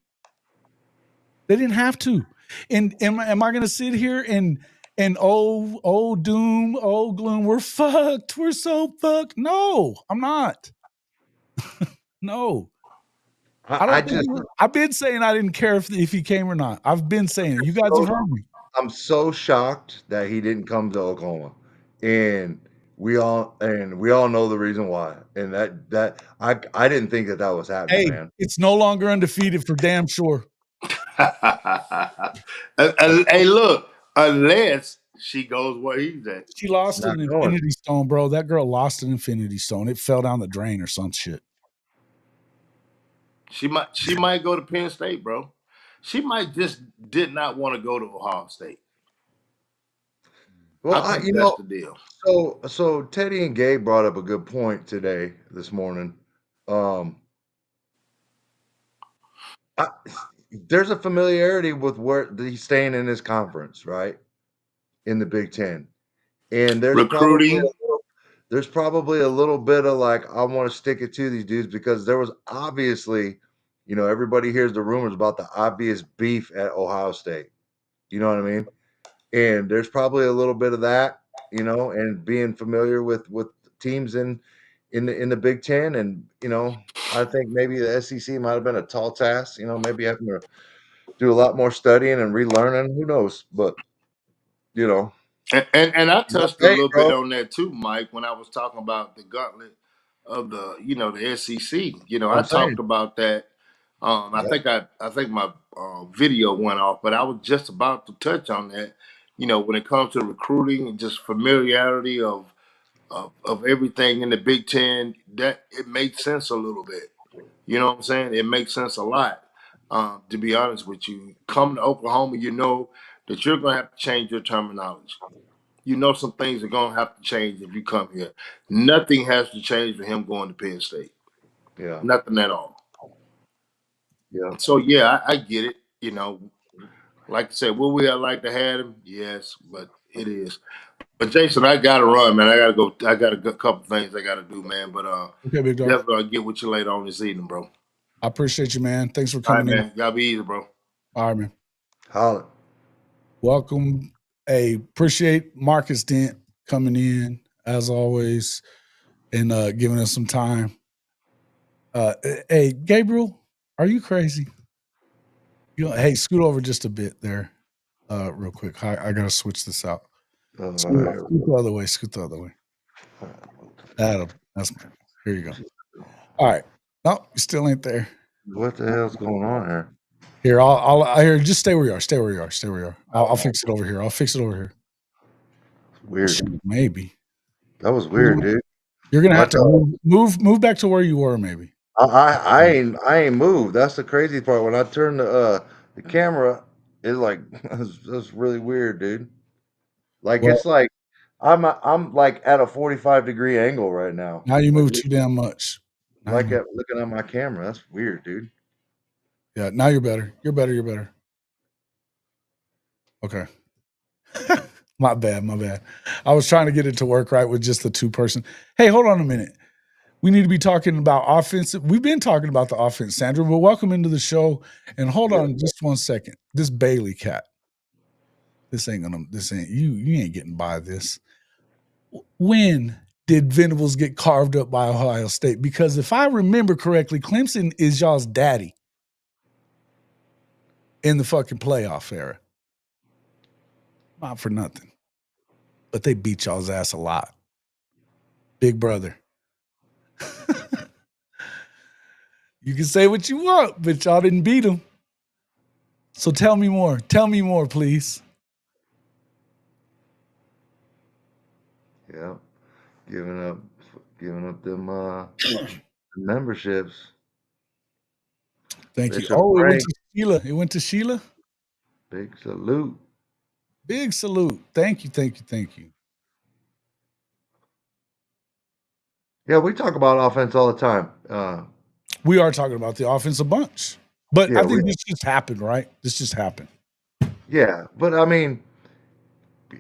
They didn't have to. And am I going to sit here and oh doom, oh gloom, we're fucked. We're so fucked. No, I'm not. No. I've been saying I didn't care if he came or not. I've been saying it. You guys have heard me. I'm so shocked that he didn't come to Oklahoma, and we all know the reason why. And that I didn't think that was happening. Man. It's no longer undefeated for damn sure. Hey, look, unless she goes where he's at. She lost an Infinity Stone, bro. That girl lost an Infinity Stone. It fell down the drain or some shit. She might go to Penn State, bro. She might just did not want to go to Ohio State. Well, that's the deal. So Teddy and Gabe brought up a good point this morning. There's a familiarity with where he's staying in his conference, right? In the Big Ten, and there's recruiting. There's probably a little bit of like, I want to stick it to these dudes because there was obviously, everybody hears the rumors about the obvious beef at Ohio State. You know what I mean? And there's probably a little bit of that, and being familiar with teams in the Big Ten. And, I think maybe the SEC might have been a tall task, maybe having to do a lot more studying and relearning. Who knows? But you know, And I not touched a paid, little bit bro. on that too, Mike, when I was talking about the gauntlet of the SEC. I I'm saying, talked about that. I yeah, think my video went off, but I was just about to touch on that. When it comes to recruiting and just familiarity of everything in the Big Ten, that it makes sense a little bit. You know what I'm saying? It makes sense a lot. To be honest with you, come to Oklahoma, you know that you're going to have to change your terminology. You know some things are going to have to change if you come here. Nothing has to change for him going to Penn State. yeah, Nothing at all. yeah. So yeah, I get it. Like I said, would we have liked to have him? Yes, but it is. But Jason, I gotta run, man. I gotta go. I got a couple things I gotta do, man. But Okay, big dog. definitely I'll get with you later on this evening, bro. I appreciate you, man. Thanks for All right, coming in. man. Y'all be easy, bro. All right, man. Holla. Welcome. Hey, appreciate Marcus Dent coming in as always and giving us some time. Hey, Gabriel, are you crazy? Hey, scoot over just a bit there, real quick. I gotta switch this out. Scoot the other way. Scoot the other way. That's my. Here you go. All right. No, you still ain't there. What the hell's going on here? Here, I'll here. Just stay where you are. Stay where you are. Stay where you are. I'll fix it over here. I'll fix it over here. Weird. Shoot, maybe That was weird, dude. you're gonna have to move back to where you were. Maybe. I ain't moved. That's the crazy part. When I turned the camera, it's like that's really weird, dude. Like Well, it's like I'm like at a 45-degree angle right now. now you Like, move too damn much. like at looking at my camera. That's weird, dude. Yeah. Now you're better. You're better. You're better. Okay. My bad. My bad. I was trying to get it to work right with just the two person. Hey, hold on a minute. We need to be talking about offensive. We've been talking about the offense, Sandra, but welcome into the show. And hold on just 1 second. This Bailey cat. This ain't you ain't getting by this. When did Venables get carved up by Ohio State? Because if I remember correctly, Clemson is y'all's daddy in the fucking playoff era. Not for nothing. But they beat y'all's ass a lot. Big brother. You can say what you want, but y'all didn't beat them. So tell me more. Tell me more, please. Yeah, giving up them memberships. Thank you. Bishop Oh, it went Frank, to Sheila. It went to Sheila. big salute. Big salute. Thank you. Thank you. Thank you. Yeah, we talk about offense all the time. We are talking about the offense a bunch. But Yeah, I think this just happened, right? This just happened. yeah, but I mean,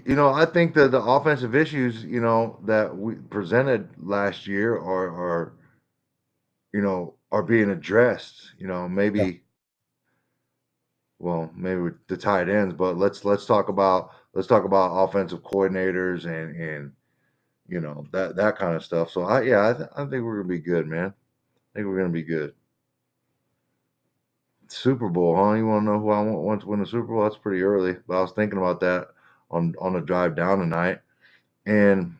I think that the offensive issues, that we presented last year are being addressed. Yeah. Maybe with the tight ends, but let's talk about offensive coordinators and that kind of stuff. So I think we're gonna be good, man. I think we're gonna be good. Super Bowl, huh? You want to know who I want to win the Super Bowl? That's pretty early, but I was thinking about that on the drive down tonight, and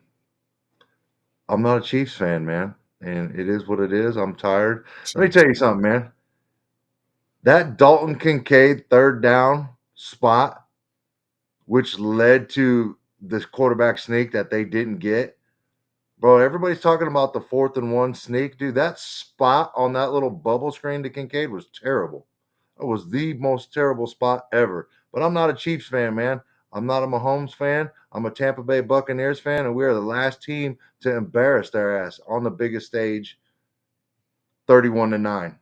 I'm not a Chiefs fan, man. And it is what it is. I'm tired. Let me tell you something, man. That Dalton Kincaid third down spot, which led to this quarterback sneak that they didn't get. Bro, everybody's talking about the 4th and 1 sneak. Dude, that spot on that little bubble screen to Kincaid was terrible. It was the most terrible spot ever. But I'm not a Chiefs fan, man. I'm not a Mahomes fan. I'm a Tampa Bay Buccaneers fan, and we are the last team to embarrass their ass on the biggest stage, 31-9,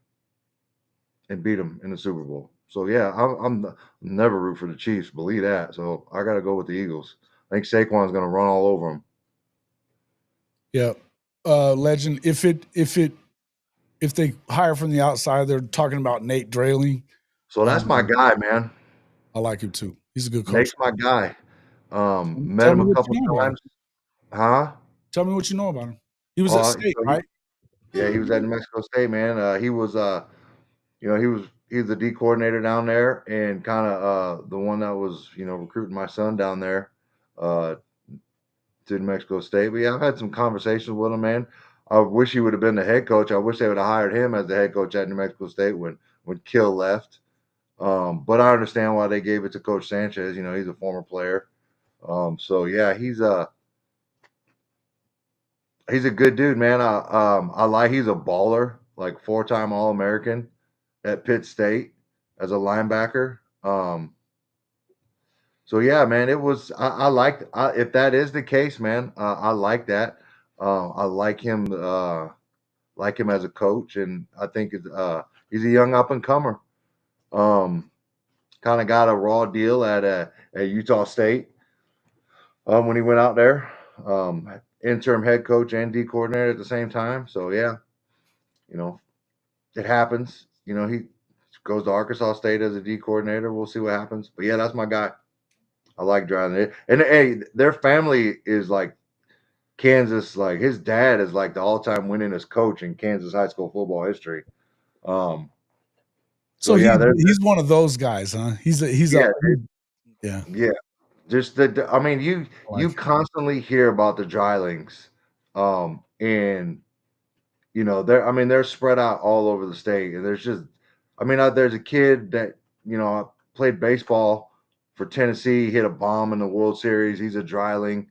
and beat them in the Super Bowl. So yeah, I'm never root for the Chiefs. Believe that. So I got to go with the Eagles. I think Saquon's going to run all over them. Yeah. Legend. If they hire from the outside, they're talking about Nate Drayling. So that's my guy, man. I like him too. He's a good coach. Nate's my guy. Met him a couple times. Huh? Tell me what you know about him. He was at State, right? Yeah, he was at New Mexico State, man. He was he's the D coordinator down there, and kind of the one that was recruiting my son down there to New Mexico State. But yeah, I've had some conversations with him, man. I wish he would have been the head coach. I wish they would have hired him as the head coach at New Mexico State when Kill left. But I understand why they gave it to Coach Sanchez. He's a former player. So yeah, he's a good dude, man. I like he's a baller, like 4-time All-American at Pitt State as a linebacker. So yeah, man, it was. I liked. If that is the case, man, I like that. I like him. Like him as a coach, and I think he's a young up and comer. Kind of got a raw deal at Utah State when he went out there. Interim head coach and D coordinator at the same time. So yeah, it happens. He goes to Arkansas State as a D coordinator. We'll see what happens. But yeah, that's my guy. I like driving it. And hey, their family is like Kansas. Like his dad is like the all-time winningest coach in Kansas high school football history. So yeah, he's one of those guys, huh? Yeah. Just I mean, you constantly hear about the Drylings, and they're spread out all over the state, and there's a kid that played baseball for Tennessee, hit a bomb in the World Series. He's a Dryling.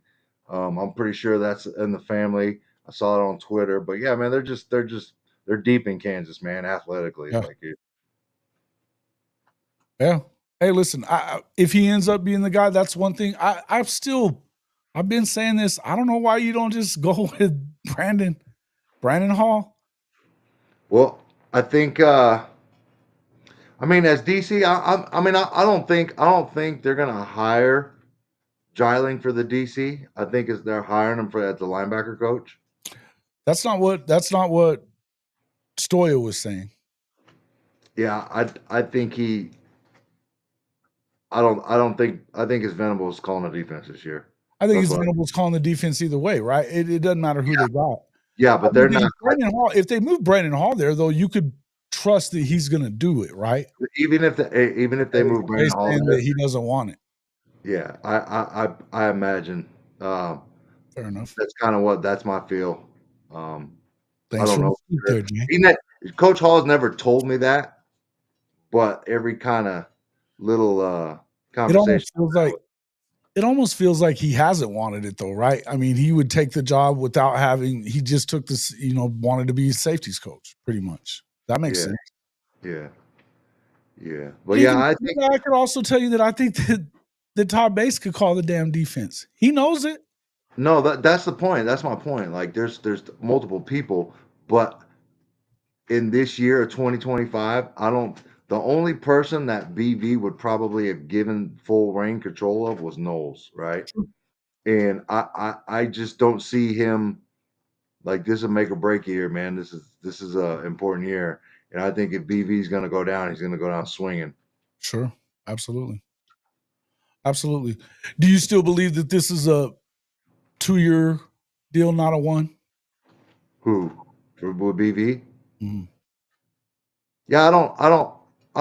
I'm pretty sure that's in the family. I saw it on Twitter, but yeah, man, they're deep in Kansas, man, athletically. Yeah. Like it. Yeah. Hey, listen, if he ends up being the guy, that's one thing. I've been saying this. I don't know why you don't just go with Brandon Hall. Well, I think, as DC, I don't think they're going to hire Dryling for the DC. I think they're hiring him as the linebacker coach. That's not what Stoya was saying. Yeah, I think it's Venables calling the defense this year. I think it's Venables calling the defense either way, right? It doesn't matter who they got. Yeah, but they're not. If they move Brandon Hall there, though, you could trust that he's going to do it, right? Even if they move Brandon Hall, that he doesn't want it. Yeah, I imagine. Fair enough. That's my feel. Thanks I don't know. There, Coach Hall has never told me that, but every kind of little conversation. It almost feels like he hasn't wanted it, though, right? I mean, he would take the job without having. He just took this, wanted to be a safeties coach, pretty much. That makes sense. Yeah. Well, I think I could also tell you that I think that Todd Bates could call the damn defense. He knows it. No, that's the point. That's my point. Like, there's multiple people, but in this year of 2025, the only person that BV would probably have given full reign control of was Knowles, right? And I just don't see him like this is a make or break year, man. This is a important year, and I think if BV is going to go down, he's going to go down swinging. Sure, absolutely. Do you still believe that this is a 2-year deal, not a 1? Who for BV? Mm-hmm. Yeah, I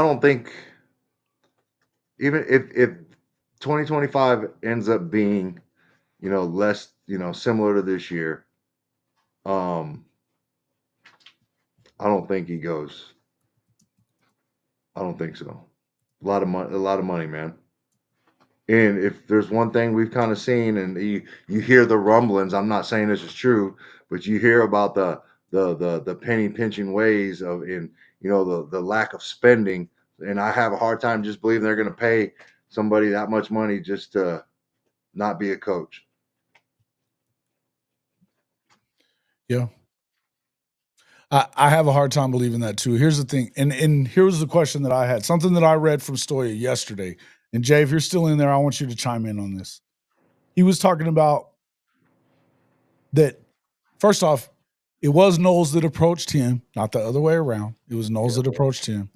don't think even if 2025 ends up being, less, similar to this year, I don't think he goes. I don't think so. A lot of money, man. And if there's one thing we've kind of seen, and you hear the rumblings, I'm not saying this is true, but you hear about the penny pinching ways of the lack of spending, and I have a hard time just believing they're going to pay somebody that much money just to not be a coach. Yeah. I have a hard time believing that too. Here's the thing, and here's the question that I had, something that I read from Stoya yesterday. And Jay, if you're still in there, I want you to chime in on this. He was talking about that, first off, it was Knowles that approached him, not the other way around. It was Knowles that approached him.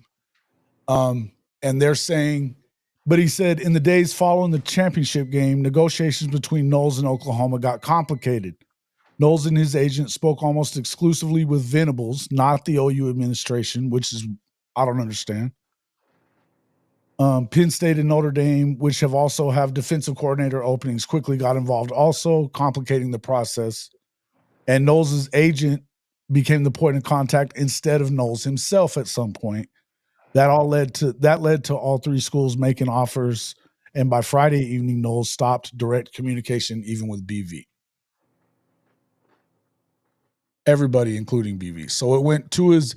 And they're saying, but he said in the days following the championship game, negotiations between Knowles and Oklahoma got complicated. Knowles and his agent spoke almost exclusively with Venables, not the OU administration, which is, I don't understand. Penn State and Notre Dame, which also have defensive coordinator openings, quickly got involved, also complicating the process. And Knowles' agent became the point of contact instead of Knowles himself at some point. That led to all three schools making offers. And by Friday evening, Knowles stopped direct communication, even with BV. Everybody, including BV. So it went to his.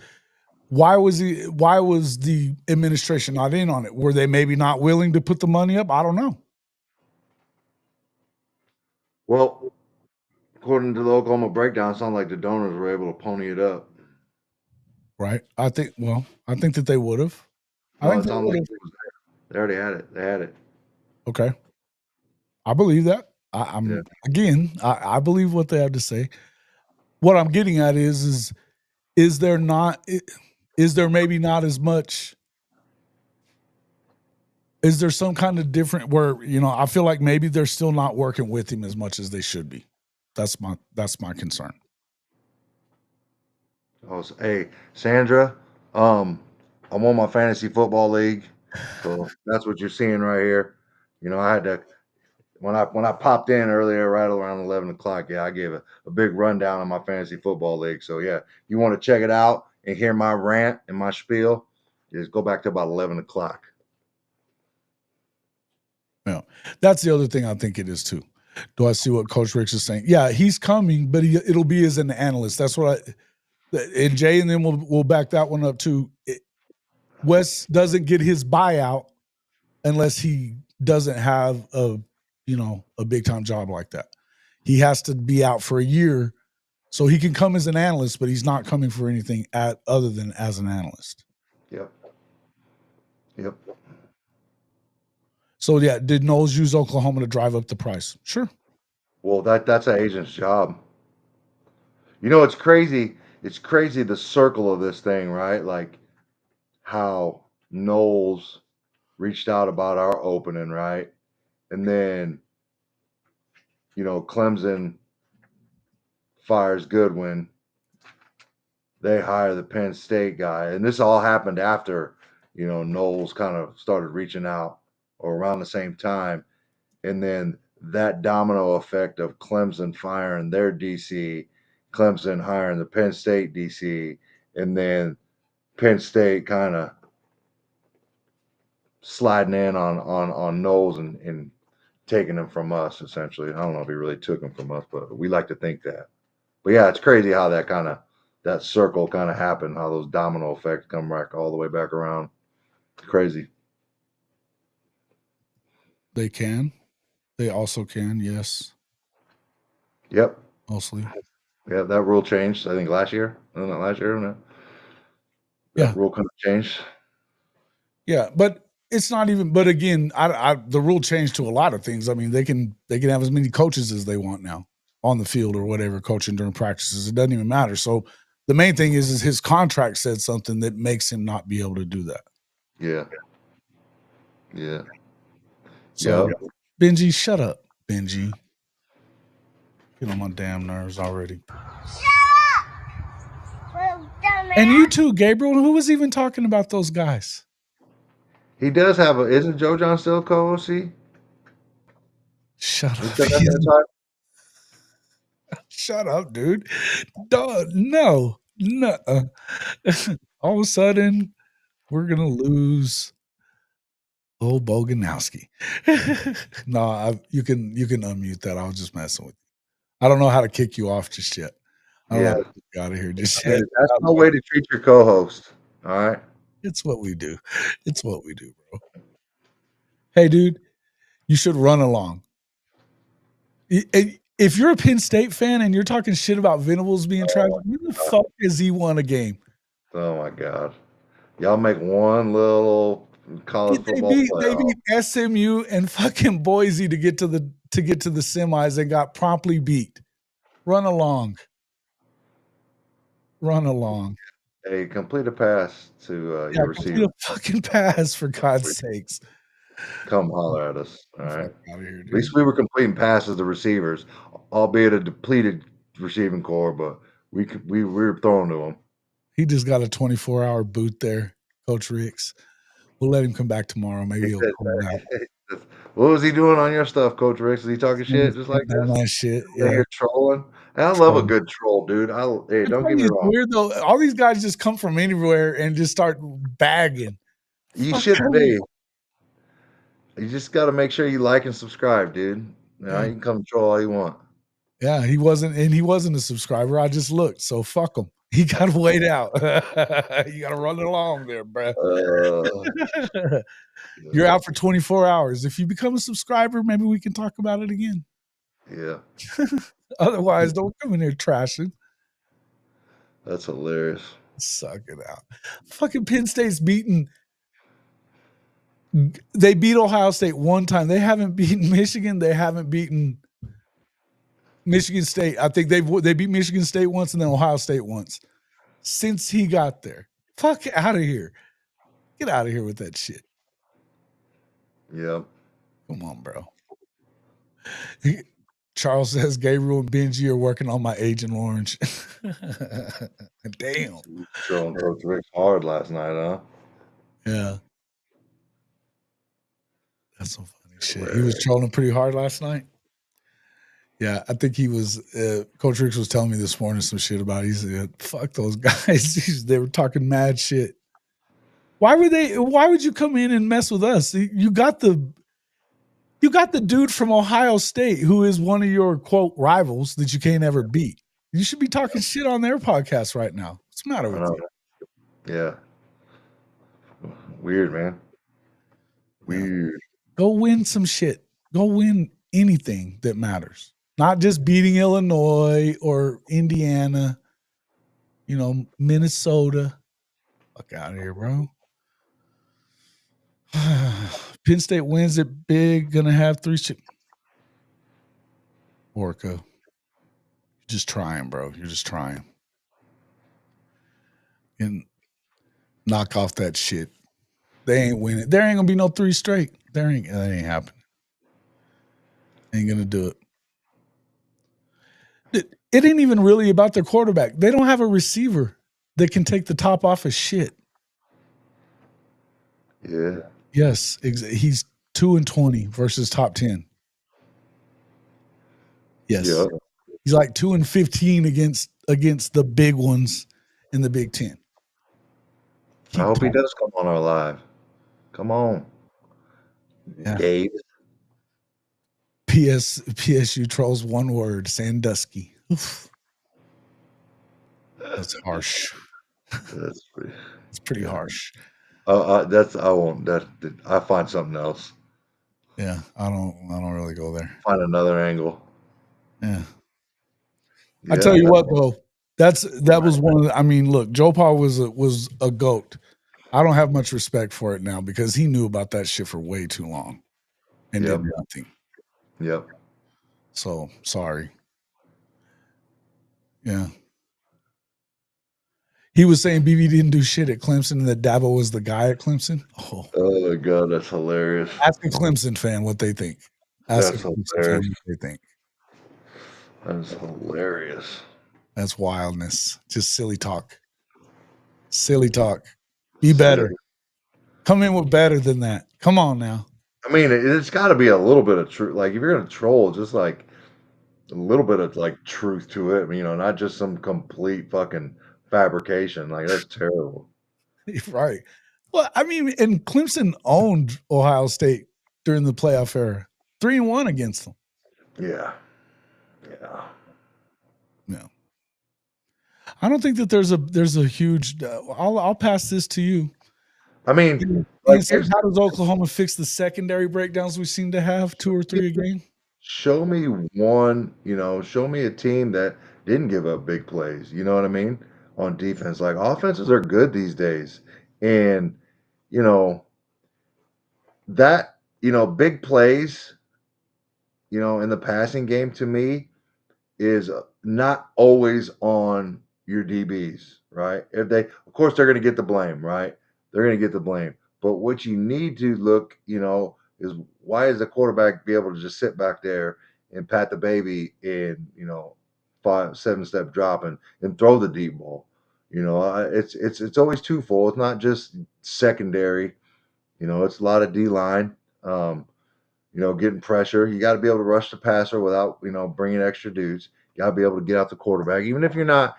Why was the administration not in on it? Were they maybe not willing to put the money up? I don't know. Well, according to the Oklahoma breakdown, it sounded like the donors were able to pony it up. Right. I think that they would have. No, it sounded like it was there. They already had it. They had it. Okay. I believe that. I believe what they have to say. What I'm getting at is there maybe not as much? Is there some kind of different where, I feel like maybe they're still not working with him as much as they should be. That's my concern. Oh, hey, Sandra, I'm on my fantasy football league, so that's what you're seeing right here. I had to when I popped in earlier, right around 11 o'clock. Yeah, I gave a big rundown on my fantasy football league. So yeah, you want to check it out and hear my rant and my spiel, just go back to about 11 o'clock. Yeah, that's the other thing I think it is too. Do I see what Coach Ricks is saying? Yeah, he's coming, but it'll be as an analyst. That's what and Jay and then we'll back that one up too. Wes doesn't get his buyout unless he doesn't have a big time job like that. He has to be out for a year, so he can come as an analyst, but he's not coming for anything other than as an analyst. Yep. So yeah, did Knowles use Oklahoma to drive up the price? Sure. Well, that's an agent's job. It's crazy. It's crazy the circle of this thing, right? Like how Knowles reached out about our opening, right? And then, Clemson fires Goodwin. They hire the Penn State guy. And this all happened after, Knowles kind of started reaching out or around the same time. And then that domino effect of Clemson firing their DC, Clemson hiring the Penn State DC, and then Penn State kind of sliding in on Knowles and taking him from us, essentially. I don't know if he really took him from us, but we like to think that. But yeah, it's crazy how that circle kind of happened, how those domino effects come back all the way back around. It's crazy. They can. They also can, yes. Yep. Mostly. Yeah, that rule changed, I think, last year. Wasn't it last year? No? That rule kind of changed. Yeah, but it's not even. But again, the rule changed to a lot of things. I mean, they can have as many coaches as they want now on the field or whatever, coaching during practices. It doesn't even matter. So the main thing is his contract said something that makes him not be able to do that. Yeah. So Benji, shut up, Benji. Get on my damn nerves already. Shut up! And you too, Gabriel. Who was even talking about those guys? He does have isn't Joe John still co-OC? Shut up. Shut up, dude. No. All of a sudden, we're gonna lose old Boganowski. No, you can unmute that. I was just messing with you. I don't know how to kick you off just yet. I don't know how to get you out of here just yet. That's no way to treat your co-host. All right. It's what we do. It's what we do, bro. Hey, dude, you should run along. If you're a Penn State fan and you're talking shit about Venables being trash, who the fuck has he won a game? Oh my God. Y'all make one little college football They beat SMU and fucking Boise to get to the semis and got promptly beat. Run along. Hey, complete a pass to your receiver. Complete a fucking pass, for God's sakes. Come holler at us. All right. Out of here, at least we were completing passes to receivers, albeit a depleted receiving core, but we were throwing to them. He just got a 24-hour boot there, Coach Ricks. We'll let him come back tomorrow. Maybe he'll calm down. What was he doing on your stuff, Coach Rick? Is he talking shit just like All this? that shit. Yeah, Yeah. you're trolling. And I love a good troll, dude. Hey, don't get me It's wrong. weird though. All these guys just come from anywhere and just start bagging. You Fuck should out. be. You just got to make sure you like and subscribe, dude. You know, Yeah. you can come troll all you want. Yeah, he wasn't a subscriber. I just looked, so fuck him. He got to wait out. You got to run along there, bro. You're out for 24 hours. If you become a subscriber, maybe we can talk about it again. Yeah. Otherwise, don't come in here trashing. That's hilarious. Suck it out. Fucking Penn State's beaten. They beat Ohio State one time. They haven't beaten Michigan. They haven't beaten Michigan State. I think they beat Michigan State once and then Ohio State once since he got there. Fuck out of here. Get out of here with that shit. Yep. Come on, bro. Charles says Gabriel and Benji are working on my Agent Orange. Damn. Trolling Coach Rick hard last night, huh? Yeah. That's some funny shit. He was trolling pretty hard last night. Yeah, I think he was. Coach Ricks was telling me this morning some shit about it. He said, "Fuck those guys." They were talking mad shit. Why would you come in and mess with us? You got the dude from Ohio State who is one of your quote rivals that you can't ever beat. You should be talking shit on their podcast right now. What's the matter with you? Yeah. Weird, man. Weird. Go win some shit. Go win anything that matters. Not just beating Illinois or Indiana, Minnesota. Fuck out of here, bro. Penn State wins it big. Gonna have 3 shit. Orca. You're just trying, bro. You're just trying. And knock off that shit. They ain't winning. There ain't gonna be no 3 straight. That ain't happening. Ain't gonna do it. It ain't even really about their quarterback. They don't have a receiver that can take the top off of shit. Yeah. Yes, he's 2-20 versus top 10. Yes, yeah. He's like 2-15 against the big ones in the Big Ten. I hope he does come on our live. Come on, yeah. Gabe. PSU trolls one word: Sandusky. Oof. That's harsh. It's pretty harsh. I find something else. Yeah, I don't really go there. Find another angle. Yeah. I tell you what though, that was one of the, I mean, look, Joe Paul was a goat. I don't have much respect for it now because he knew about that shit for way too long and did nothing. Yep. So sorry. Yeah. He was saying BB didn't do shit at Clemson and that Dabo was the guy at Clemson. Oh my God, that's hilarious. Ask a Clemson fan what they think. Ask that's a Clemson fan what they think. That's hilarious. That's wildness. Just silly talk. Silly talk. Be better. Come in with better than that. Come on now. I mean, it's got to be a little bit of truth. Like, if you're going to troll, just like a little bit of like truth to it, not just some complete fucking fabrication. Like, that's terrible. Right. Well, I mean, and Clemson owned Ohio State during the playoff era. 3-1 against them. Yeah. No. I don't think that there's a huge. I'll pass this to you. I mean, how does Oklahoma fix the secondary breakdowns we seem to have 2 or 3 a game? Show me one. Show me a team that didn't give up big plays. You know what I mean? On defense, like offenses are good these days, and that big plays. In the passing game, to me, is not always on your DBs, right? Of course, they're going to get the blame, right? They're going to get the blame. But what you need to look, is why is the quarterback be able to just sit back there and pat the baby in, 5-7 step drop and throw the deep ball? It's always twofold. It's not just secondary. It's a lot of D line. Getting pressure. You got to be able to rush the passer without bringing extra dudes. You got to be able to get out the quarterback, even if you're not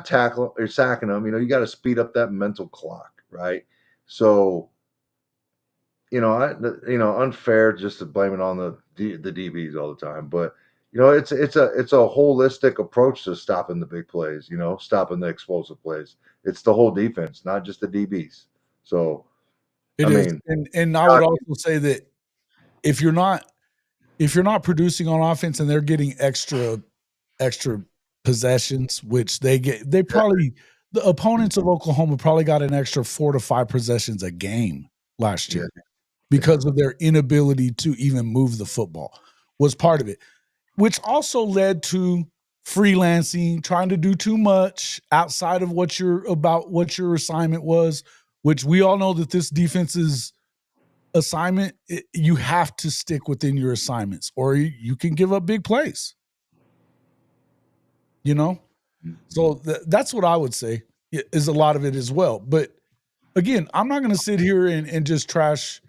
tackling or sacking them. You got to speed up that mental clock, right? So unfair just to blame it on the DBs all the time, but it's a holistic approach to stopping the big plays, stopping the explosive plays. It's the whole defense, not just the DBs. So It is, and I would also say that if you're not producing on offense and they're getting extra possessions, which the opponents of Oklahoma probably got an extra 4 to 5 possessions a game last year. Because of their inability to even move the football was part of it, which also led to freelancing, trying to do too much outside of what your assignment was, which we all know that this defense's assignment, you have to stick within your assignments or you can give up big plays. So that's what I would say is a lot of it as well. But again, I'm not going to sit here and just trash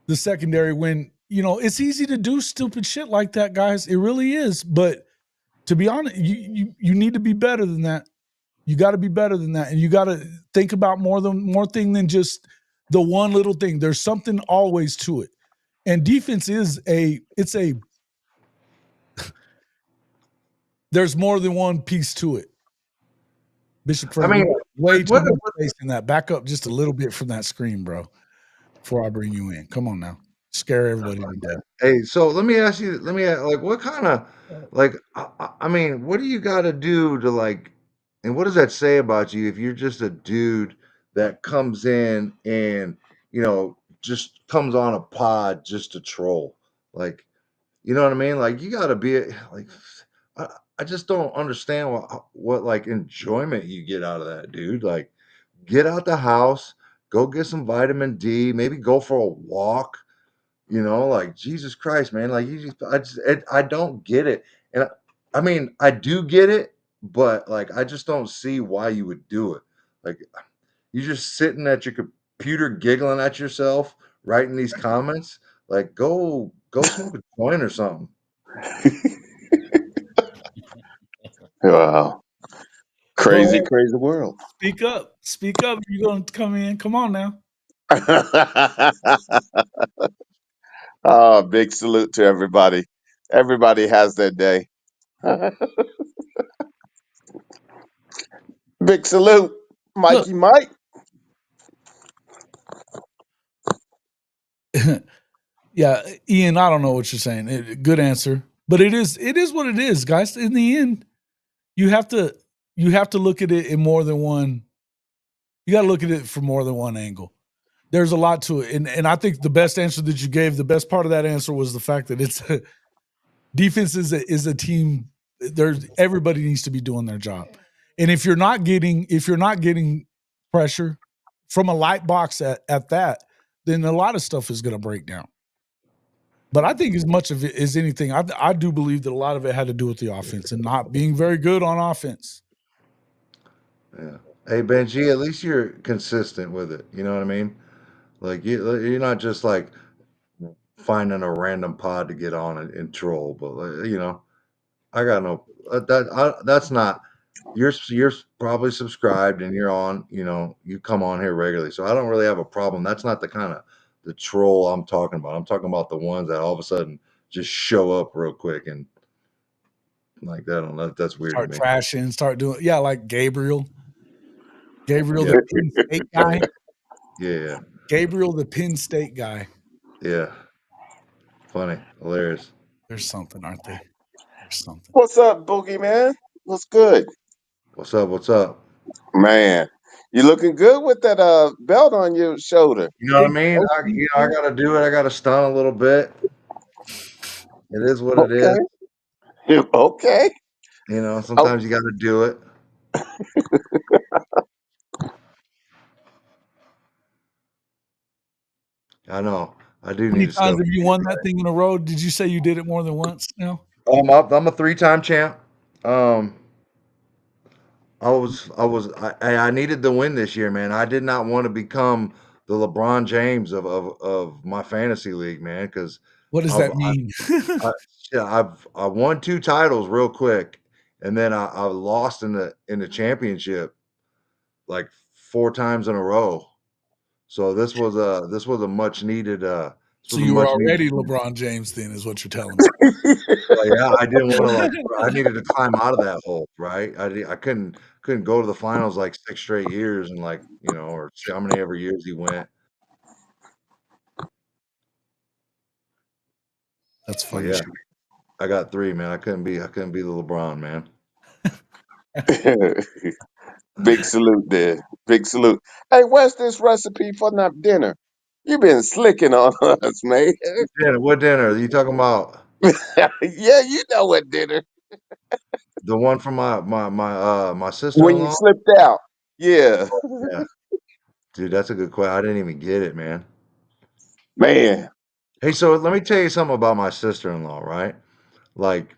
the secondary when, it's easy to do stupid shit like that, guys. It really is. But to be honest, you need to be better than that. You got to be better than that. And you got to think about more thing than just the one little thing. There's something always to it. And defense there's more than one piece to it. Bishop Frank, way too much space in that. Back up just a little bit from that screen, bro, before I bring you in. Come on now. Scare everybody to death. Hey, so let me ask, what kind of, what do you got to do to and what does that say about you if you're just a dude that comes in and, just comes on a pod just to troll? You know what I mean? You got to be I just don't understand what enjoyment you get out of that, dude. Get out the house, go get some vitamin D, maybe go for a walk. Jesus Christ, man. I don't get it. And I do get it, but I just don't see why you would do it. You're just sitting at your computer giggling at yourself, writing these comments. Go smoke a joint or something. Wow. Crazy world. Speak up. You're going to come in. Come on now. Oh, big salute to everybody. Everybody has their day. Big salute, Mikey Mike. Yeah, Ian, I don't know what you're saying. Good answer. But it is what it is, guys. In the end, you have to look at it in more than one. You got to look at it from more than one angle. There's a lot to it. And I think the best answer that you gave, the best part of that answer was the fact that it's defense is a team. Everybody needs to be doing their job. And if you're not getting pressure from a light box at that, then a lot of stuff is going to break down. But I think as much of it as anything, I do believe that a lot of it had to do with the offense and not being very good on offense. Yeah. Hey, Benji, at least you're consistent with it. You know what I mean? You're not just finding a random pod to get on and troll, but I got no that's not you're probably subscribed and you're on, you come on here regularly. So I don't really have a problem. That's not the kind of the troll I'm talking about. I'm talking about the ones that all of a sudden just show up real quick and that's weird. Start trashing, start doing like Gabriel. The Penn State guy. Yeah. Gabriel, the Penn State guy. Yeah. Funny. Hilarious. There's something, aren't they? There's something. What's up, Boogie man? What's good? What's up? Man, you looking good with that belt on your shoulder. You know what I mean? I gotta do it. I gotta stun a little bit. It is what it is. Okay. Sometimes you gotta do it. I know. I do. How many times have you won that thing in a row? Did you say you did it more than once now? I'm a 3-time champ. I needed the win this year, man. I did not want to become LeBron James of my fantasy league, man. Because what does that mean? I won 2 titles real quick, and then I lost in the championship like 4 times in a row. So this was a much needed. So you were already LeBron James, then, is what you're telling me. Yeah, I didn't want to I needed to climb out of that hole, right? I couldn't go to the finals like 6 straight years and or how many ever years he went. That's funny. Yeah, I got 3, man. I couldn't be the LeBron, man. Big salute there. Big salute. Hey, what's this recipe for that dinner? You been slicking on us, man. What dinner are you talking about? Yeah, you know what dinner. The one from my When you sister-in-law? slipped out. Yeah. Yeah. Dude, that's a good question. I didn't even get it, man. Man. Hey, so let me tell you something about my sister-in-law, right? Like,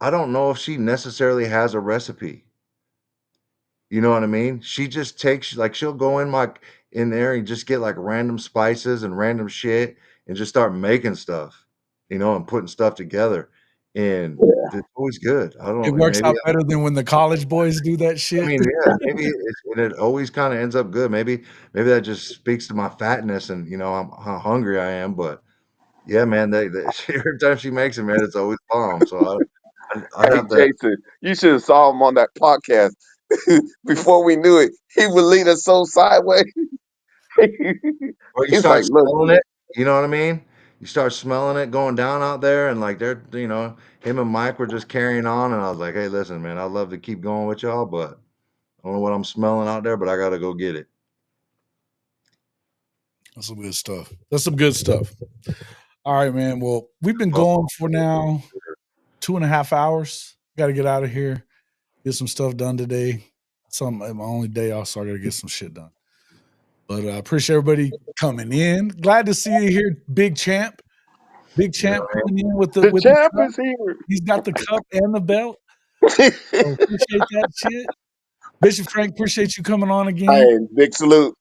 I don't know if she necessarily has a recipe. You know what I mean? She just takes she'll go in there and just get like random spices and random shit and just start making stuff, and putting stuff together. And it's always good. I don't It know. works out better than when the college boys do that shit. Yeah, maybe it always kind of ends up good. Maybe that just speaks to my fatness and how hungry I am. But yeah, man, every time she makes it, man, it's always bomb. So I'd Hey, have to. Jason, you should have saw him on that podcast. Before we knew it, he would lead us so sideways. Or you He's start like, look, smelling it, you know what I mean? You start smelling it going down out there, and him and Mike were just carrying on, and I was like, hey, listen, man, I'd love to keep going with y'all, but I don't know what I'm smelling out there, but I gotta go get it. That's some good stuff. That's some good stuff. All right, man. Well, we've been going for now 2.5 hours. Got to get out of here, get some stuff done today. My only day off, so I got to get some shit done. But I appreciate everybody coming in. Glad to see you here, Big Champ. Big Champ coming in with the champ cup. is here. He's got the cup and the belt. So appreciate that shit. Bishop Frank, appreciate you coming on again. Hey, big salute.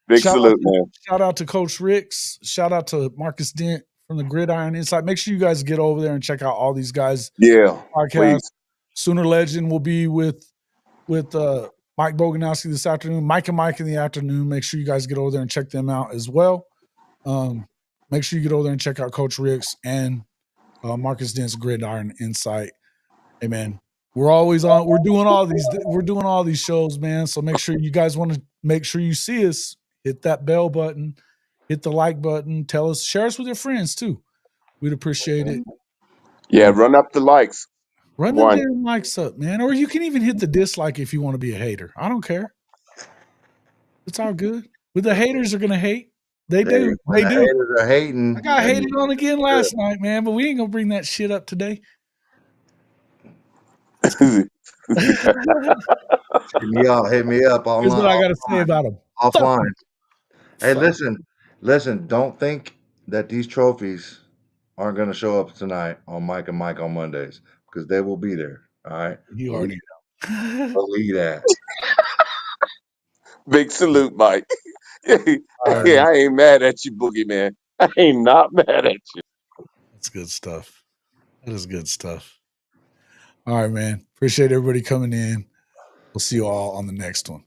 Big salute, man. Shout out to Coach Ricks. Shout out to Marcus Dent from the Gridiron Insight. Make sure you guys get over there and check out all these guys. Yeah, Podcast. please. Sooner Legend will be with Mike Boganowski this afternoon. Mike and Mike in the afternoon. Make sure you guys get over there and check them out as well. Make sure you get over there and check out Coach Ricks and Marcus Dent's Gridiron Insight. Hey man, we're always on. We're doing all these shows, man. So make sure you guys want to make sure you see us. Hit that bell button, hit the like button. Tell us, share us with your friends too. We'd appreciate it. Yeah, run up the likes. Run them damn likes up, man. Or you can even hit the dislike if you want to be a hater. I don't care. It's all good. But the haters are gonna hate. They do. They do. Haters are hating. I got hated on again last night, man. But we ain't gonna bring that shit up today. Hit me up. Here's what I gotta say about them. Offline. Hey, listen. Don't think that these trophies aren't going to show up tonight on Mike and Mike on Mondays, because they will be there. All right. You already know. Believe that. Big salute, Mike. Yeah, I ain't mad at you, Boogie Man. I ain't not mad at you. That's good stuff. That is good stuff. All right, man. Appreciate everybody coming in. We'll see you all on the next one.